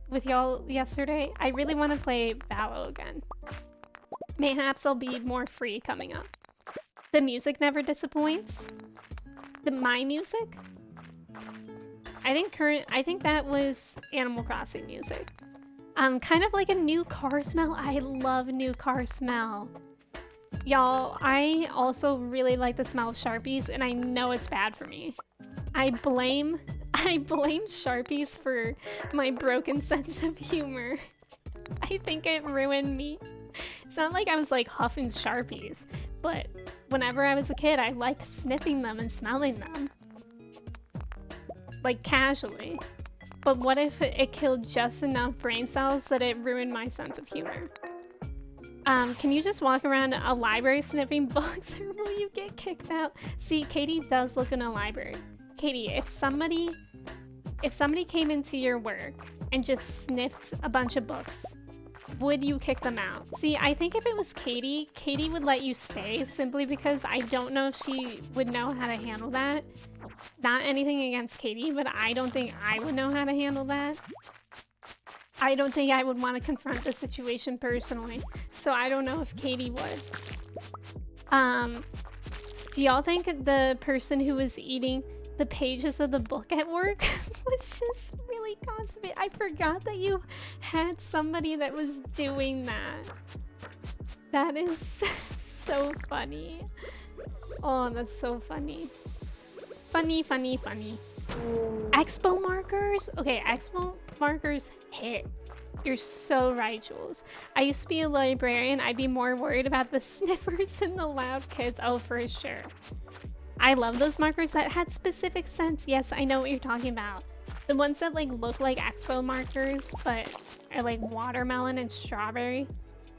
with y'all yesterday. I really want to play Valo again. Mayhaps I'll be more free coming up. The music never disappoints. My music? I think that was Animal Crossing music. Kind of like a new car smell. I love new car smell. Y'all, I also really like the smell of Sharpies, and I know it's bad for me. I blame Sharpies for my broken sense of humor. I think it ruined me. It's not like I was like huffing Sharpies, but whenever I was a kid, I liked sniffing them and smelling them. Like casually. But what if it killed just enough brain cells that it ruined my sense of humor? Can you just walk around a library sniffing books or will you get kicked out? See, Katie does look in a library. Katie, if somebody came into your work and just sniffed a bunch of books, would you kick them out? See, I think if it was Katie, Katie would let you stay simply because I don't know if she would know how to handle that. Not anything against Katie, but I don't think I would know how to handle that. I don't think I would want to confront the situation personally, so I don't know if Katie would. Do y'all think the person who was eating the pages of the book at work was just really constipated? I forgot that you had somebody that was doing that. That is so funny. Oh, that's so funny. Funny. Expo markers? Okay, expo markers hit. You're so right, Jules. I used to be a librarian. I'd be more worried about the sniffers and the loud kids. Oh, for sure. I love those markers that had specific scents. Yes, I know what you're talking about. The ones that like look like expo markers, but are like watermelon and strawberry.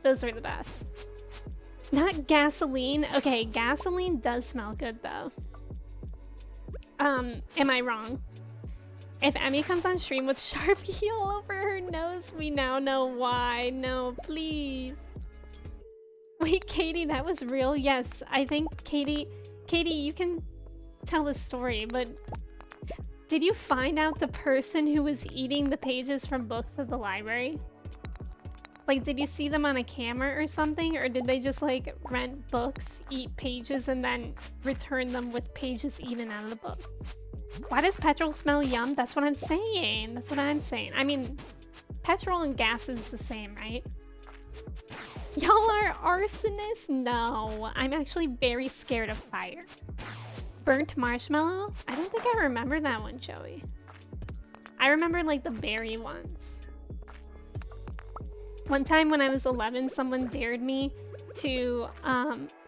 Those were the best. Not gasoline. Okay, gasoline does smell good though. Am I wrong? If Emmy comes on stream with Sharpie all over her nose, we now know why. No, please. Wait, Katie, that was real? Yes, I think Katie, you can tell the story, but did you find out the person who was eating the pages from books at the library? Like, did you see them on a camera or something? Or did they just like rent books, eat pages, and then return them with pages eaten out of the book? Why does petrol smell yum? That's what I'm saying. That's what I'm saying. I mean, petrol and gas is the same, right? Y'all are arsonists? No, I'm actually very scared of fire. Burnt marshmallow? I don't think I remember that one, Joey. I remember like the berry ones. One time when I was 11, someone dared me to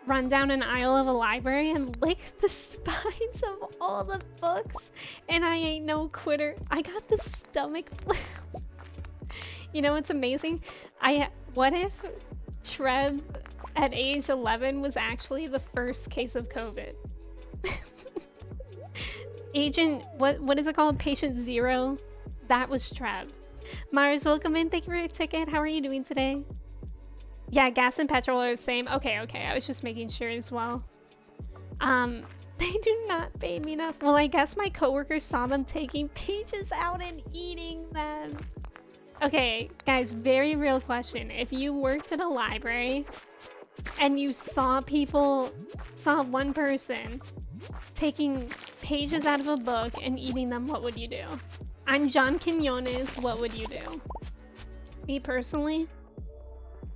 run down an aisle of a library and lick the spines of all the books, and I ain't no quitter. I got the stomach flu. You know what's amazing? What if Trev at age 11 was actually the first case of COVID? Agent, what is it called? Patient Zero? That was Trev. Mars, welcome in. Thank you for your ticket. How are you doing today? Yeah, gas and petrol are the same. Okay. I was just making sure as well. They do not pay me enough. Well, I guess my coworkers saw them taking pages out and eating them. Okay, guys, very real question. If you worked at a library and you saw one person taking pages out of a book and eating them, what would you do? I'm John Quinones. What would you do? Me personally,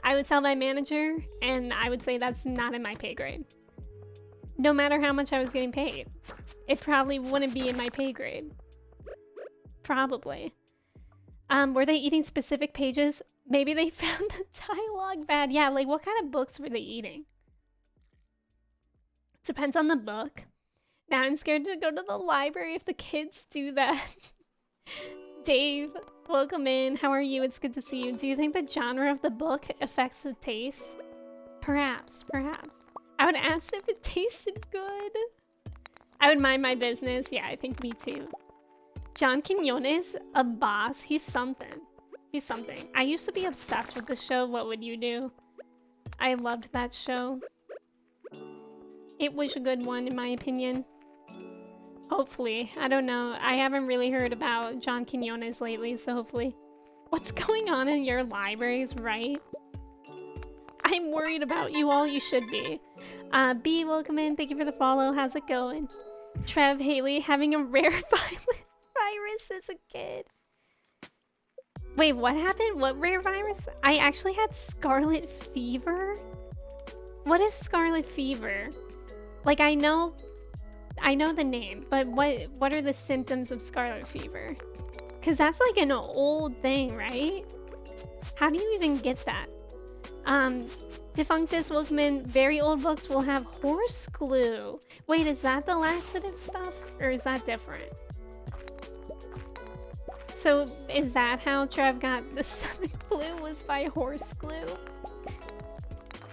I would tell my manager, and I would say that's not in my pay grade. No matter how much I was getting paid, it probably wouldn't be in my pay grade. Probably. Were they eating specific pages? Maybe they found the dialogue bad. Yeah, like what kind of books were they eating? Depends on the book. Now I'm scared to go to the library if the kids do that. Dave, welcome in. How are you? It's good to see you. Do you think the genre of the book affects the taste? Perhaps. I would ask if it tasted good. I would mind my business. Yeah, I think me too. John Quinones, a boss. He's something. I used to be obsessed with the show. What would you do? I loved that show. It was a good one, in my opinion. Hopefully. I don't know. I haven't really heard about John Quinones lately, so hopefully. What's going on in your libraries, right? I'm worried about you all. You should be. B, welcome in. Thank you for the follow. How's it going? Trev, Haley, having a rare virus as a kid. Wait, what happened? What rare virus? I actually had scarlet fever? What is scarlet fever? Like, I know the name, but what are the symptoms of scarlet fever? Because that's like an old thing, right? How do you even get that? Defunctus, welcome in. Very old books will have horse glue. Wait, is that the laxative stuff? Or is that different? So, is that how Trev got the stomach flu? Was by horse glue?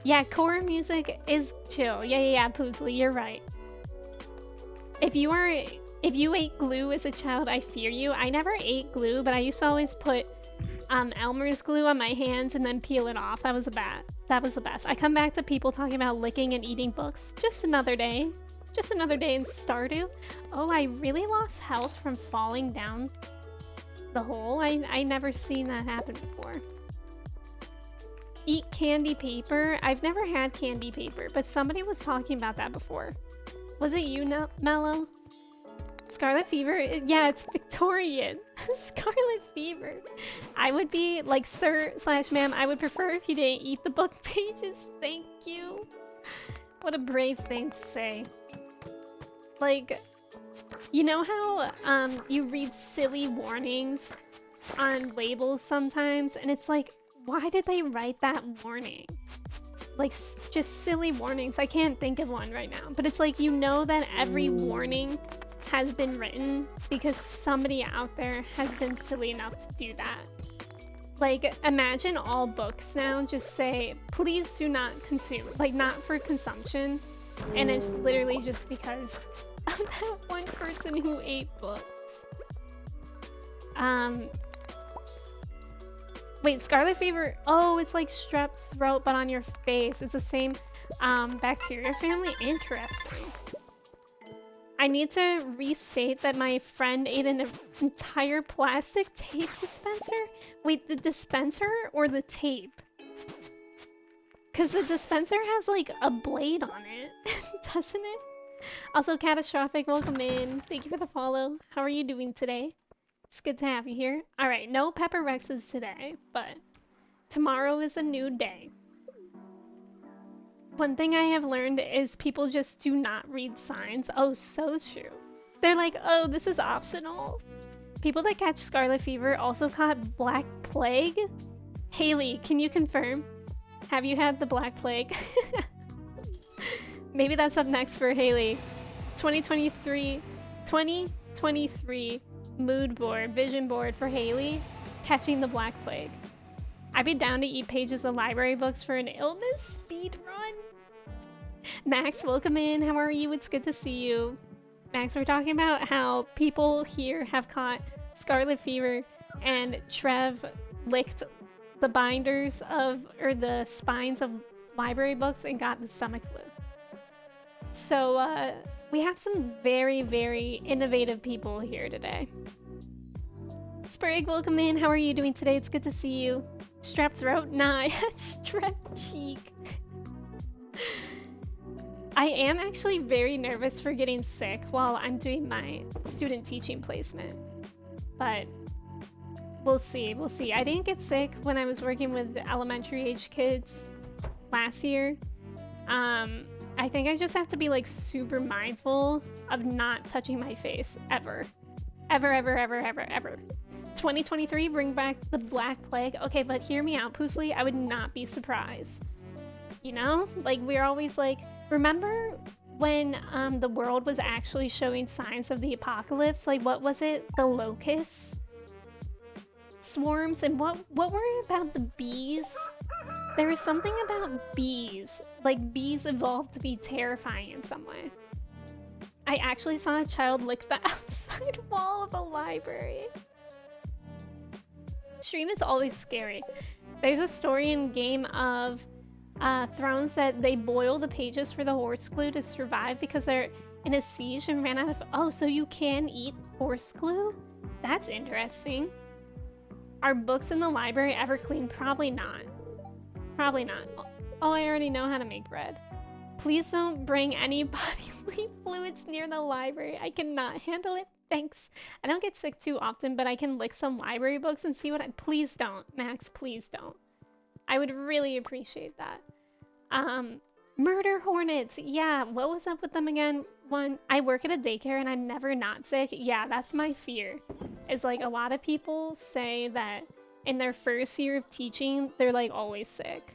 Yeah, core music is chill. Yeah, Poosley, you're right. If you ate glue as a child, I fear you. I never ate glue, but I used to always put Elmer's glue on my hands and then peel it off. That was the best. I come back to people talking about licking and eating books. Just another day. Just another day in Stardew. Oh, I really lost health from falling down the hole. I never seen that happen before. Eat candy paper. I've never had candy paper, but somebody was talking about that before. Was it you, Mello? Scarlet fever? Yeah, it's Victorian. Scarlet fever. I would be like, sir/ma'am, I would prefer if you didn't eat the book pages. Thank you. What a brave thing to say. Like, you know how you read silly warnings on labels sometimes, and it's like, why did they write that warning? like just silly warnings. I can't think of one right now, but it's like, you know that every warning has been written because somebody out there has been silly enough to do that. Like, imagine all books now just say, please do not consume, like not for consumption, and it's literally just because of that one person who ate books. Wait, scarlet fever, oh, it's like strep throat but on your face. It's the same bacteria family. Interesting. I need to restate that my friend ate an entire plastic tape dispenser. Wait, the dispenser or the tape? Because the dispenser has like a blade on it, doesn't it? Also, Catastrophic, welcome in. Thank you for the follow. How are you doing today? It's good to have you here. Alright, no Pepper Rexes today, but tomorrow is a new day. One thing I have learned is people just do not read signs. Oh, so true. They're like, oh, this is optional. People that catch scarlet fever also caught Black Plague. Haley, can you confirm? Have you had the Black Plague? Maybe that's up next for Haley. 2023 mood board, vision board for Haley, catching the Black Plague. I'd be down to eat pages of library books for an illness speed run. Max, welcome in. How are you? It's good to see you. Max, we're talking about how people here have caught scarlet fever, and Trev licked the binders of, or the spines of library books and got the stomach flu. So, we have some very, very innovative people here today. Sprague, welcome in. How are you doing today? It's good to see you. Strep throat? Nah, strep cheek. I am actually very nervous for getting sick while I'm doing my student teaching placement. But we'll see, we'll see. I didn't get sick when I was working with elementary age kids last year. I think I just have to be like super mindful of not touching my face ever. Ever, ever, ever, ever, ever. 2023, bring back the Black Plague. Okay, but hear me out, Poosly. I would not be surprised. You know? Like, we're always like, remember when the world was actually showing signs of the apocalypse? Like, what was it? The locusts? Swarms? And what were it about the bees? There was something about bees. Like, bees evolved to be terrifying in some way. I actually saw a child lick the outside wall of a library. Stream is always scary. There's a story in Game of Thrones that they boil the pages for the horse glue to survive because they're in a siege and ran out of... Oh, so you can eat horse glue? That's interesting. Are books in the library ever clean? Probably not. Probably not. Oh, I already know how to make bread. Please don't bring any bodily fluids near the library. I cannot handle it. Thanks. I don't get sick too often, but I can lick some library books and see what I... Please don't, Max. Please don't. I would really appreciate that. Murder hornets. Yeah, what was up with them again? One, I work at a daycare and I'm never not sick. Yeah, that's my fear. Is like a lot of people say that in their first year of teaching, they're like always sick.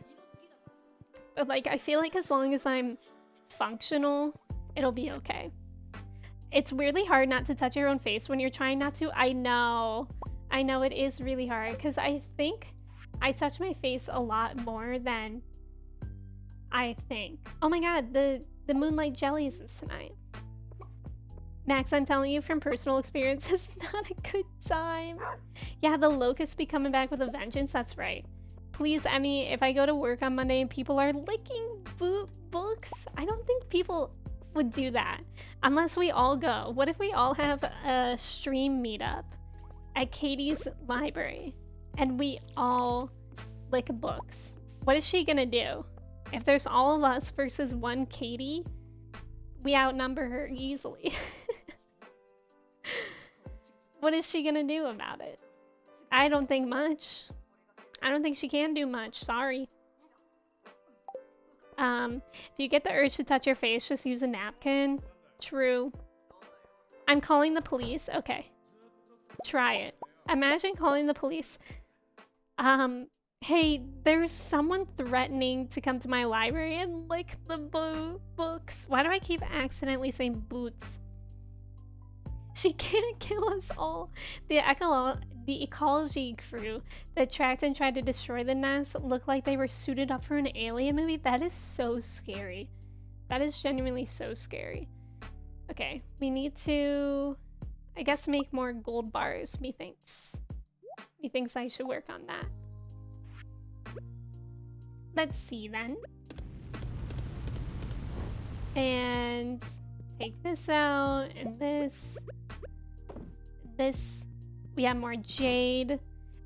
But like, I feel like as long as I'm functional, it'll be okay. It's weirdly hard not to touch your own face when you're trying not to. I know it is really hard because I think I touch my face a lot more than I think. Oh my god, the moonlight jellies is tonight. Max, I'm telling you from personal experience, it's not a good time. Yeah, the locusts be coming back with a vengeance, that's right. Please, Emmy, if I go to work on Monday and people are licking books, I don't think people would do that. Unless we all go. What if we all have a stream meetup at Katie's library and we all lick books? What is she gonna do? If there's all of us versus one Katie, we outnumber her easily. What is she gonna do about it? I don't think much. I don't think she can do much, sorry. If you get the urge to touch your face, just use a napkin. True. I'm calling the police. Okay. Try it. Imagine calling the police. Hey, there's someone threatening to come to my library and lick the books. Why do I keep accidentally saying boots? She can't kill us all. The ecology crew that tracked and tried to destroy the nest looked like they were suited up for an alien movie. That is so scary. That is genuinely so scary. Okay, we need to, I guess, make more gold bars, methinks. Methinks I should work on that. Let's see then. And take this out, and this. We have more jade.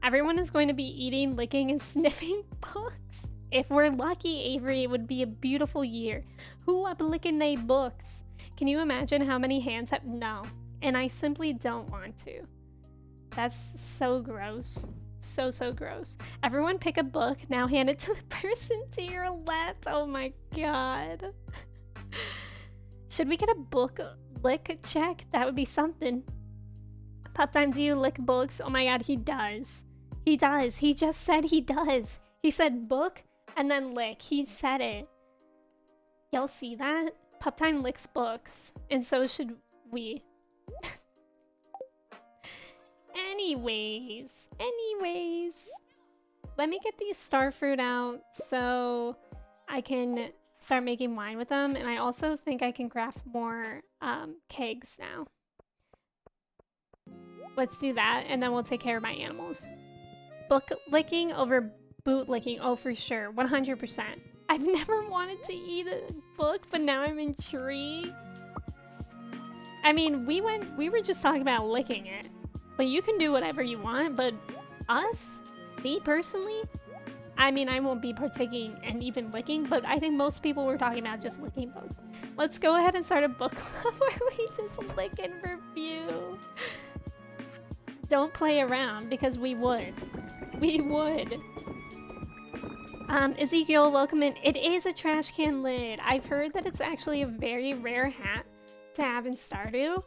Everyone is going to be eating, licking, and sniffing books. If we're lucky, Avery, it would be a beautiful year. Who up licking they books? Can you imagine how many hands have? No. And I simply don't want to. That's so gross. So gross. Everyone pick a book. Now hand it to the person to your left. Oh my god. Should we get a book lick check? That would be something. Pop time, do you lick books? Oh my god, he does. He does. He just said he does. He said book and then lick. He said it. Y'all see that? Pop time licks books. And so should we. Anyways. Let me get these starfruit out so I can start making wine with them. And I also think I can craft more kegs now. Let's do that, and then we'll take care of my animals. Book licking over boot licking. Oh, for sure. 100%. I've never wanted to eat a book, but now I'm intrigued. I mean, we were just talking about licking it. But you can do whatever you want, but us? Me personally? I mean, I won't be partaking and even licking, but I think most people were talking about just licking books. Let's go ahead and start a book club where we just lick and review. Don't play around, because we would. We would. Ezekiel, welcome in. It is a trash can lid. I've heard that it's actually a very rare hat to have in Stardew.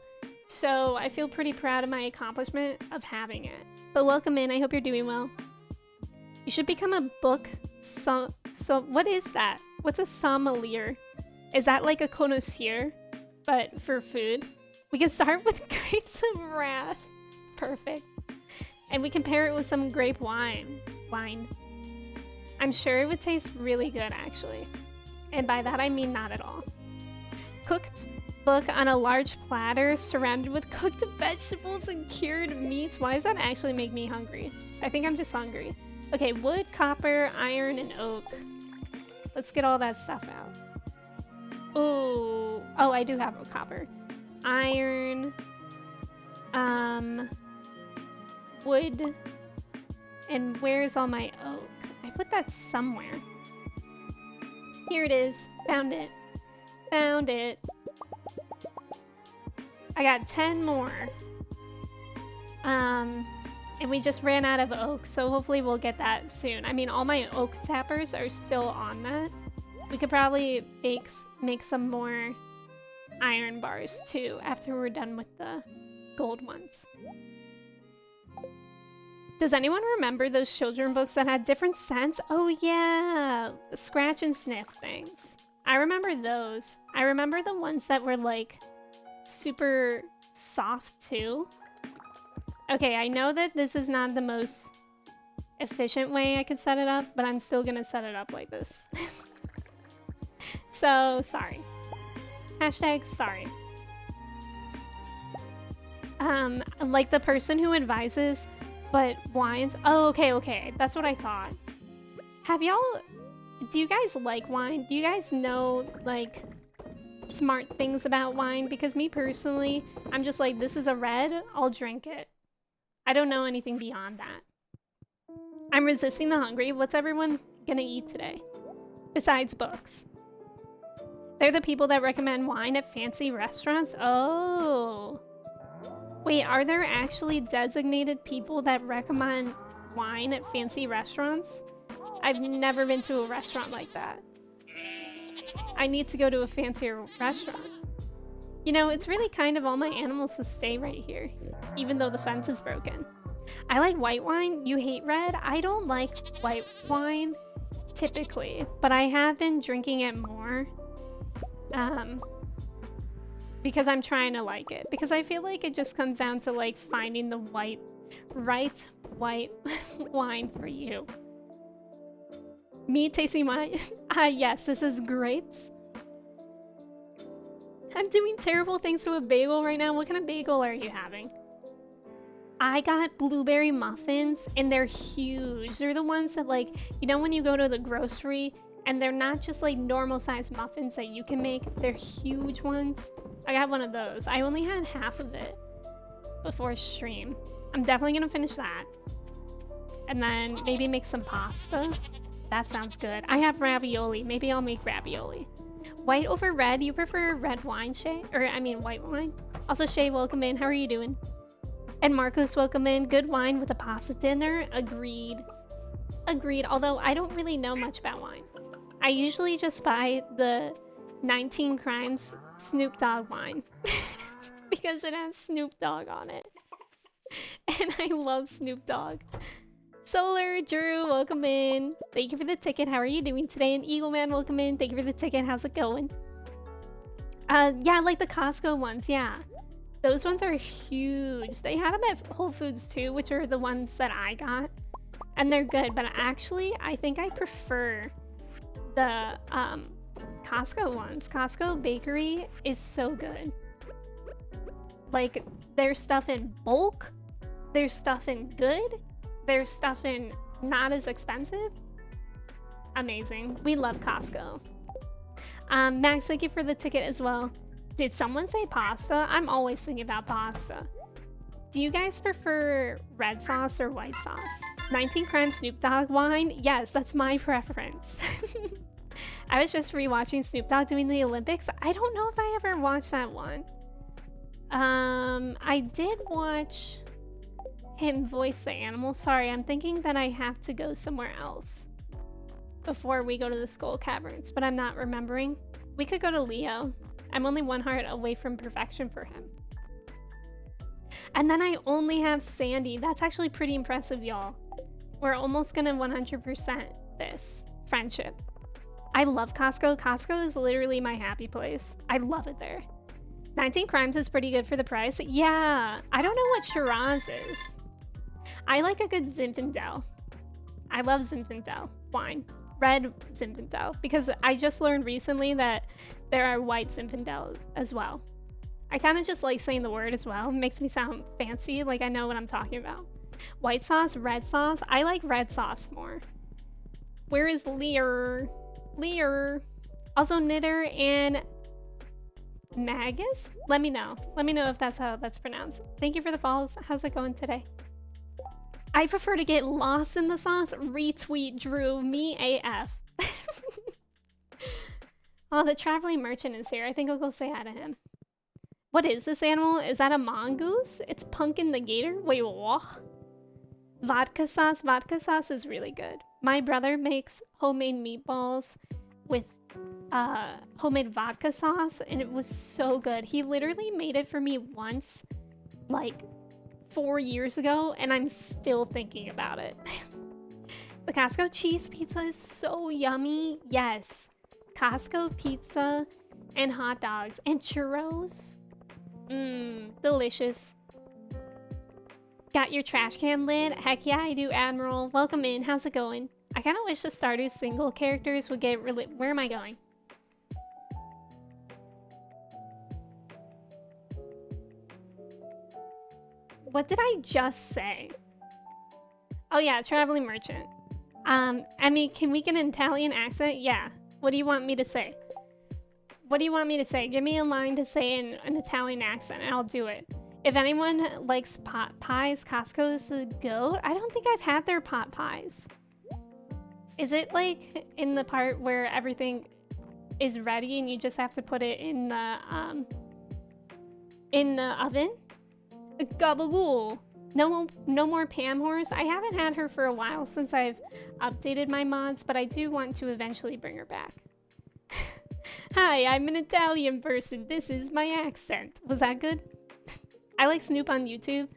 So I feel pretty proud of my accomplishment of having it. But welcome in. I hope you're doing well. You should become a book. So what is that? What's a sommelier? Is that like a connoisseur, but for food? We can start with grapes of wrath. Perfect. And we can pair it with some grape wine. I'm sure it would taste really good, actually. And by that I mean not at all. Cooked book on a large platter surrounded with cooked vegetables and cured meats. Why does that actually make me hungry? I think I'm just hungry. Okay, wood, copper, iron, and oak. Let's get all that stuff out. Ooh. Oh, I do have a copper. Iron. Wood. And where's all my oak? I put that somewhere. Here it is. Found it. Found it. I got 10 more. And we just ran out of oak, so hopefully we'll get that soon. I mean, all my oak tappers are still on that. We could probably make some more iron bars too after we're done with the gold ones. Does anyone remember those children books that had different scents? Oh yeah, the scratch and sniff things. I remember those. I remember the ones that were like super soft too. Okay, I know that this is not the most efficient way I could set it up, but I'm still gonna set it up like this. So, sorry. Hashtag sorry. Like the person who advises, but wines. Oh, okay. That's what I thought. Do you guys like wine? Do you guys know, like, smart things about wine? Because me personally, I'm just like, this is a red, I'll drink it. I don't know anything beyond that. I'm resisting the hungry. What's everyone gonna eat today? Besides books. They're the people that recommend wine at fancy restaurants? Oh. Wait, are there actually designated people that recommend wine at fancy restaurants? I've never been to a restaurant like that. I need to go to a fancier restaurant. You know, it's really kind of all my animals to stay right here, even though the fence is broken. I like white wine. You hate red? I don't like white wine typically, but I have been drinking it more because I'm trying to like it. Because I feel like it just comes down to like finding the right white wine for you. Me tasting wine? Yes, this is grapes. I'm doing terrible things to a bagel right now. What kind of bagel are you having? I got blueberry muffins and they're huge. They're the ones that, like, you know when you go to the grocery and they're not just like normal sized muffins that you can make, they're huge ones. I got one of those. I only had half of it before stream. I'm definitely gonna finish that. And then maybe make some pasta. That sounds good. I have ravioli. Maybe I'll make ravioli. White over red? You prefer red wine, Shay? Or, I mean, white wine? Also, Shay, welcome in. How are you doing? And Marcos, welcome in. Good wine with a pasta dinner. Agreed. Agreed. Although, I don't really know much about wine. I usually just buy the 19 Crimes Snoop Dogg wine. Because it has Snoop Dogg on it. And I love Snoop Dogg. Solar, Drew, welcome in. Thank you for the ticket. How are you doing today? And Eagle Man, welcome in. Thank you for the ticket. How's it going? Yeah, like the Costco ones, yeah. Those ones are huge. They had them at Whole Foods too, which are the ones that I got. And they're good, but actually, I think I prefer the Costco ones. Costco Bakery is so good. Like, there's stuff in bulk. There's stuff in good. There's stuff in not as expensive. Amazing. We love Costco. Max, thank you for the ticket as well. Did someone say pasta? I'm always thinking about pasta. Do you guys prefer red sauce or white sauce? 19 Crimes Snoop Dogg wine? Yes, that's my preference. I was just rewatching Snoop Dogg doing the Olympics. I don't know if I ever watched that one. I did watch him voice the animal. Sorry, I'm thinking that I have to go somewhere else before we go to the Skull Caverns, but I'm not remembering. We could go to Leo. I'm only one heart away from perfection for him. And then I only have Sandy. That's actually pretty impressive, y'all. We're almost gonna 100% this friendship. I love Costco. Costco is literally my happy place. I love it there. 19 Crimes is pretty good for the price. Yeah, I don't know what Shiraz is. I like a good Zinfandel. I love Zinfandel wine. Red Zinfandel. Because I just learned recently that there are white Zinfandel as well. I kind of just like saying the word as well. It makes me sound fancy, like I know what I'm talking about. White sauce, red sauce. I like red sauce more. Where is Lear? Lear. Also, Knitter and Magus? Let me know. Let me know if that's how that's pronounced. Thank you for the follows. How's it going today? I prefer to get lost in the sauce. Retweet Drew. Me AF. Oh, the traveling merchant is here. I think I'll go say hi to him. What is this animal? Is that a mongoose? It's Pumpkin the gator? Wait, what? Vodka sauce. Vodka sauce is really good. My brother makes homemade meatballs with homemade vodka sauce, and it was so good. He literally made it for me once, like 4 years ago, and I'm still thinking about it. The Costco cheese pizza is so yummy. Yes. Costco pizza and hot dogs and churros. Mmm, delicious. Got your trash can lid? Heck yeah, I do, Admiral. Welcome in. How's it going? I kind of wish the Stardew single characters would get really... Where am I going? What did I just say? Oh yeah, traveling merchant. I mean, can we get an Italian accent? Yeah. What do you want me to say? What do you want me to say? Give me a line to say in an Italian accent and I'll do it. If anyone likes pot pies, Costco is the goat. I don't think I've had their pot pies. Is it like in the part where everything is ready and you just have to put it in the oven? Gabagool. No more Pam horse. I haven't had her for a while since I've updated my mods, but I do want to eventually bring her back. Hi, I'm an Italian person. This is my accent. Was that good? I like Snoop on YouTube.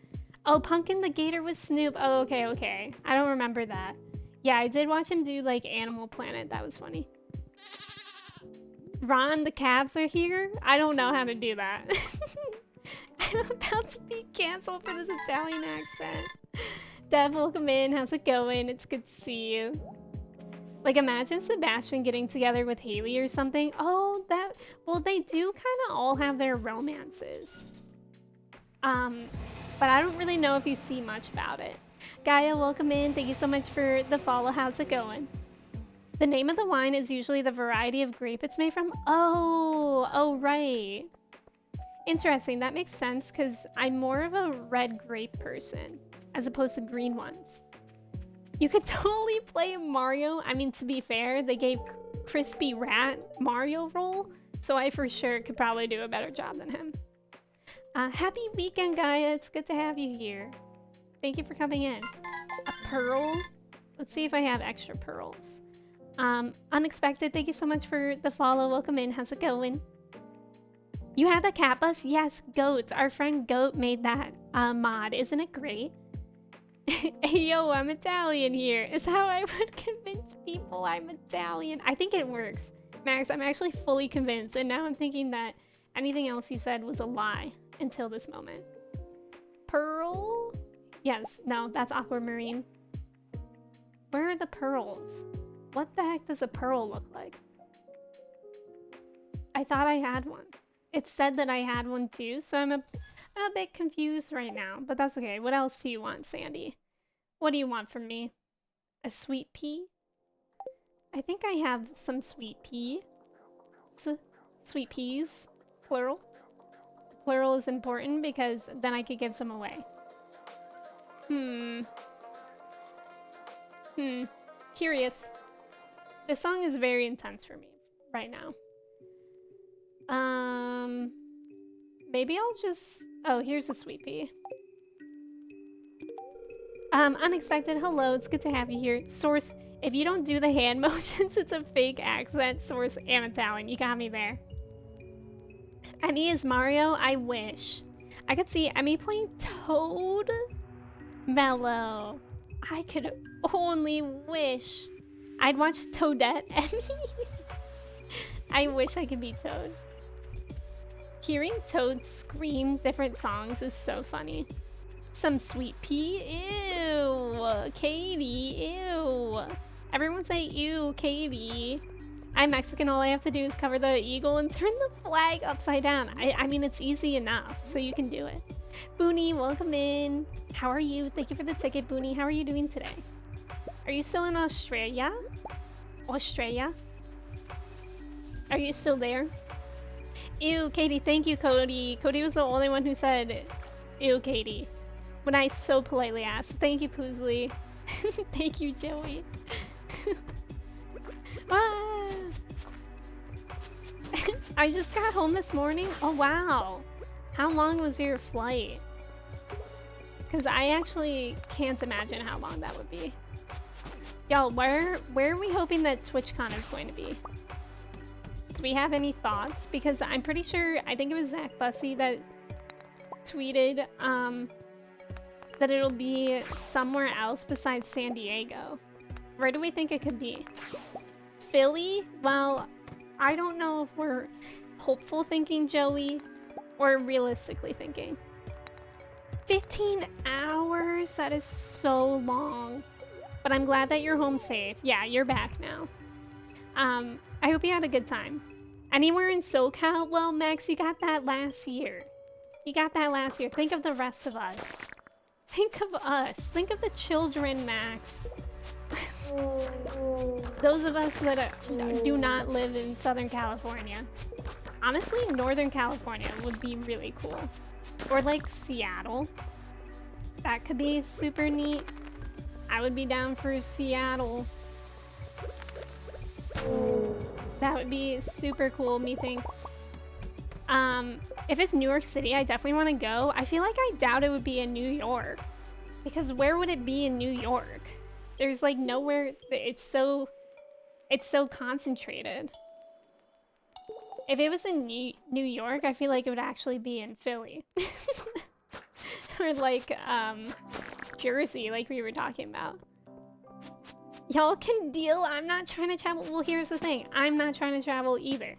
Oh, Pumpkin the Gator was Snoop. Oh, okay, okay. I don't remember that. Yeah, I did watch him do like Animal Planet. That was funny. Ron, the cabs are here? I don't know how to do that. I'm about to be canceled for this Italian accent. Dev, welcome in. How's it going? It's good to see you. Like, imagine Sebastian getting together with Haley or something. Oh, that... Well, they do kind of all have their romances. But I don't really know if you see much about it. Gaia, welcome in. Thank you so much for the follow. How's it going? The name of the wine is usually the variety of grape it's made from. Oh, right. Interesting. That makes sense because I'm more of a red grape person as opposed to green ones. You could totally play Mario. I mean, to be fair, they gave Crispy Rat Mario role, so I for sure could probably do a better job than him. Happy weekend, Gaia. It's good to have you here. Thank you for coming in. A pearl? Let's see if I have extra pearls. Unexpected, thank you so much for the follow. Welcome in. How's it going? You have the cat bus? Yes, Goat. Our friend Goat made that mod. Isn't it great? Hey, yo, I'm Italian here. Is how I would convince people I'm Italian. I think it works. Max, I'm actually fully convinced. And now I'm thinking that anything else you said was a lie until this moment. Pearl? Yes. No, that's aquamarine. Where are the pearls? What the heck does a pearl look like? I thought I had one. It said that I had one too, so I'm a bit confused right now, but that's okay. What else do you want, Sandy? What do you want from me? A sweet pea? I think I have some sweet pea. Sweet peas, plural. Plural is important because then I could give some away. Curious. This song is very intense for me right now. Maybe I'll just... Oh, here's a sweet pea. Unexpected, hello, it's good to have you here. Source, if you don't do the hand motions, it's a fake accent. Source, am Italian, you got me there. Emmy is Mario, I wish. I could see Emmy playing Toad. Mellow. I could only wish. I'd watch Toadette Emmy. I wish I could be Toad. Hearing Toad scream different songs is so funny. Some sweet pea. Ew. Katie. Ew. Everyone say ew, Katie. I'm Mexican. All I have to do is cover the eagle and turn the flag upside down. I mean, it's easy enough, so you can do it. Booney, welcome in. How are you? Thank you for the ticket, Booney. How are you doing today? Are you still in Australia? Australia? Are you still there? Ew, Katie. Thank you, Cody. Cody was the only one who said, ew, Katie. When I so politely asked. Thank you, Poosley. Thank you, Joey. Ah. I just got home this morning. Oh, wow. How long was your flight? Because I actually can't imagine how long that would be. Y'all, where are we hoping that TwitchCon is going to be? Do we have any thoughts? Because I'm pretty sure, I think it was Zach Bussey that tweeted that it'll be somewhere else besides San Diego. Where do we think it could be? Philly? Well, I don't know if we're hopeful thinking, Joey, or realistically thinking. 15 hours? That is so long. But I'm glad that you're home safe. Yeah, you're back now. I hope you had a good time. Anywhere in SoCal? Well, Max, you got that last year. You got that last year. Think of the rest of us. Think of us. Think of the children, Max. Those of us that do not live in Southern California. Honestly, Northern California would be really cool. Or like Seattle. That could be super neat. I would be down for Seattle. That would be super cool, methinks. If it's New York City, I definitely want to go. I feel like I doubt it would be in New York. Because where would it be in New York? There's like nowhere, it's so concentrated. If it was in New York, I feel like it would actually be in Philly. or like Jersey, like we were talking about. Y'all can deal. I'm not trying to travel. Well, here's the thing. I'm not trying to travel either.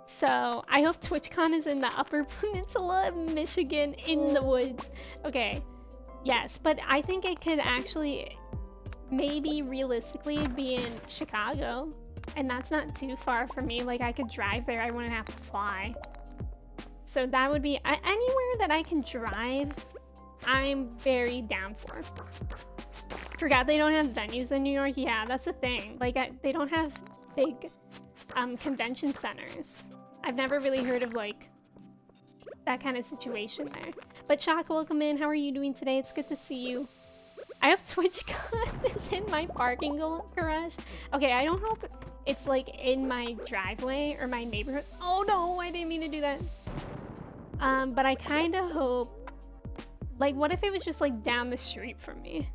So I hope TwitchCon is in the Upper Peninsula of Michigan in the woods. Okay. Yes, but I think it could actually maybe realistically be in Chicago. And that's not too far from me. Like I could drive there. I wouldn't have to fly. So that would be anywhere that I can drive. I'm very down for. Forgot they don't have venues in New York. Yeah, that's the thing. Like they don't have big convention centers. I've never really heard of like that kind of situation there. But Shock, welcome in. How are you doing today? It's good to see you. I hope TwitchCon is in my parking garage. Okay, I don't hope it's like in my driveway or my neighborhood. Oh no, I didn't mean to do that. But I kind of hope, like, what if it was just like down the street from me?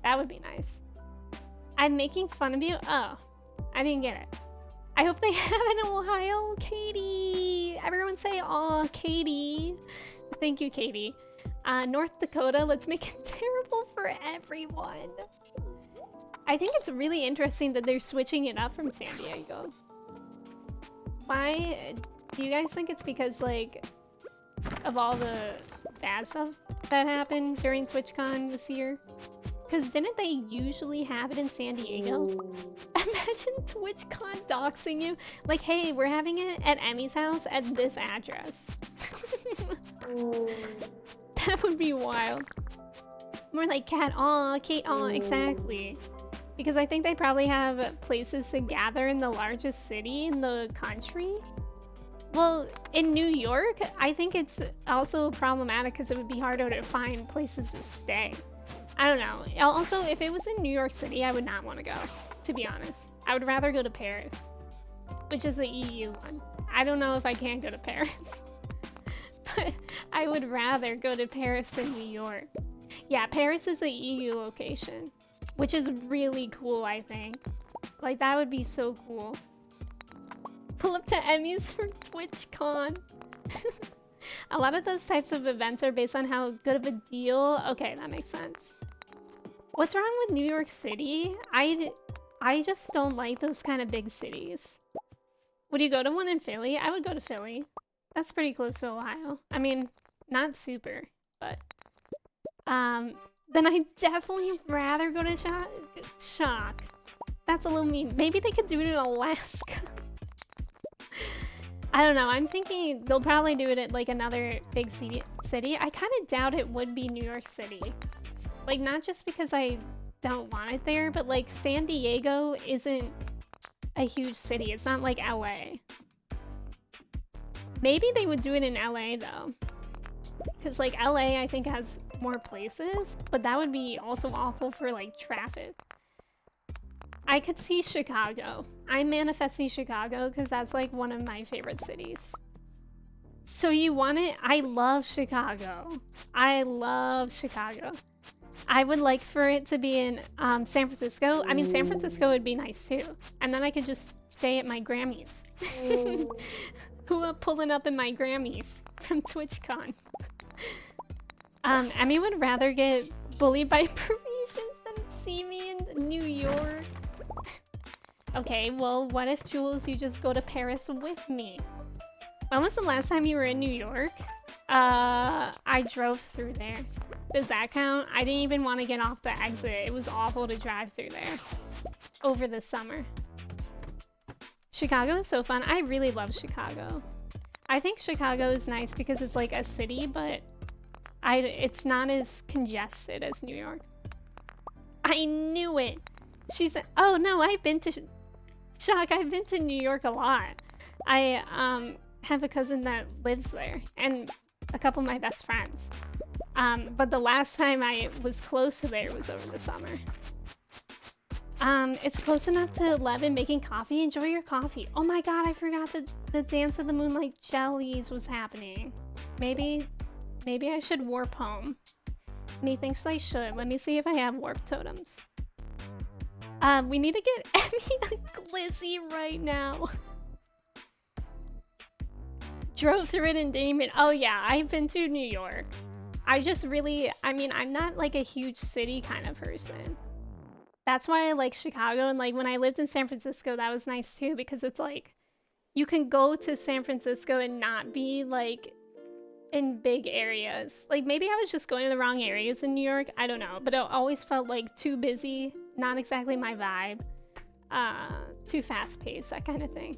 That would be nice. I'm making fun of you? Oh, I didn't get it. I hope they have it in Ohio. Katie! Everyone say, aw, Katie. Thank you, Katie. North Dakota, let's make it terrible for everyone. I think it's really interesting that they're switching it up from San Diego. Why? Do you guys think it's because, like, of all the bad stuff that happened during TwitchCon this year? Because didn't they usually have it in San Diego? Imagine TwitchCon doxing you. Like, hey, we're having it at Emmy's house at this address. That would be wild. More like Cat, aw, Kate, aw, exactly. Because I think they probably have places to gather in the largest city in the country. Well, in New York, I think it's also problematic because it would be harder to find places to stay. I don't know. Also, if it was in New York City, I would not want to go, to be honest. I would rather go to Paris, which is the EU one. I don't know if I can go to Paris, but I would rather go to Paris than New York. Yeah, Paris is the EU location, which is really cool, I think. Like, that would be so cool. Pull up to Emmys for TwitchCon. A lot of those types of events are based on how good of a deal. Okay, that makes sense. What's wrong with New York City? I just don't like those kind of big cities. Would you go to one in Philly? I would go to Philly. That's pretty close to Ohio. I mean, not super, but then I'd definitely rather go to Shock. That's a little mean. Maybe they could do it in Alaska. I don't know. I'm thinking they'll probably do it at like another big city. I kind of doubt it would be New York City. Like, not just because I don't want it there, but like San Diego isn't a huge city. It's not like LA. Maybe they would do it in LA though. Because like LA I think has more places, but that would be also awful for like traffic. I could see Chicago. I'm manifesting Chicago because that's like one of my favorite cities. So you want it? I love Chicago. I love Chicago. I would like for it to be in San Francisco. I mean, San Francisco would be nice too. And then I could just stay at my Grammys. Who are pulling up in my Grammys from TwitchCon? Emmy would rather get bullied by Parisians than see me in New York. Okay, well, what if, Jules, you just go to Paris with me? When was the last time you were in New York? I drove through there. Does that count? I didn't even want to get off the exit. It was awful to drive through there over the summer. Chicago is so fun. I really love Chicago. I think Chicago is nice because it's like a city, but it's not as congested as New York. I knew it. She's, oh no, I've been to Shock. I've been to New York a lot. I have a cousin that lives there and a couple of my best friends. But the last time I was close to there was over the summer. It's close enough to 11 making coffee. Enjoy your coffee. Oh my god, I forgot that the Dance of the Moonlight Jellies was happening. Maybe I should warp home. Methinks I should. Let me see if I have warp totems. We need to get Emmy a glizzy right now. Drove through it in Damon. Oh yeah, I've been to New York. I just really, I mean, I'm not like a huge city kind of person. That's why I like Chicago, and like when I lived in San Francisco, that was nice too, because it's like you can go to San Francisco and not be like in big areas. Like maybe I was just going to the wrong areas in New York, I don't know, but it always felt like too busy, not exactly my vibe, too fast paced, that kind of thing.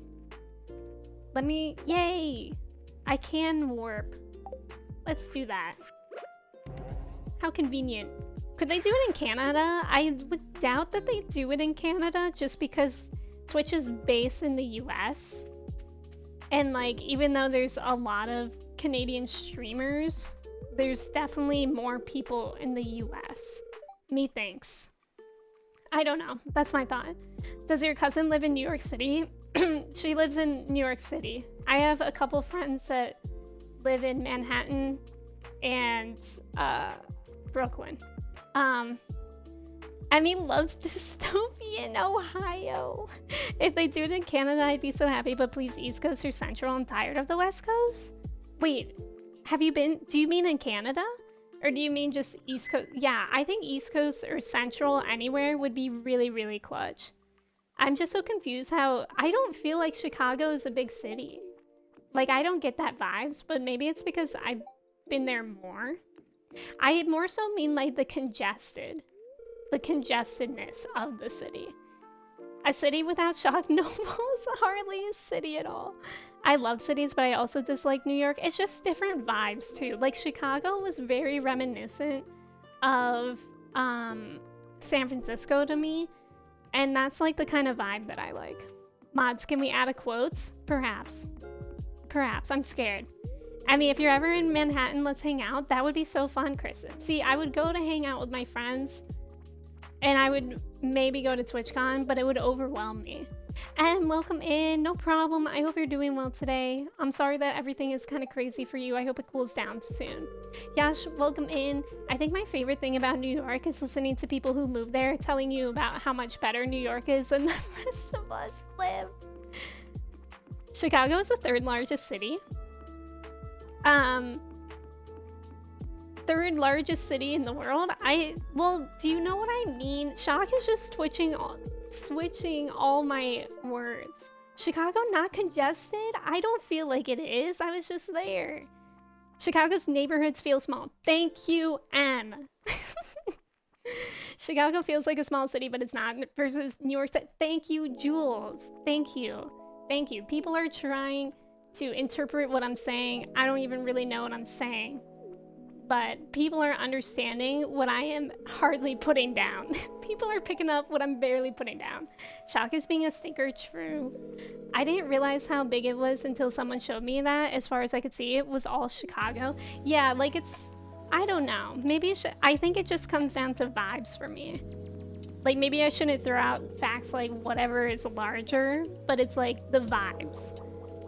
Let me, yay! I can warp. Let's do that. How convenient. Could they do it in Canada? I would doubt that they do it in Canada just because Twitch is based in the US. And like, even though there's a lot of Canadian streamers, there's definitely more people in the US. Methinks. I don't know. That's my thought. Does your cousin live in New York City? She lives in New York City. I have a couple friends that live in Manhattan and Brooklyn. Emmy loves dystopian Ohio. If they do it in Canada, I'd be so happy, but please East Coast or Central. I'm tired of the West Coast. Wait, have you been, do you mean in Canada? Or do you mean just East Coast? Yeah, I think East Coast or Central anywhere would be really, really clutch. I'm just so confused how, I don't feel like Chicago is a big city. Like, I don't get that vibes, but maybe it's because I've been there more. I more so mean like the congestedness of the city. A city without shock noble is hardly a city at all. I love cities, but I also dislike New York. It's just different vibes too. Like Chicago was very reminiscent of San Francisco to me, and that's like the kind of vibe that I like. Mods, can we add a quote? Perhaps. Perhaps. I'm scared. I mean, if you're ever in Manhattan, let's hang out. That would be so fun, Kristen. See, I would go to hang out with my friends, and I would maybe go to TwitchCon, but it would overwhelm me. And welcome in, no problem. I hope you're doing well today. I'm sorry that everything is kind of crazy for you. I hope it cools down soon. Yash, welcome in. I think my favorite thing about New York is listening to people who move there telling you about how much better New York is than the rest of us live. Chicago is the third largest city. Third largest city in the world. Well, do you know what I mean? Shock is just switching all my words. Chicago not congested? I don't feel like it is. I was just there. Chicago's neighborhoods feel small. Thank you, M. Chicago feels like a small city, but it's not, versus New York City. Thank you, Jules. Thank you. Thank you. People are trying to interpret what I'm saying. I don't even really know what I'm saying. But people are understanding what I am hardly putting down. People are picking up what I'm barely putting down. Shock is being a stinker, true. I didn't realize how big it was until someone showed me that. As far as I could see, it was all Chicago. Yeah, like it's, I don't know. Maybe I think it just comes down to vibes for me. Like maybe I shouldn't throw out facts like whatever is larger, but it's like the vibes.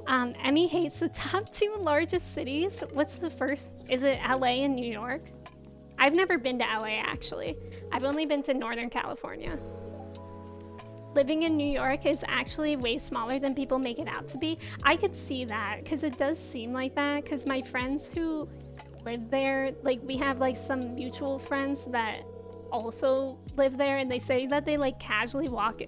Emmy hates the top 2 largest cities. What's the first? Is it LA and New York? I've never been to LA actually. I've only been to Northern California. Living in New York is actually way smaller than people make it out to be. I could see that because it does seem like that, because my friends who live there, like we have like some mutual friends that also live there, and they say that they like casually walk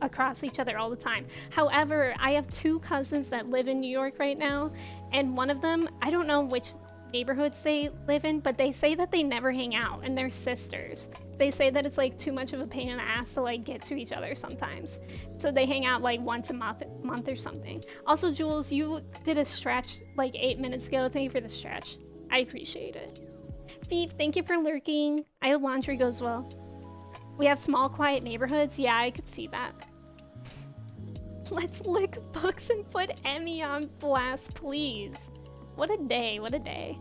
across each other all the time. However, I have 2 cousins that live in New York right now, and one of them, I don't know which neighborhoods they live in, but they say that they never hang out, and they're sisters. They say that it's like too much of a pain in the ass to like get to each other sometimes. So they hang out like once a month or something. Also, Jules, you did a stretch like 8 minutes ago. Thank you for the stretch. I appreciate it. Thief, thank you for lurking. I hope laundry goes well. We have small, quiet neighborhoods. Yeah, I could see that. Let's lick books and put Emmy on blast, please. What a day, what a day.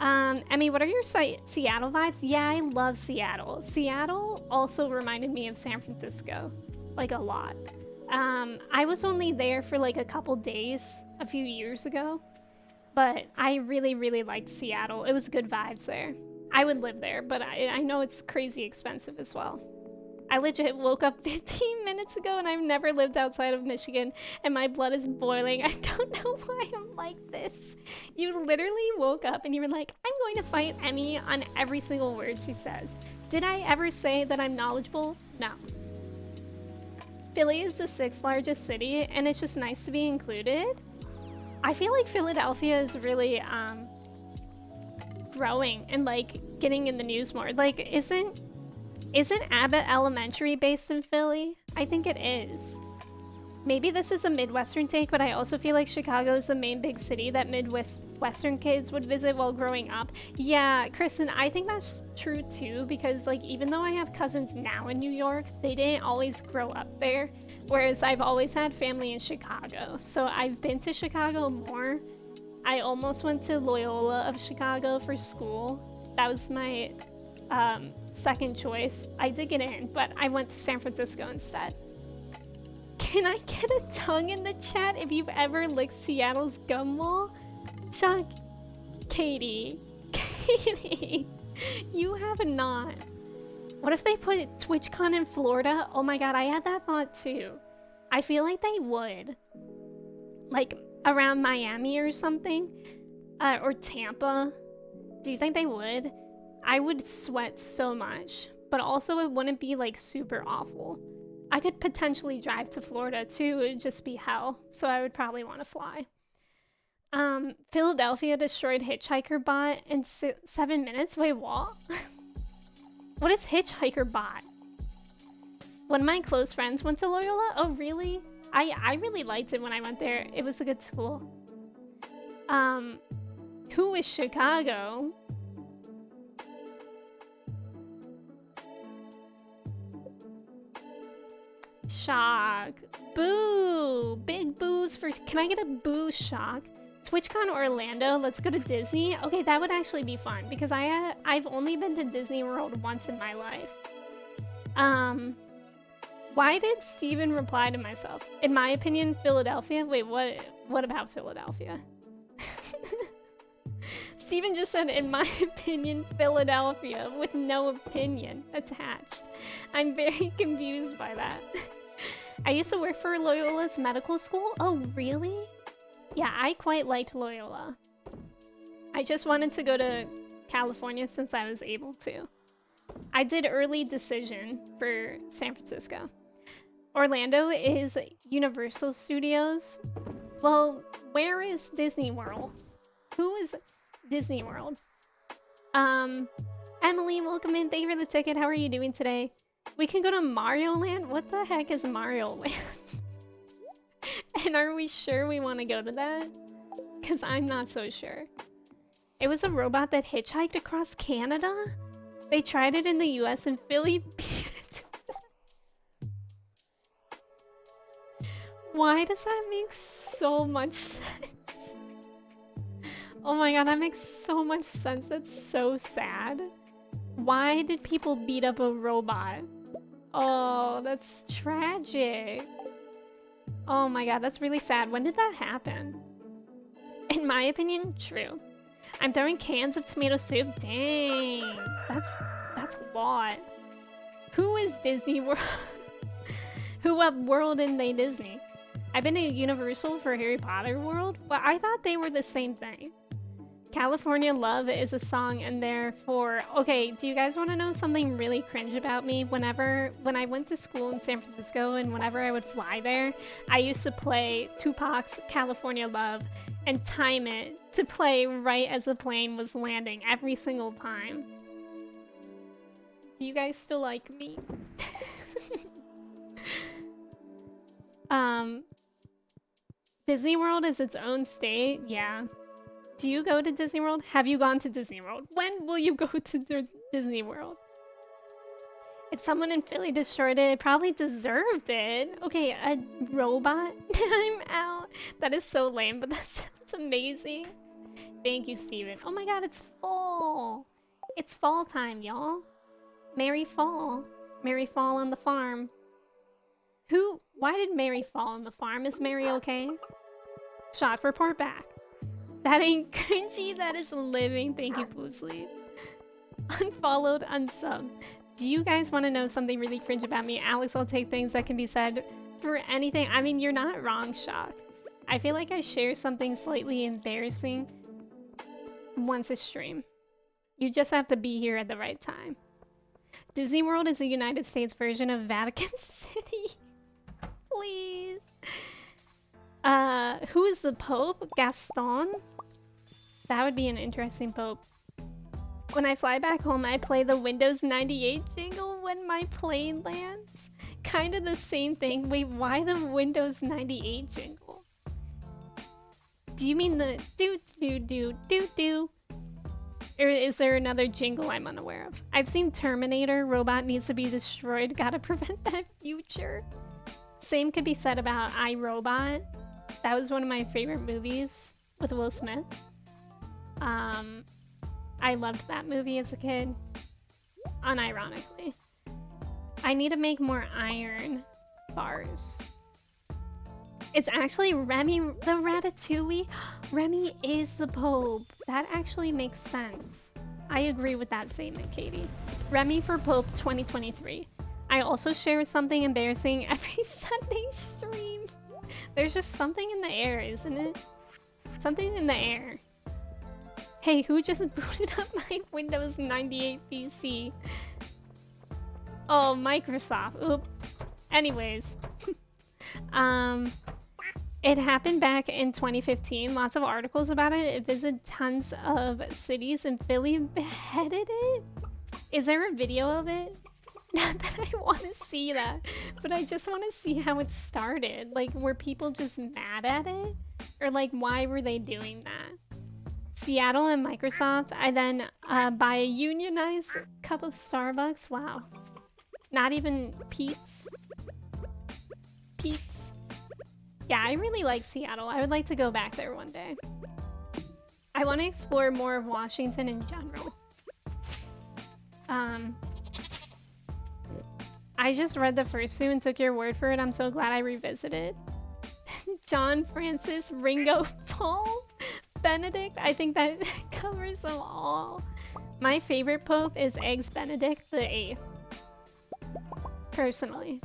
Emmy, what are your Seattle vibes? Yeah, I love Seattle. Seattle also reminded me of San Francisco, like a lot. I was only there for like a couple days a few years ago, but I really, really liked Seattle. It was good vibes there. I would live there, but I know it's crazy expensive as well. I legit woke up 15 minutes ago and I've never lived outside of Michigan and my blood is boiling. I don't know why I'm like this. You literally woke up and you were like, I'm going to fight Emmy on every single word she says. Did I ever say that I'm knowledgeable? No. Philly is the 6th largest city and it's just nice to be included. I feel like Philadelphia is really growing and like getting in the news more. Like isn't Abbott Elementary based in Philly? I think it is. Maybe this is a Midwestern take, but I also feel like Chicago is the main big city that Midwestern kids would visit while growing up. Yeah, Kristen, I think that's true too, because like even though I have cousins now in New York, they didn't always grow up there, whereas I've always had family in Chicago. So I've been to Chicago more. I almost went to Loyola of Chicago for school. That was my second choice. I did get in, but I went to San Francisco instead. Can I get a tongue in the chat if you've ever licked Seattle's gum wall? Chuck, Katie, you have not. What if they put TwitchCon in Florida? Oh my god, I had that thought too. I feel like they would. Like around Miami or something, or Tampa. Do you think they would? I would sweat so much, but also it wouldn't be like super awful. I could potentially drive to Florida too, it would just be hell, so I would probably want to fly. Philadelphia destroyed Hitchhiker Bot in 7 minutes? Wait, what? What is Hitchhiker Bot? One of my close friends went to Loyola? Oh, really? I really liked it when I went there. It was a good school. Who is Chicago? Shock. Boo! Big boos for... Can I get a boo, Shock? TwitchCon Orlando, let's go to Disney. Okay, that would actually be fun because I've only been to Disney World once in my life. Why did Steven reply to myself? In my opinion, Philadelphia? Wait, what about Philadelphia? Steven just said, in my opinion, Philadelphia, with no opinion attached. I'm very confused by that. I used to work for Loyola's medical school. Oh, really? Yeah, I quite liked Loyola. I just wanted to go to California since I was able to. I did early decision for San Francisco. Orlando is Universal Studios. Well, where is Disney World? Who is Disney World? Emily, welcome in. Thank you for the ticket. How are you doing today? We can go to Mario Land? What the heck is Mario Land? And are we sure we want to go to that? Because I'm not so sure. It was a robot that hitchhiked across Canada? They tried it in the US and Philly beat it. Why does that make so much sense? Oh my god, that makes so much sense. That's so sad. Why did people beat up a robot? Oh, that's tragic. Oh my god, that's really sad. When did that happen? In my opinion, true. I'm throwing cans of tomato soup. Dang, that's a lot. Who is Disney World? Who what world in they Disney? I've been to Universal for Harry Potter World. Well, I thought they were the same thing. California Love is a song and therefore... Okay, do you guys want to know something really cringe about me? When I went to school in San Francisco and whenever I would fly there, I used to play Tupac's California Love and time it to play right as the plane was landing every single time. Do you guys still like me? Disney World is its own state? Yeah. Do you go to Disney World? Have you gone to Disney World? When will you go to Disney World? If someone in Philly destroyed it, it probably deserved it. Okay, a robot? I'm out. That is so lame, but that sounds amazing. Thank you, Steven. Oh my god, it's fall. It's fall time, y'all. Merry fall. Merry fall on the farm. Why did Mary fall on the farm? Is Mary okay? Shock, report back. That ain't cringy, that is living. Thank you, Boozley. Unfollowed, unsubbed. Do you guys want to know something really cringe about me? Alex will take things that can be said for anything. I mean, you're not wrong, Shock. I feel like I share something slightly embarrassing once a stream. You just have to be here at the right time. Disney World is the United States version of Vatican City. Please. Who is the Pope? Gaston? That would be an interesting Pope. When I fly back home, I play the Windows 98 jingle when my plane lands. Kind of the same thing. Wait, why the Windows 98 jingle? Do you mean the do? Or is there another jingle I'm unaware of? I've seen Terminator, robot needs to be destroyed, gotta prevent that future. Same could be said about iRobot. That was one of my favorite movies with Will Smith. I loved that movie as a kid, unironically. I need to make more iron bars. It's actually Remy, the Ratatouille. Remy is the Pope. That actually makes sense. I agree with that statement, Katie. Remy for Pope 2023. I also share something embarrassing every Sunday stream. There's just something in the air, isn't it? Something in the air. Hey, who just booted up my Windows 98 PC? Oh, Microsoft. Oop. Anyways. It happened back in 2015. Lots of articles about it. It visited tons of cities and Philly beheaded it. Is there a video of it? Not that I want to see that, but I just want to see how it started. Like, were people just mad at it? Or like, why were they doing that? Seattle and Microsoft. I then buy a unionized cup of Starbucks. Wow. Not even Pete's. Pete's. Yeah, I really like Seattle. I would like to go back there one day. I want to explore more of Washington in general. I just read the first two and took your word for it. I'm so glad I revisited. John, Francis, Ringo, Paul, Benedict. I think that covers them all. My favorite Pope is Eggs Benedict the 8th. Personally.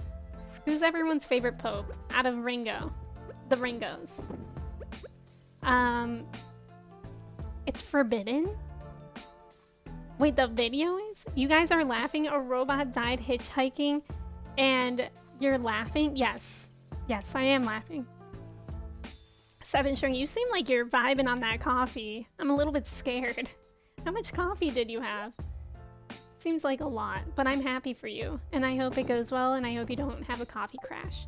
Who's everyone's favorite Pope out of Ringo? The Ringos. It's forbidden? Wait, the video is? You guys are laughing? A robot died hitchhiking and you're laughing? Yes. Yes, I am laughing. Seven String, you seem like you're vibing on that coffee. I'm a little bit scared. How much coffee did you have? Seems like a lot, but I'm happy for you. And I hope it goes well, and I hope you don't have a coffee crash.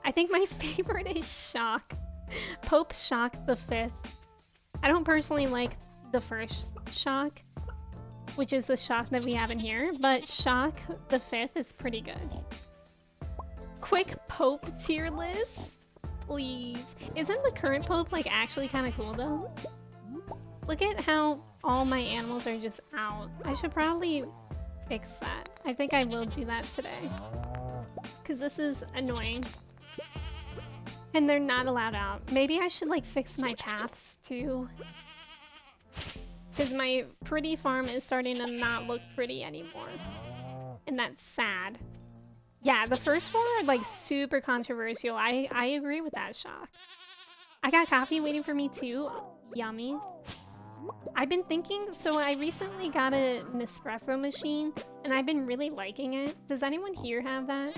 I think my favorite is Shock. Pope Shock the 5th. I don't personally like the first Shock, which is the Shock that we have in here, but Shock the 5th is pretty good. Quick Pope tier list, please. Isn't the current Pope like actually kind of cool though? Look at how all my animals are just out. I should probably fix that. I think I will do that today. Because this is annoying. And they're not allowed out. Maybe I should like fix my paths too. Because my pretty farm is starting to not look pretty anymore. And that's sad. Yeah, the first four are like super controversial. I agree with that, Shock. I got coffee waiting for me too. Yummy. I've been thinking, so I recently got an espresso machine and I've been really liking it. Does anyone here have that?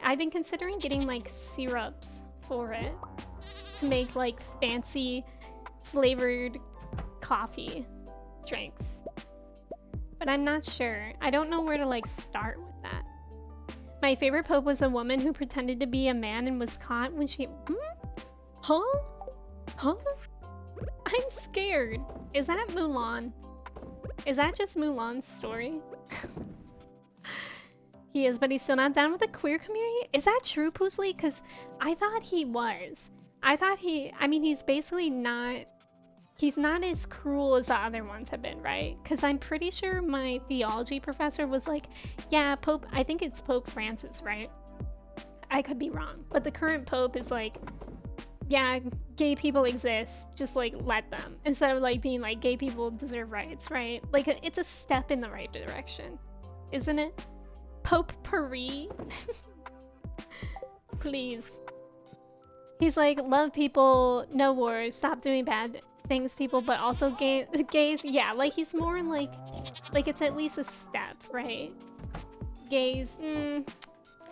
I've been considering getting like syrups for it to make like fancy flavored coffee drinks. But I'm not sure. I don't know where to like start with that. My favorite Pope was a woman who pretended to be a man and was caught when she... Huh? Huh? I'm scared. Is that Mulan? Is that just Mulan's story? He is, but he's still not down with the queer community? Is that true, Poosly? Because I thought he was. I mean, he's basically not... He's not as cruel as the other ones have been, right? Because I'm pretty sure my theology professor was like, yeah, Pope... I think it's Pope Francis, right? I could be wrong. But the current Pope is like... Yeah, gay people exist, just like let them. Instead of like being like gay people deserve rights, right? Like it's a step in the right direction. isn't it? Pope Paris. Please. He's like, love people, no wars, stop doing bad things, people, but also gays. Yeah, like he's more like it's at least a step, right? Gays,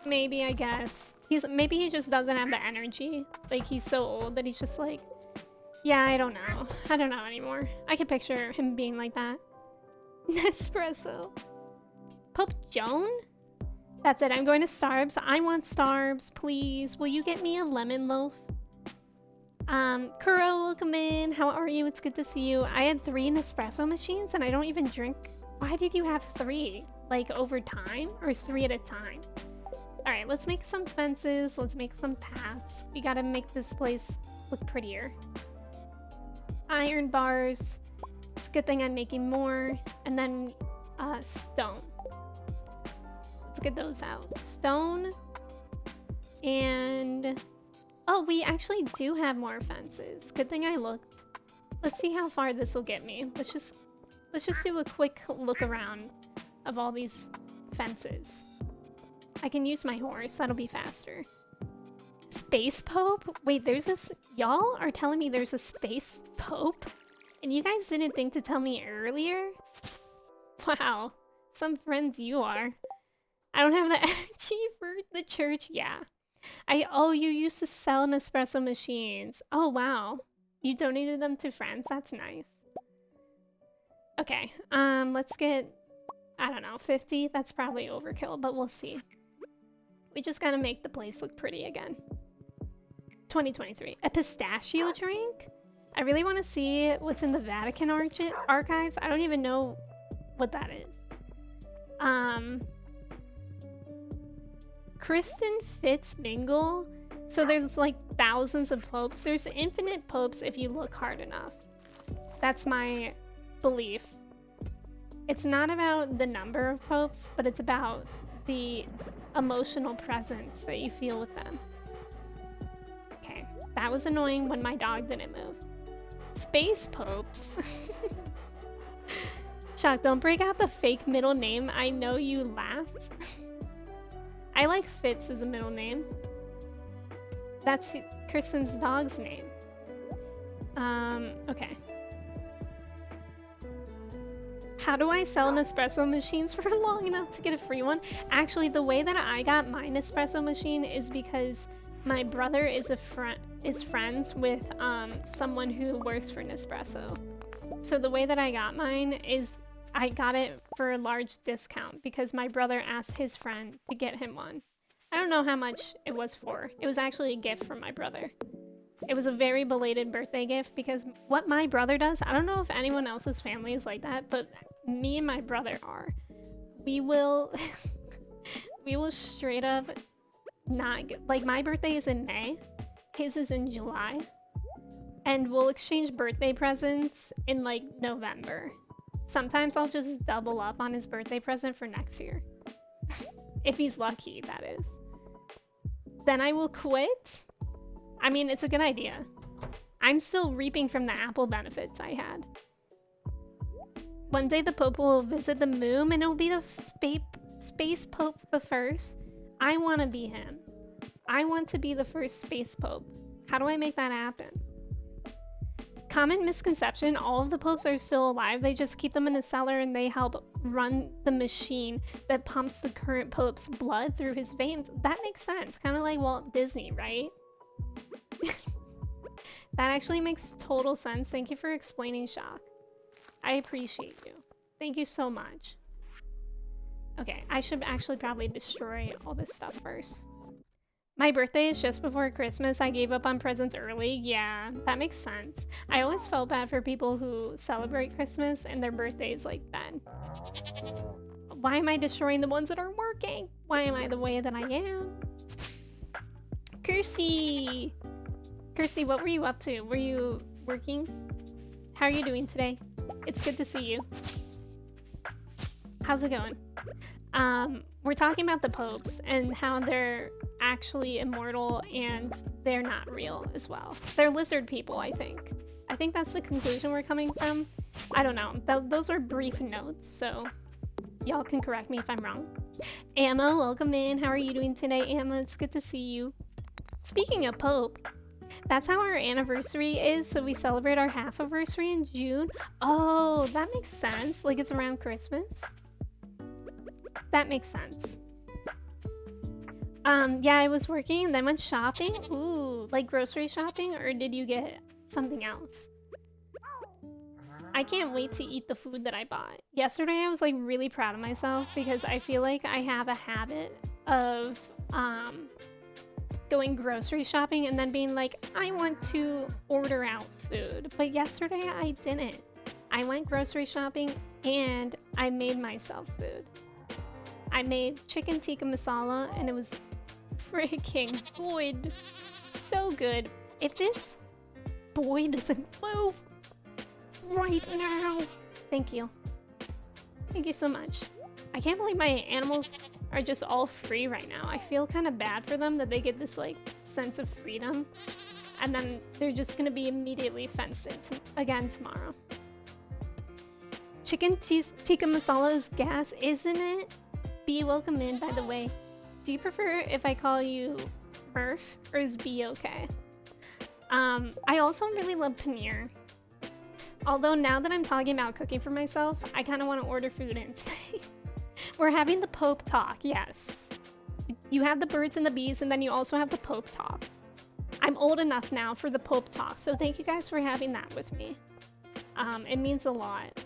maybe, I guess. Maybe he just doesn't have the energy. Like he's so old that he's just like, yeah, I don't know. I don't know anymore. I can picture him being like that. Nespresso. Pope Joan? That's it, I'm going to Starbs. I want Starbs, please. Will you get me a lemon loaf? Kuro, welcome in. How are you? It's good to see you. I had 3 Nespresso machines and I don't even drink. Why did you have 3? Like over time? Or 3 at a time? Alright, let's make some fences. Let's make some paths. We gotta make this place look prettier. Iron bars. It's a good thing I'm making more. And then, stone. Let's get those out. Stone. And... oh, we actually do have more fences. Good thing I looked. Let's see how far this will get me. Let's just do a quick look around of all these fences. I can use my horse. That'll be faster. Space Pope? Wait, there's this... y'all are telling me there's a Space Pope? And you guys didn't think to tell me earlier? Wow. Some friends you are. I don't have the energy for the church. Yeah. Oh, you used to sell Nespresso machines. Oh, wow. You donated them to friends? That's nice. Okay. Let's get, I don't know, 50? That's probably overkill, but we'll see. We just gotta make the place look pretty again. 2023. A pistachio drink? I really want to see what's in the Vatican archives. I don't even know what that is. Kristen Fitzmingle. So there's like thousands of popes. There's infinite popes if you look hard enough. That's my belief. It's not about the number of popes, but it's about the emotional presence that you feel with them. Okay, that was annoying when my dog didn't move. Space popes. Shock, don't break out the fake middle name. I know you laughed. I like Fitz as a middle name. That's Kristen's dog's name. Okay. How do I sell Nespresso machines for long enough to get a free one? Actually, the way that I got my Nespresso machine is because my brother is friends with someone who works for Nespresso. So the way that I got mine is I got it for a large discount because my brother asked his friend to get him one. I don't know how much it was for. It was actually a gift from my brother. It was a very belated birthday gift because what my brother does, I don't know if anyone else's family is like that, but me and my brother are. We will we will straight up not get, like my birthday is in May, his is in July, and we'll exchange birthday presents in like November. Sometimes I'll just double up on his birthday present for next year. If he's lucky, that is. Then I will quit. I mean, it's a good idea. I'm still reaping from the Apple benefits I had. One day the Pope will visit the moon and it'll be the Space Pope the first. I want to be him. I want to be the first Space Pope. How do I make that happen? Common misconception, all of the popes are still alive. They just keep them in a cellar and they help run the machine that pumps the current pope's blood through his veins. That makes sense. Kind of like Walt Disney, right? That actually makes total sense. Thank you for explaining, Shock. I appreciate you. Thank you so much. Okay, I should actually probably destroy all this stuff first. My birthday is just before Christmas. I gave up on presents early. Yeah, that makes sense. I always felt bad for people who celebrate Christmas and their birthdays like then. Why am I destroying the ones that aren't working? Why am I the way that I am? Kirsty! Kirsty, what were you up to? Were you working? How are you doing today? It's good to see you. How's it going? We're talking about the popes and how they're actually immortal and they're not real as well. They're lizard people, I think. I think that's the conclusion we're coming from. I don't know. Those are brief notes, so Y'all can correct me if I'm wrong. Emma, welcome in. How are you doing today, Emma? It's good to see you. Speaking of Pope, that's how our anniversary is. So we celebrate our half anniversary in June. Oh, that makes sense. Like it's around Christmas. That makes sense. Yeah, I was working and then went shopping. Ooh, like grocery shopping, or did you get something else? I can't wait to eat the food that I bought. Yesterday, I was like really proud of myself because I feel like I have a habit of going grocery shopping and then being like, I want to order out food. But yesterday, I didn't. I went grocery shopping and I made myself food. I made chicken tikka masala and it was freaking good. So good. If this boy doesn't move right now. Thank you. Thank you so much. I can't believe my animals are just all free right now. I feel kind of bad for them that they get this like sense of freedom and then they're just gonna be immediately fenced in again tomorrow. Chicken tikka masala is gas, isn't it? B, welcome in, by the way. Do you prefer if I call you Murph or is B okay? I also really love paneer. Although now that I'm talking about cooking for myself, I kind of want to order food in today. We're having the Pope talk, yes. You have the birds and the bees, and then you also have the Pope talk. I'm old enough now for the Pope talk, so thank you guys for having that with me. It means a lot.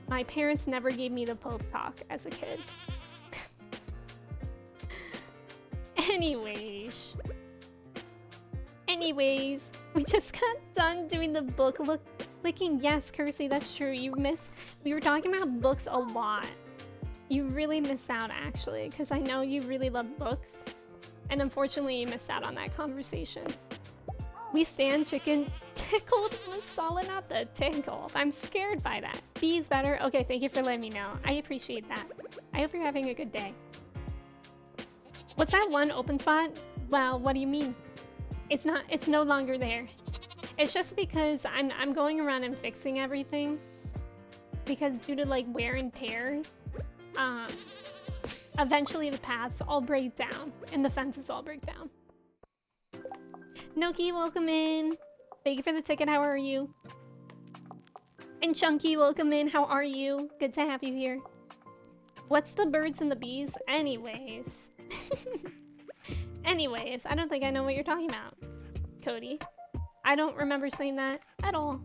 My parents never gave me the Pope talk as a kid. Anyways, we just got done doing the book licking. Yes, Kersey, that's true. We were talking about books a lot. You really missed out, actually, because I know you really love books. And unfortunately, you missed out on that conversation. We stand chicken tickled masala, not the tickled. I'm scared by that. B is better. Okay, thank you for letting me know. I appreciate that. I hope you're having a good day. What's that one open spot? Well, what do you mean? It's no longer there. It's just because I'm going around and fixing everything. Because due to like wear and tear, eventually the paths all break down and the fences all break down. Noki, welcome in. Thank you for the ticket. How are you? And Chunky, welcome in. How are you? Good to have you here. What's the birds and the bees? Anyways. Anyways, I don't think I know what you're talking about, Cody. I don't remember saying that at all.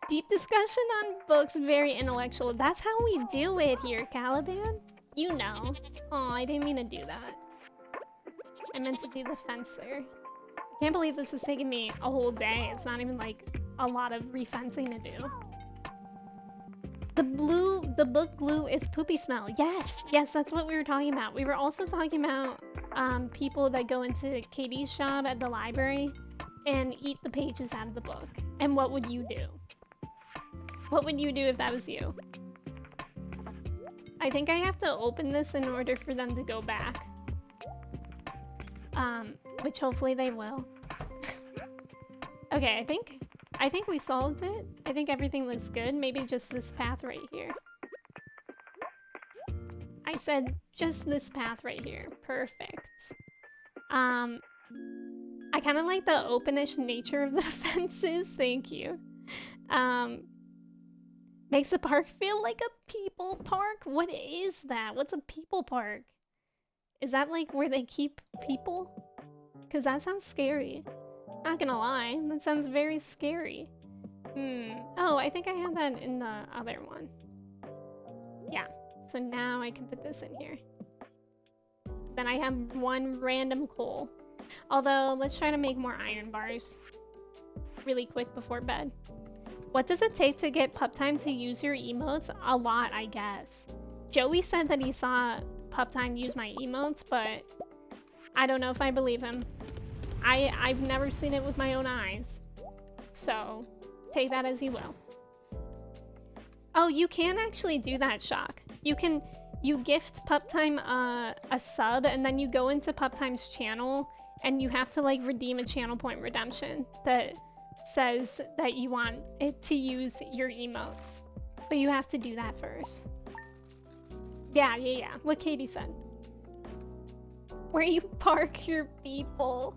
Deep discussion on books, very intellectual. That's how we do it here, Caliban. You know. Oh, I didn't mean to do that. I meant to do the fence there. I can't believe this is taking me a whole day. It's not even like a lot of refencing to do. The book glue is poopy smell. Yes, that's what we were talking about. We were also talking about people that go into Katie's job at the library and eat the pages out of the book. And what would you do? What would you do if that was you? I think I have to open this in order for them to go back. Which hopefully they will. Okay, I think we solved it. I think everything looks good. Maybe just this path right here. I said just this path right here. Perfect. I kind of like the openish nature of the fences. Thank you. Makes the park feel like a people park? What is that? What's a people park? Is that like where they keep people? Because that sounds scary. Not gonna lie, that sounds very scary. Oh, I think I have that in the other one. Yeah, so now I can put this in here. Then I have one random coal. Although, let's try to make more iron bars really quick before bed. What does it take to get Pup Time to use your emotes? A lot, I guess. Joey said that he saw Pup Time use my emotes, but I don't know if I believe him. I've never seen it with my own eyes. So, take that as you will. Oh, you can actually do that, Shock. You gift Pup Time a sub, and then you go into Pup Time's channel, and you have to like redeem a channel point redemption that says that you want it to use your emotes. But But you have to do that first. Yeah. What Katie said. Where you park your people.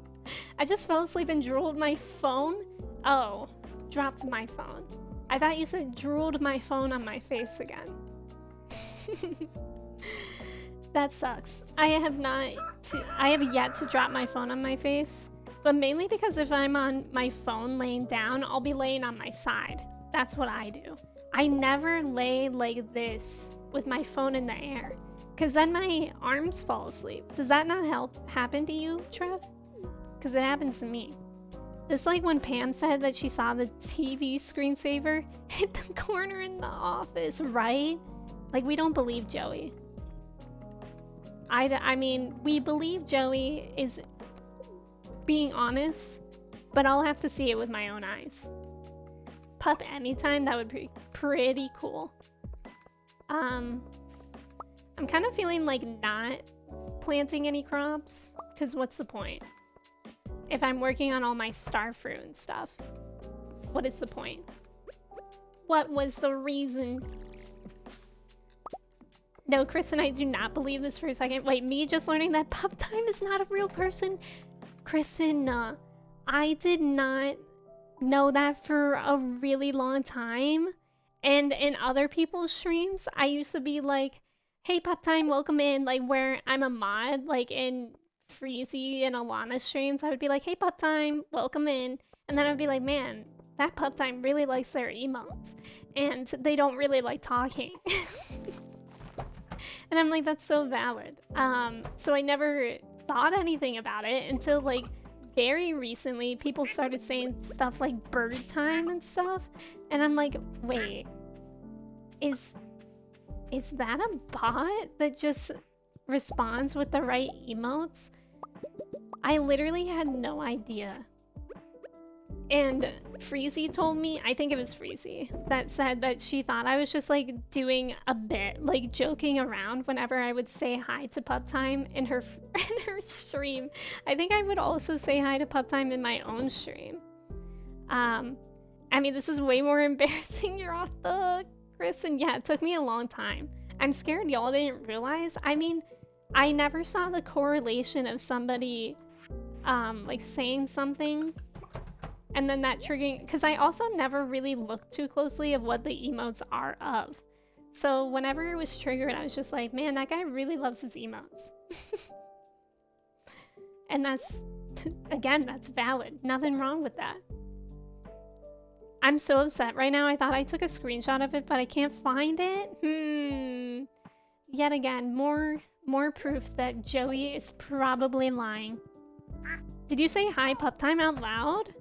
I just fell asleep and drooled my phone. Oh, dropped my phone. I thought you said drooled my phone on my face again. That sucks. I have yet to drop my phone on my face, but mainly because if I'm on my phone laying down, I'll be laying on my side. That's what I do. I never lay like this with my phone in the air, because then my arms fall asleep. Does that not happen to you, Trev? Because it happens to me. It's like when Pam said that she saw the TV screensaver hit the corner in the office, right? Like, we don't believe Joey. I mean, we believe Joey is being honest, but I'll have to see it with my own eyes. Pup anytime, that would be pretty cool. I'm kind of feeling like not planting any crops, because what's the point? If I'm working on all my star fruit and stuff, what is the point? What was the reason? No, Chris and I do not believe this for a second. Wait, me just learning that pup time is not a real person? Kristen, I did not know that for a really long time. And in other people's streams, I used to be like, hey, pup time, welcome in. Like, where I'm a mod, like in Freezy and Alana streams, I would be like, hey, pup time, welcome in. And then I'd be like, man, that pup time really likes their emotes. And they don't really like talking. And I'm like, that's so valid. So I never thought anything about it until like very recently people started saying stuff like bird time and stuff. And I'm like, wait, is that a bot that just responds with the right emotes? I literally had no idea. And Freezy told me, I think it was Freezy, that said that she thought I was just like doing a bit, like joking around whenever I would say hi to Pup Time in her stream. I think I would also say hi to Pup Time in my own stream. I mean, this is way more embarrassing. You're off the Chris, and yeah, it took me a long time. I'm scared y'all didn't realize. I mean, I never saw the correlation of somebody like saying something and then that triggering, because I also never really looked too closely of what the emotes are of. So whenever it was triggered, I was just like, man, that guy really loves his emotes. And that's, again, that's valid. Nothing wrong with that. I'm so upset right now. I thought I took a screenshot of it, but I can't find it. Yet again, more proof that Joey is probably lying. Did you say hi pup time out loud?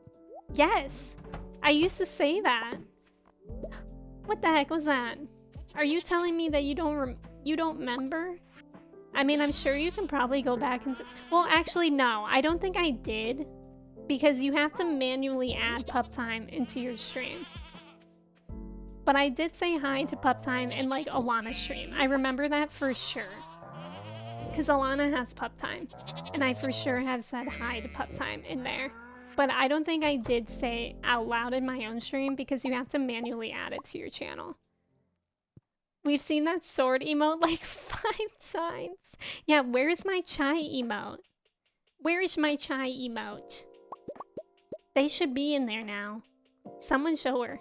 Yes, I used to say that. What the heck was that? Are you telling me that you don't remember? I mean, I'm sure you can probably go back and... Well, actually, no. I don't think I did. Because you have to manually add pup time into your stream. But I did say hi to pup time in, like, Alana's stream. I remember that for sure. Because Alana has pup time. And I for sure have said hi to pup time in there. But I don't think I did say out loud in my own stream because you have to manually add it to your channel. We've seen that sword emote like 5 times. Yeah, where's my chai emote? Where is my chai emote? They should be in there now. Someone show her.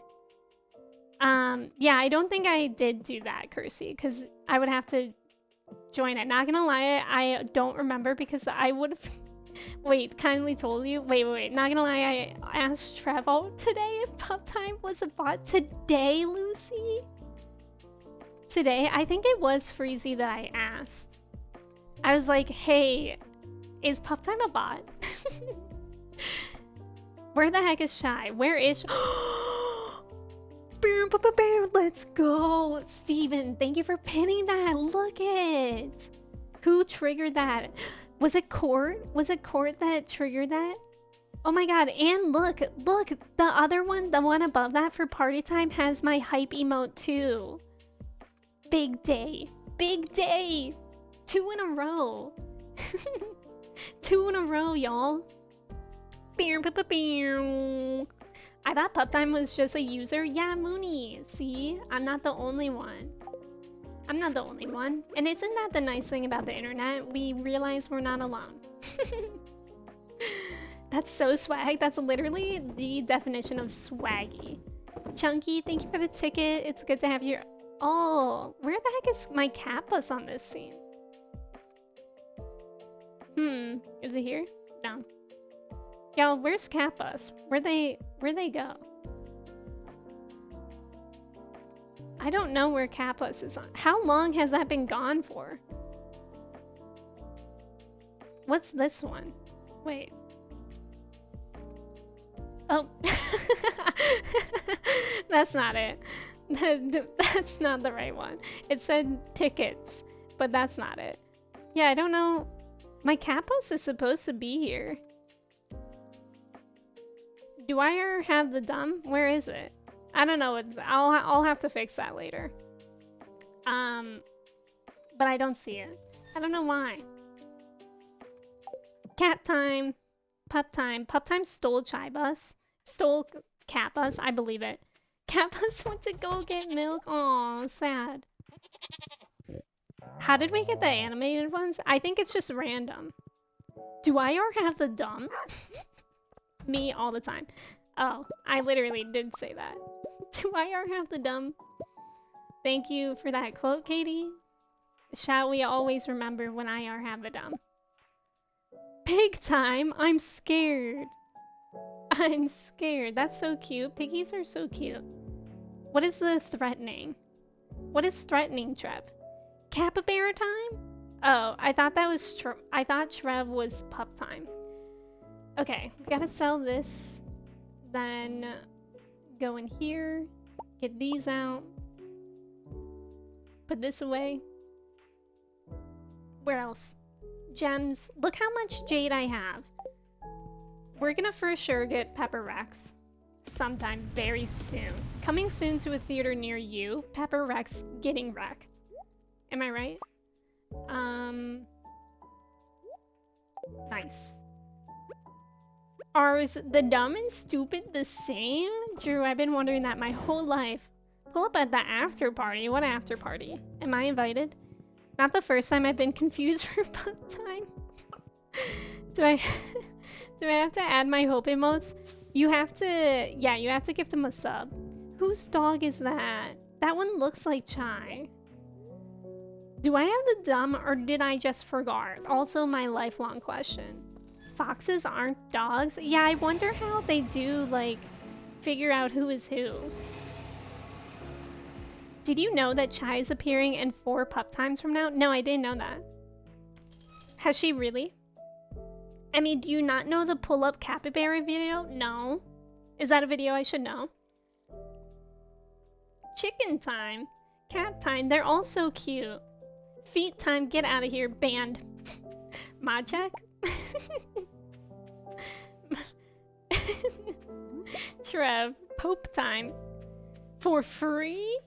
Yeah, I don't think I did do that, Kersey, because I would have to join it. Not gonna lie, I don't remember because I would have... Wait, kindly told you? Wait. Not gonna lie, I asked Trevo today if Pup Time was a bot. Today, Lucy? Today? I think it was Freezy that I asked. I was like, hey, is Pup Time a bot? Where the heck is Shy? Where is Let's go! Steven, thank you for pinning that. Look it! Who triggered that? Was it Court? Was it Court that triggered that? Oh my god, and look, the other one, the one above that for party time has my hype emote too. Big day. 2 in a row. 2 in a row, y'all. I thought Pup Time was just a user. Yeah, Mooney. See? I'm not the only one. I'm not the only one. And isn't that the nice thing about the internet? We realize we're not alone. That's so swag. That's literally the definition of swaggy. Chunky, thank you for the ticket. It's good to have your... Oh, where the heck is my Kappas on this scene? Is it here? No. Y'all, where's Kappas? Where'd they go? I don't know where Kappas is on. How long has that been gone for? What's this one? Wait. Oh. That's not it. That's not the right one. It said tickets, but that's not it. Yeah, I don't know. My Kappas is supposed to be here. Do I have the dumb? Where is it? I don't know. I'll have to fix that later. But I don't see it. I don't know why. Cat time. Pup time. Pup time stole Chai Bus. Stole Cat Bus. I believe it. Cat Bus went to go get milk. Aw, sad. How did we get the animated ones? I think it's just random. Do I have the dumb? Me all the time. Oh, I literally did say that. Do I have the dumb? Thank you for that quote, Katie. Shall we always remember when I have the dumb? Pig time. I'm scared. I'm scared. That's so cute. Piggies are so cute. What is the threatening? What is threatening, Trev? Capybara time? Oh, I thought that was I thought Trev was pup time. Okay, we gotta sell this. Then go in here. Get these out. Put this away. Where else? Gems. Look how much jade I have. We're gonna for sure get Pepper Rex sometime very soon. Coming soon to a theater near you. Pepper Rex getting wrecked. Am I right? Nice. Are the dumb and stupid the same? Drew, I've been wondering that my whole life. Pull up at the after party. What after party? Am I invited? Not the first time I've been confused for pup time. Do I have to add my hope emotes? You have to, yeah, you have to give them a sub. Whose dog is that? That one looks like Chai. Do I have the dumb or did I just forget? Also my lifelong question. Foxes aren't dogs? Yeah, I wonder how they do, like, figure out who is who. Did you know that Chai is appearing in 4 pup times from now? No, I didn't know that. Has she really? I mean, do you not know the pull-up capybara video? No. Is that a video I should know? Chicken time. Cat time. They're all so cute. Feet time. Get out of here. Banned. Mod check? Trev. Pope time. For free?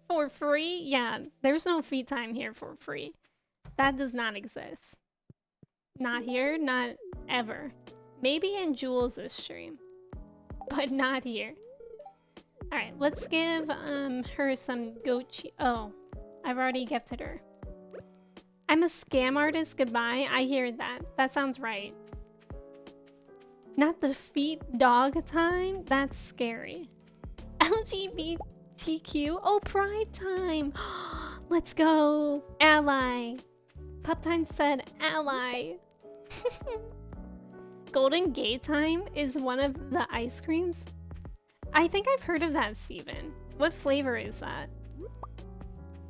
For free? Yeah, there's no feet time here for free. That does not exist. Not here, not ever. Maybe in Jules' stream, but not here. Alright, let's give her some goat cheese. Oh, I've already gifted her. I'm a scam artist, goodbye. I hear that. That sounds right. Not the feet dog time? That's scary. LGBTQ? Oh, pride time! Let's go! Ally! Pup time said ally. Golden Gay time is one of the ice creams? I think I've heard of that, Steven. What flavor is that?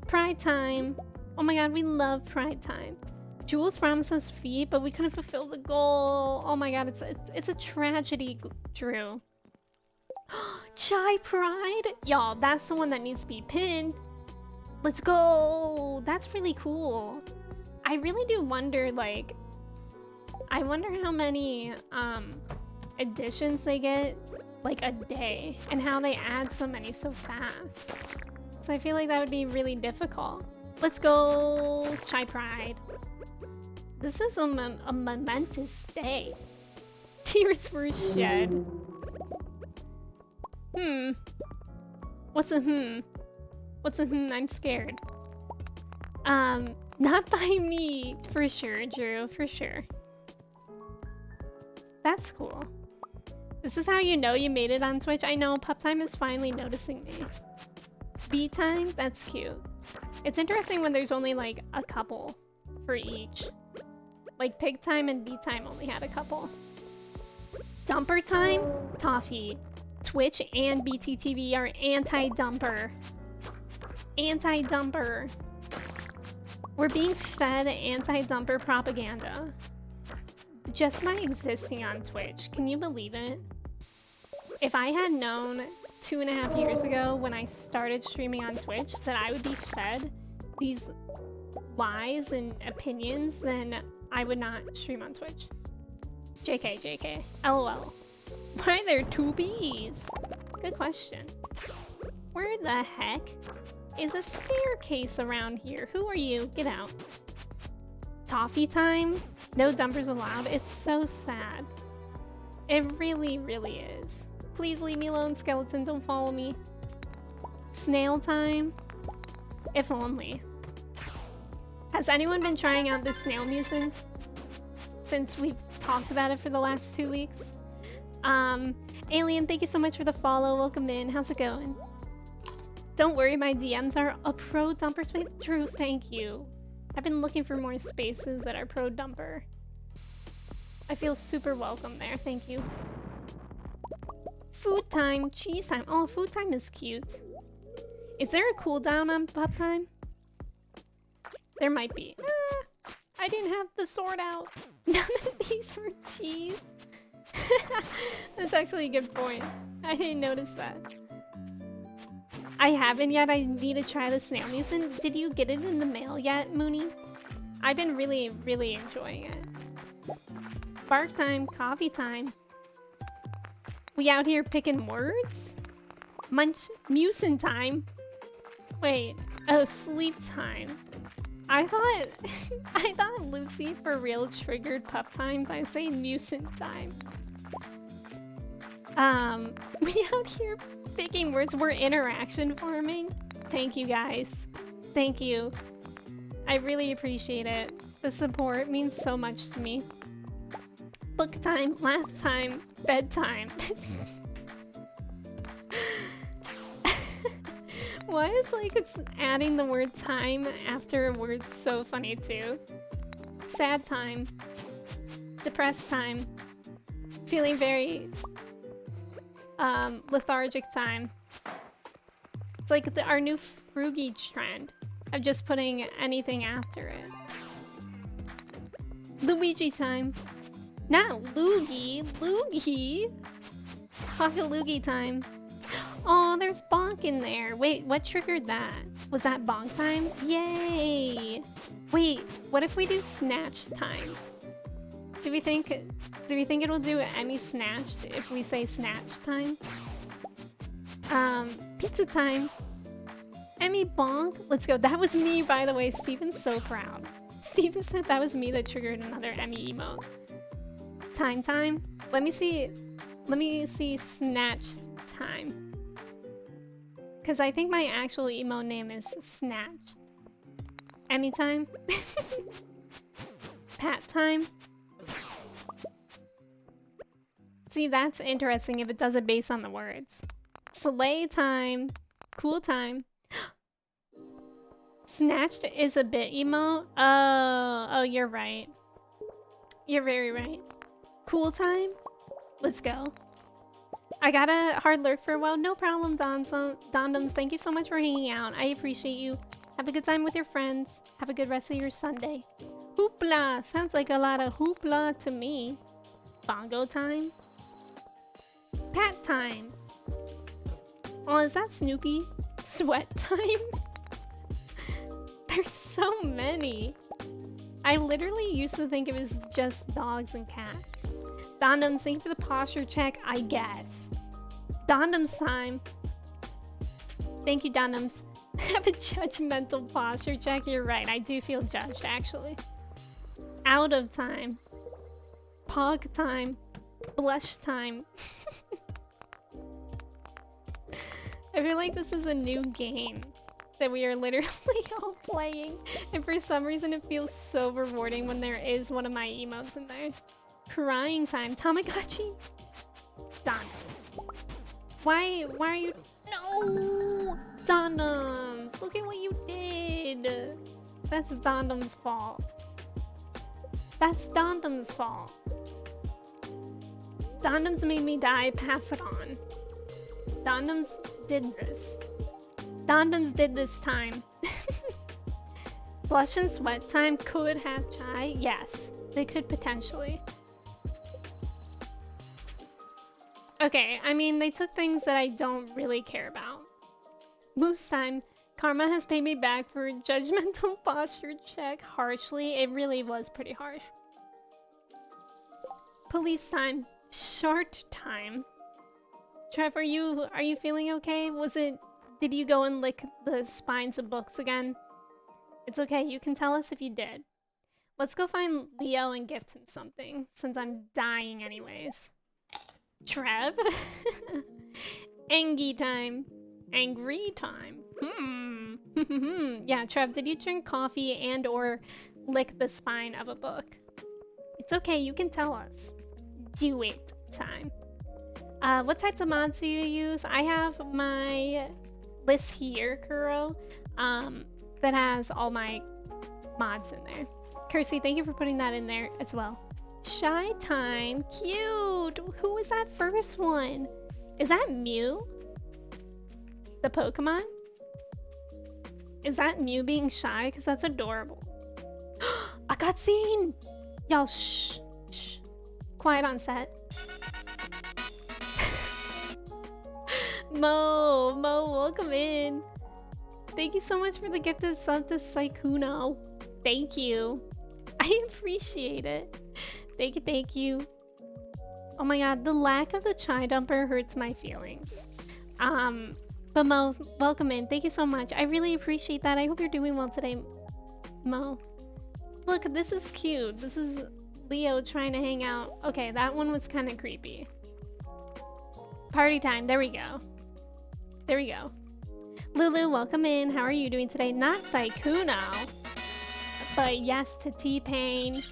Pride time. Oh my god, we love pride time. Jules promised us feet, but we couldn't fulfill the goal. Oh my god, it's a tragedy, Drew. Chai Pride? Y'all, that's the one that needs to be pinned. Let's go. That's really cool. I really do wonder, like, I wonder how many editions they get, like, a day, and how they add so many so fast. So I feel like that would be really difficult. Let's go, Chai Pride. This is a momentous day. Tears were shed. hmm? What's a hmm? What's a hmm? I'm scared. Not by me, for sure, Drew, for sure. That's cool. This is how you know you made it on Twitch. I know, Pup Time is finally noticing me. B Time? That's cute. It's interesting when there's only like a couple for each. Like Pig Time and B Time only had a couple. Dumper Time? Toffee. Twitch and BTTV are anti-dumper. Anti-dumper. We're being fed anti-dumper propaganda. Just by existing on Twitch. Can you believe it? If I had known 2.5 years ago when I started streaming on Twitch that I would be fed these lies and opinions, then I would not stream on Twitch. JK, JK. LOL. Why are there 2 B's? Good question. Where the heck is a staircase around here? Who are you? Get out. Toffee time? No dumpers allowed. It's so sad. It really, really is. Please leave me alone, skeleton. Don't follow me. Snail time? If only. Has anyone been trying out this snail music since we've talked about it for the last 2 weeks? Alien, thank you so much for the follow. Welcome in. How's it going? Don't worry, my DMs are a pro dumper space. Drew, thank you. I've been looking for more spaces that are pro dumper. I feel super welcome there. Thank you. Food time, cheese time. Oh, food time is cute. Is there a cooldown on Pup time? There might be. I didn't have the sword out. None of these are cheese. That's actually a good point. I didn't notice that. I haven't yet. I need to try the snail mucin. Did you get it in the mail yet, Mooney? I've been really, really enjoying it. Bark time, coffee time. We out here picking words? Munch mucin time. Wait. Oh, sleep time. I thought Lucy for real triggered Pup time by saying mucin time. We out here picking words. We're interaction farming. Thank you guys. Thank you. I really appreciate it. The support means so much to me. Book time, laugh time, bedtime. Why is like it's adding the word time after a word so funny too? Sad time. Depressed time. Feeling very lethargic time. It's like our new Frugy trend of just putting anything after it. Luigi time. Not Loogie. Loogie. Pocket time. Oh, there's bonk in there. Wait, what triggered that? Was that bonk time? Yay! Wait, what if we do snatch time? Do we think it'll do Emmy snatched if we say snatch time? Pizza time. Emmy bonk. Let's go. That was me, by the way. Steven's so proud. Steven said that was me that triggered another Emmy emote. Time. Let me see snatched time. Because I think my actual emo name is Snatched. Emmy time. Pat time. See, that's interesting if it does it based on the words. Slay time. Cool time. Snatched is a bit emo. Oh, you're right. You're very right. Cool time. Let's go. I got a hard lurk for a while. No problem, Dondoms. Thank you so much for hanging out. I appreciate you. Have a good time with your friends. Have a good rest of your Sunday. Hoopla! Sounds like a lot of hoopla to me. Bongo time. Pat time. Oh, is that Snoopy? Sweat time? There's so many. I literally used to think it was just dogs and cats. Dondoms, thank you for the posture check, I guess. Dondoms time. Thank you, Dondoms. Have a judgmental posture check. You're right, I do feel judged, actually. Out of time. Pog time. Blush time. I feel like this is a new game that we are literally all playing. And for some reason it feels so rewarding when there is one of my emotes in there. Crying time. Tamagotchi. Donums. Why are you... No! Donums! Look at what you did! That's Dondom's fault. That's Dondom's fault. Dondoms made me die, pass it on. Dondoms did this. Dondoms did this time. Blush and sweat time could have chai. Yes, they could potentially. Okay, I mean, they took things that I don't really care about. Moose time. Karma has paid me back for a judgmental posture check harshly. It really was pretty harsh. Police time. Short time. Trev, are you feeling okay? Did you go and lick the spines of books again? It's okay, you can tell us if you did. Let's go find Leo and gift him something, since I'm dying anyways. Trev? Angie time. Angry time. Yeah, Trev, did you drink coffee and or lick the spine of a book? It's okay, you can tell us. Do it time. What types of mods do you use? I have my list here, Kuro, that has all my mods in there. Kirsty, thank you for putting that in there as well. Shy time, cute. Who was that first one? Is that Mew? The Pokemon? Is that Mew being shy? Because that's adorable. I got seen! Y'all, shh. Quiet on set. Mo, welcome in. Thank you so much for the gifted sub to Saikuno. Thank you. I appreciate it. Thank you. Oh my god, the lack of the chai dumper hurts my feelings. But Mo, welcome in. Thank you so much. I really appreciate that. I hope you're doing well today, Mo. Look, this is cute. This is Leo trying to hang out. Okay, that one was kind of creepy. Party time. There we go. There we go. Lulu, welcome in. How are you doing today? Not Saikuno, but yes to T-Pain.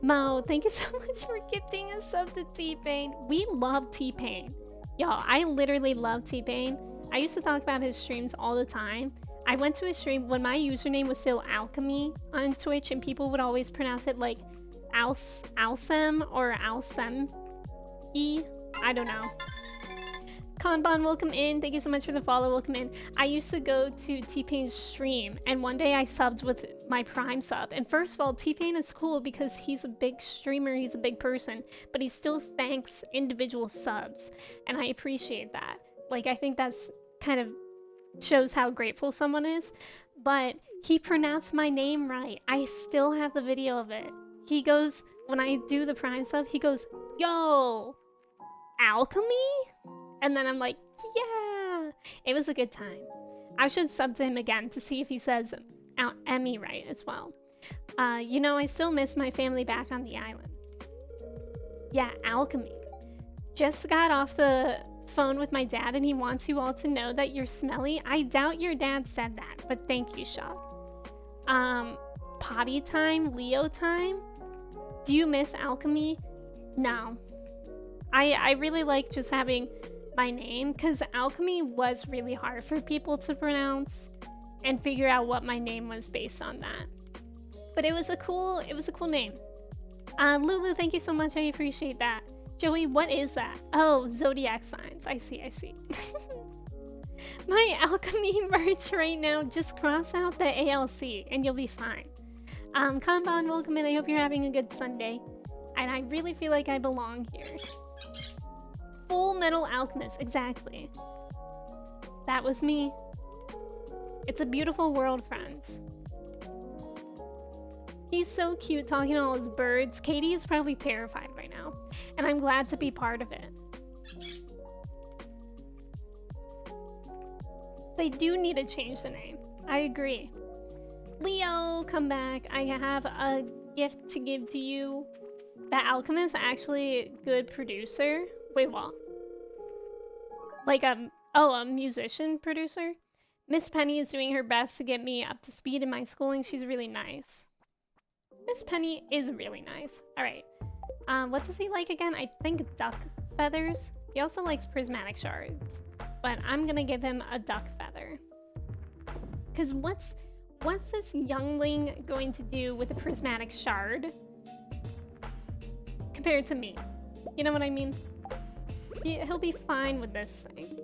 Mo, thank you so much for gifting a sub to T-Pain. We love T-Pain. Y'all, I literally love T-Pain. I used to talk about his streams all the time. I went to his stream when my username was still Alchemy on Twitch, and people would always pronounce it like Alsem or Alsem-E. I don't know. Kanban, welcome in. Thank you so much for the follow. Welcome in. I used to go to T-Pain's stream, and one day I subbed with my Prime sub. And first of all, T-Pain is cool because he's a big streamer, he's a big person, but he still thanks individual subs, and I appreciate that. Like, I think that's kind of shows how grateful someone is. But he pronounced my name right. I still have the video of it. He goes, when I do the Prime sub, he goes, "Yo, Alchemy?" And then I'm like, yeah, it was a good time. I should sub to him again to see if he says Emmy right as well. You know, I still miss my family back on the island. Yeah, Alchemy. Just got off the phone with my dad and he wants you all to know that you're smelly. I doubt your dad said that, but thank you, Shock. Potty time, Leo time. Do you miss Alchemy? No. I really like just having my name, because Alchemy was really hard for people to pronounce and figure out what my name was based on that. But it was a cool name. Lulu, thank you so much. I appreciate that. Joey, what is that? Oh, zodiac signs. I see. My Alchemy merch right now, just cross out the ALC and you'll be fine. Kanban, welcome in. I hope you're having a good Sunday. And I really feel like I belong here. Full Metal Alchemist, exactly. That was me. It's a beautiful world, friends. He's so cute talking to all his birds. Katie is probably terrified right now, and I'm glad to be part of it. They do need to change the name. I agree. Leo, come back. I have a gift to give to you. The Alchemist actually a good producer. Wait, what? Like a Oh, a musician producer? Miss Penny is doing her best to get me up to speed in my schooling. She's really nice. Miss Penny is really nice. Alright. What does he like again? I think duck feathers. He also likes prismatic shards. But I'm gonna give him a duck feather. Cause what's this youngling going to do with a prismatic shard compared to me? You know what I mean? He'll be fine with this thing.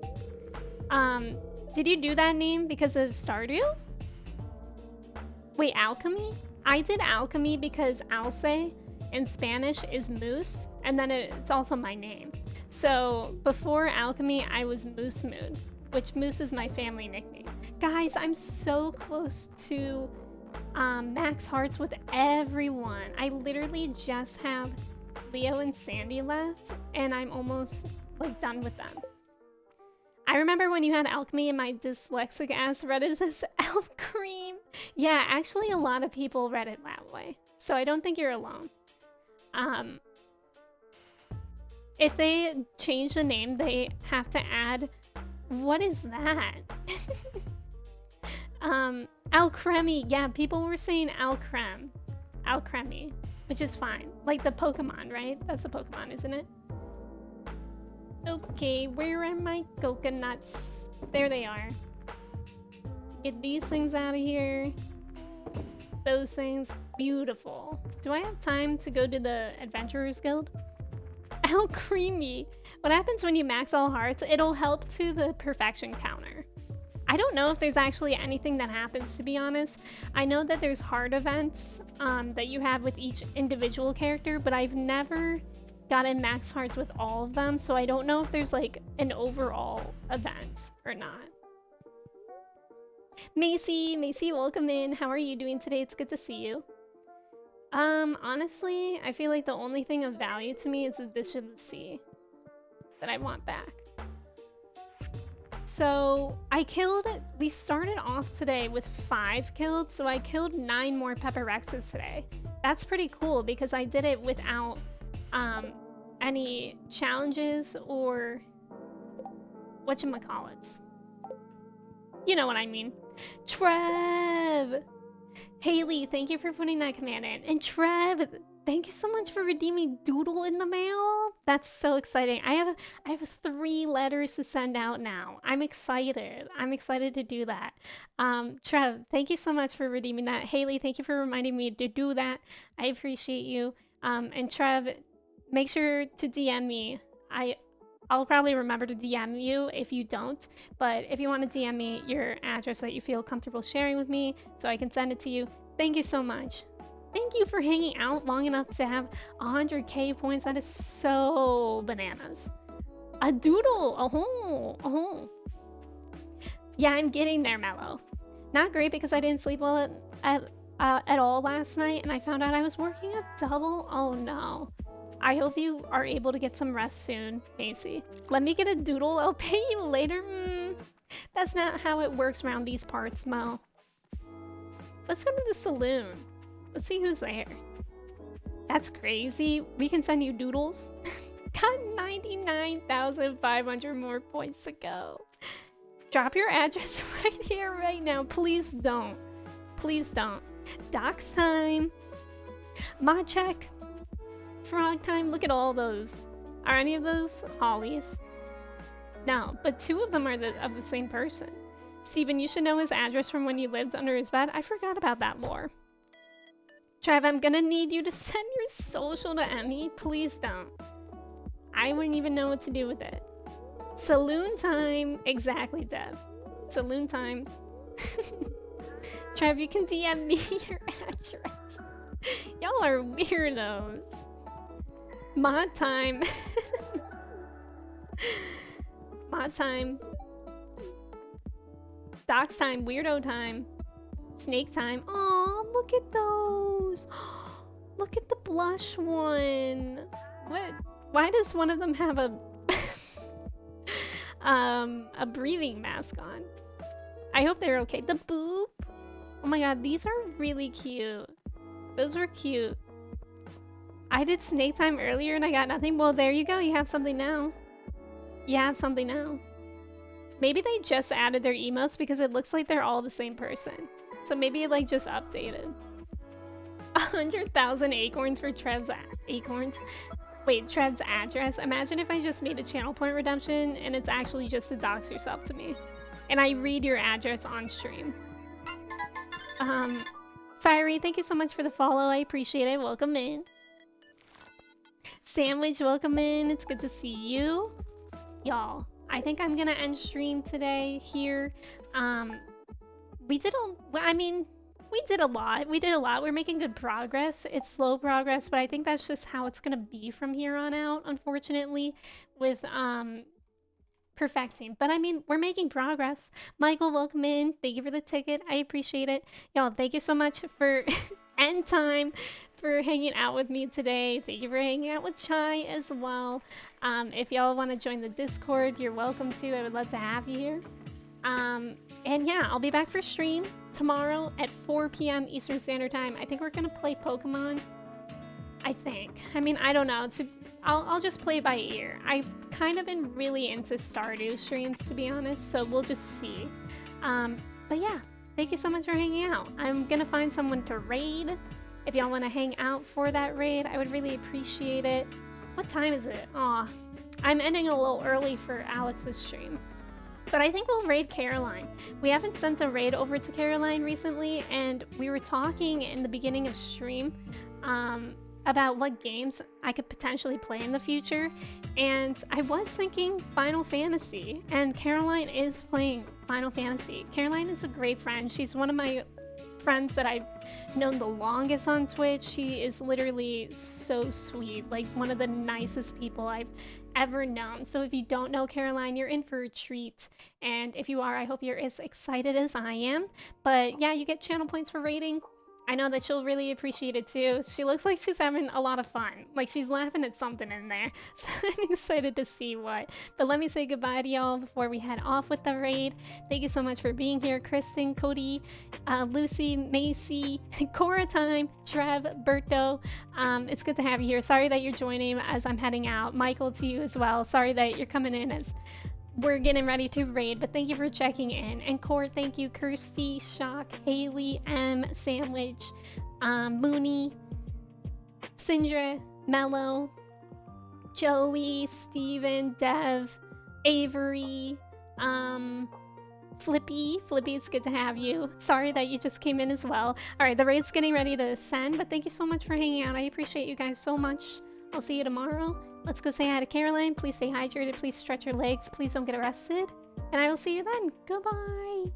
Did you do that name because of Stardew? Wait, alchemy? I did alchemy because alce in Spanish is moose, and then it's also my name. So before alchemy, I was Moose Moon, which Moose is my family nickname. Guys, I'm so close to max hearts with everyone. I literally just have Leo and Sandy left, and I'm almost like done with them. I remember when you had alchemy and my dyslexic ass read it as elf cream. Yeah, actually a lot of people read it that way. So I don't think you're alone. If they change the name, they have to add, what is that? Alcremie. Yeah, people were saying Alcreme. Alcremie, which is fine. Like the Pokemon, right? That's the Pokemon, isn't it? Okay, where are my coconuts? There they are. Get these things out of here. Those things. Beautiful. Do I have time to go to the Adventurers Guild? How creamy. What happens when you max all hearts? It'll help to the perfection counter. I don't know if there's actually anything that happens, to be honest. I know that there's heart events that you have with each individual character, but I've never gotten max hearts with all of them, so I don't know if there's like an overall event or not. Macy, welcome in. How are you doing today? It's good to see you. Honestly, I feel like the only thing of value to me is the Dish of the Sea that I want back. So we started off today with 5 killed, so I killed 9 more Pepper Rexes today. That's pretty cool because I did it without any challenges or whatchamacallits. You know what I mean. Trev! Haley, thank you for putting that command in. And Trev, thank you so much for redeeming Doodle in the mail. That's so exciting. I have 3 letters to send out now. I'm excited. I'm excited to do that. Trev, thank you so much for redeeming that. Haley, thank you for reminding me to do that. I appreciate you. And Trev, make sure to DM me. I'll probably remember to DM you if you don't, but if you want to DM me your address that you feel comfortable sharing with me so I can send it to you, thank you so much. Thank you for hanging out long enough to have 100k points. That is so bananas. A doodle. Oh. Yeah, I'm getting there, Mello. Not great because I didn't sleep well at all last night, and I found out I was working a double. Oh no. I hope you are able to get some rest soon, Macy. Let me get a doodle. I'll pay you later. That's not how it works around these parts, Mo. Let's go to the saloon. Let's see who's there. That's crazy. We can send you doodles. Got 99,500 more points to go. Drop your address right here, right now. Please don't. Please don't. Docs time. Mod check. Frog time. Look at all those. Are any of those Hollies? No, but 2 of them are of the same person. Steven, you should know his address from when you lived under his bed. I forgot about that lore. Trev, I'm gonna need you to send your social to Emmy. Please don't. I wouldn't even know what to do with it. Saloon time. Exactly, Deb. Saloon time. Trev, you can DM me your address. Y'all are weirdos. Mod time. Mod time. Docs time. Weirdo time. Snake time. Aw, look at those. Look at the blush one. What? Why does one of them have a breathing mask on? I hope they're okay. The boop. Oh my god, these are really cute. Those were cute. I did snake time earlier and I got nothing. Well, there you go. You have something now. You have something now. Maybe they just added their emotes because it looks like they're all the same person. So maybe it like just updated. 100,000 acorns for Trev's acorns. Wait, Trev's address. Imagine if I just made a channel point redemption and it's actually just to dox yourself to me. And I read your address on stream. Fiery, thank you so much for the follow. I appreciate it. Welcome in. Sandwich, welcome in. It's good to see you. Y'all, I think I'm gonna end stream today here. We did a lot. We're making good progress. It's slow progress, but I think that's just how it's gonna be from here on out, unfortunately, with perfecting. But I mean, we're making progress. Michael, welcome in. Thank you for the ticket. I appreciate it. Y'all, thank you so much for end time, for hanging out with me today. Thank you for hanging out with Chai as well. If y'all want to join the Discord, you're welcome to. I would love to have you here. And yeah, I'll be back for stream tomorrow at 4 p.m. Eastern Standard Time. I think we're gonna play Pokemon. I think. I mean, I don't know. I'll just play by ear. I've kind of been really into Stardew streams, to be honest, so we'll just see. But yeah, thank you so much for hanging out. I'm gonna find someone to raid. If y'all want to hang out for that raid, I would really appreciate it. What time is it? Aw, I'm ending a little early for Alex's stream. But I think we'll raid Caroline. We haven't sent a raid over to Caroline recently, and we were talking in the beginning of stream about what games I could potentially play in the future. And I was thinking Final Fantasy, and Caroline is playing Final Fantasy. Caroline is a great friend. She's one of my friends that I've known the longest on Twitch. She is literally so sweet, like one of the nicest people I've ever known. So if you don't know Caroline, you're in for a treat. And if you are, I hope you're as excited as I am. But yeah, you get channel points for rating. I know that she'll really appreciate it too. She looks like she's having a lot of fun. Like she's laughing at something in there. So I'm excited to see what. But let me say goodbye to y'all before we head off with the raid. Thank you so much for being here. Kristen, Cody, Lucy, Macy, Cora Time, Trev, Berto. It's good to have you here. Sorry that you're joining as I'm heading out. Michael, to you as well. Sorry that you're coming in as we're getting ready to raid, but thank you for checking in. And Court, thank you. Kirsty, Shock, Haley, M, Sandwich, Mooney, Sindra, Mello, Joey, Steven, Dev, Avery, Flippy, it's good to have you. Sorry that you just came in as well. All right, the raid's getting ready to send, but thank you so much for hanging out. I appreciate you guys so much. I'll see you tomorrow. Let's go say hi to Caroline. Please stay hydrated. Please stretch your legs. Please don't get arrested. And I will see you then. Goodbye.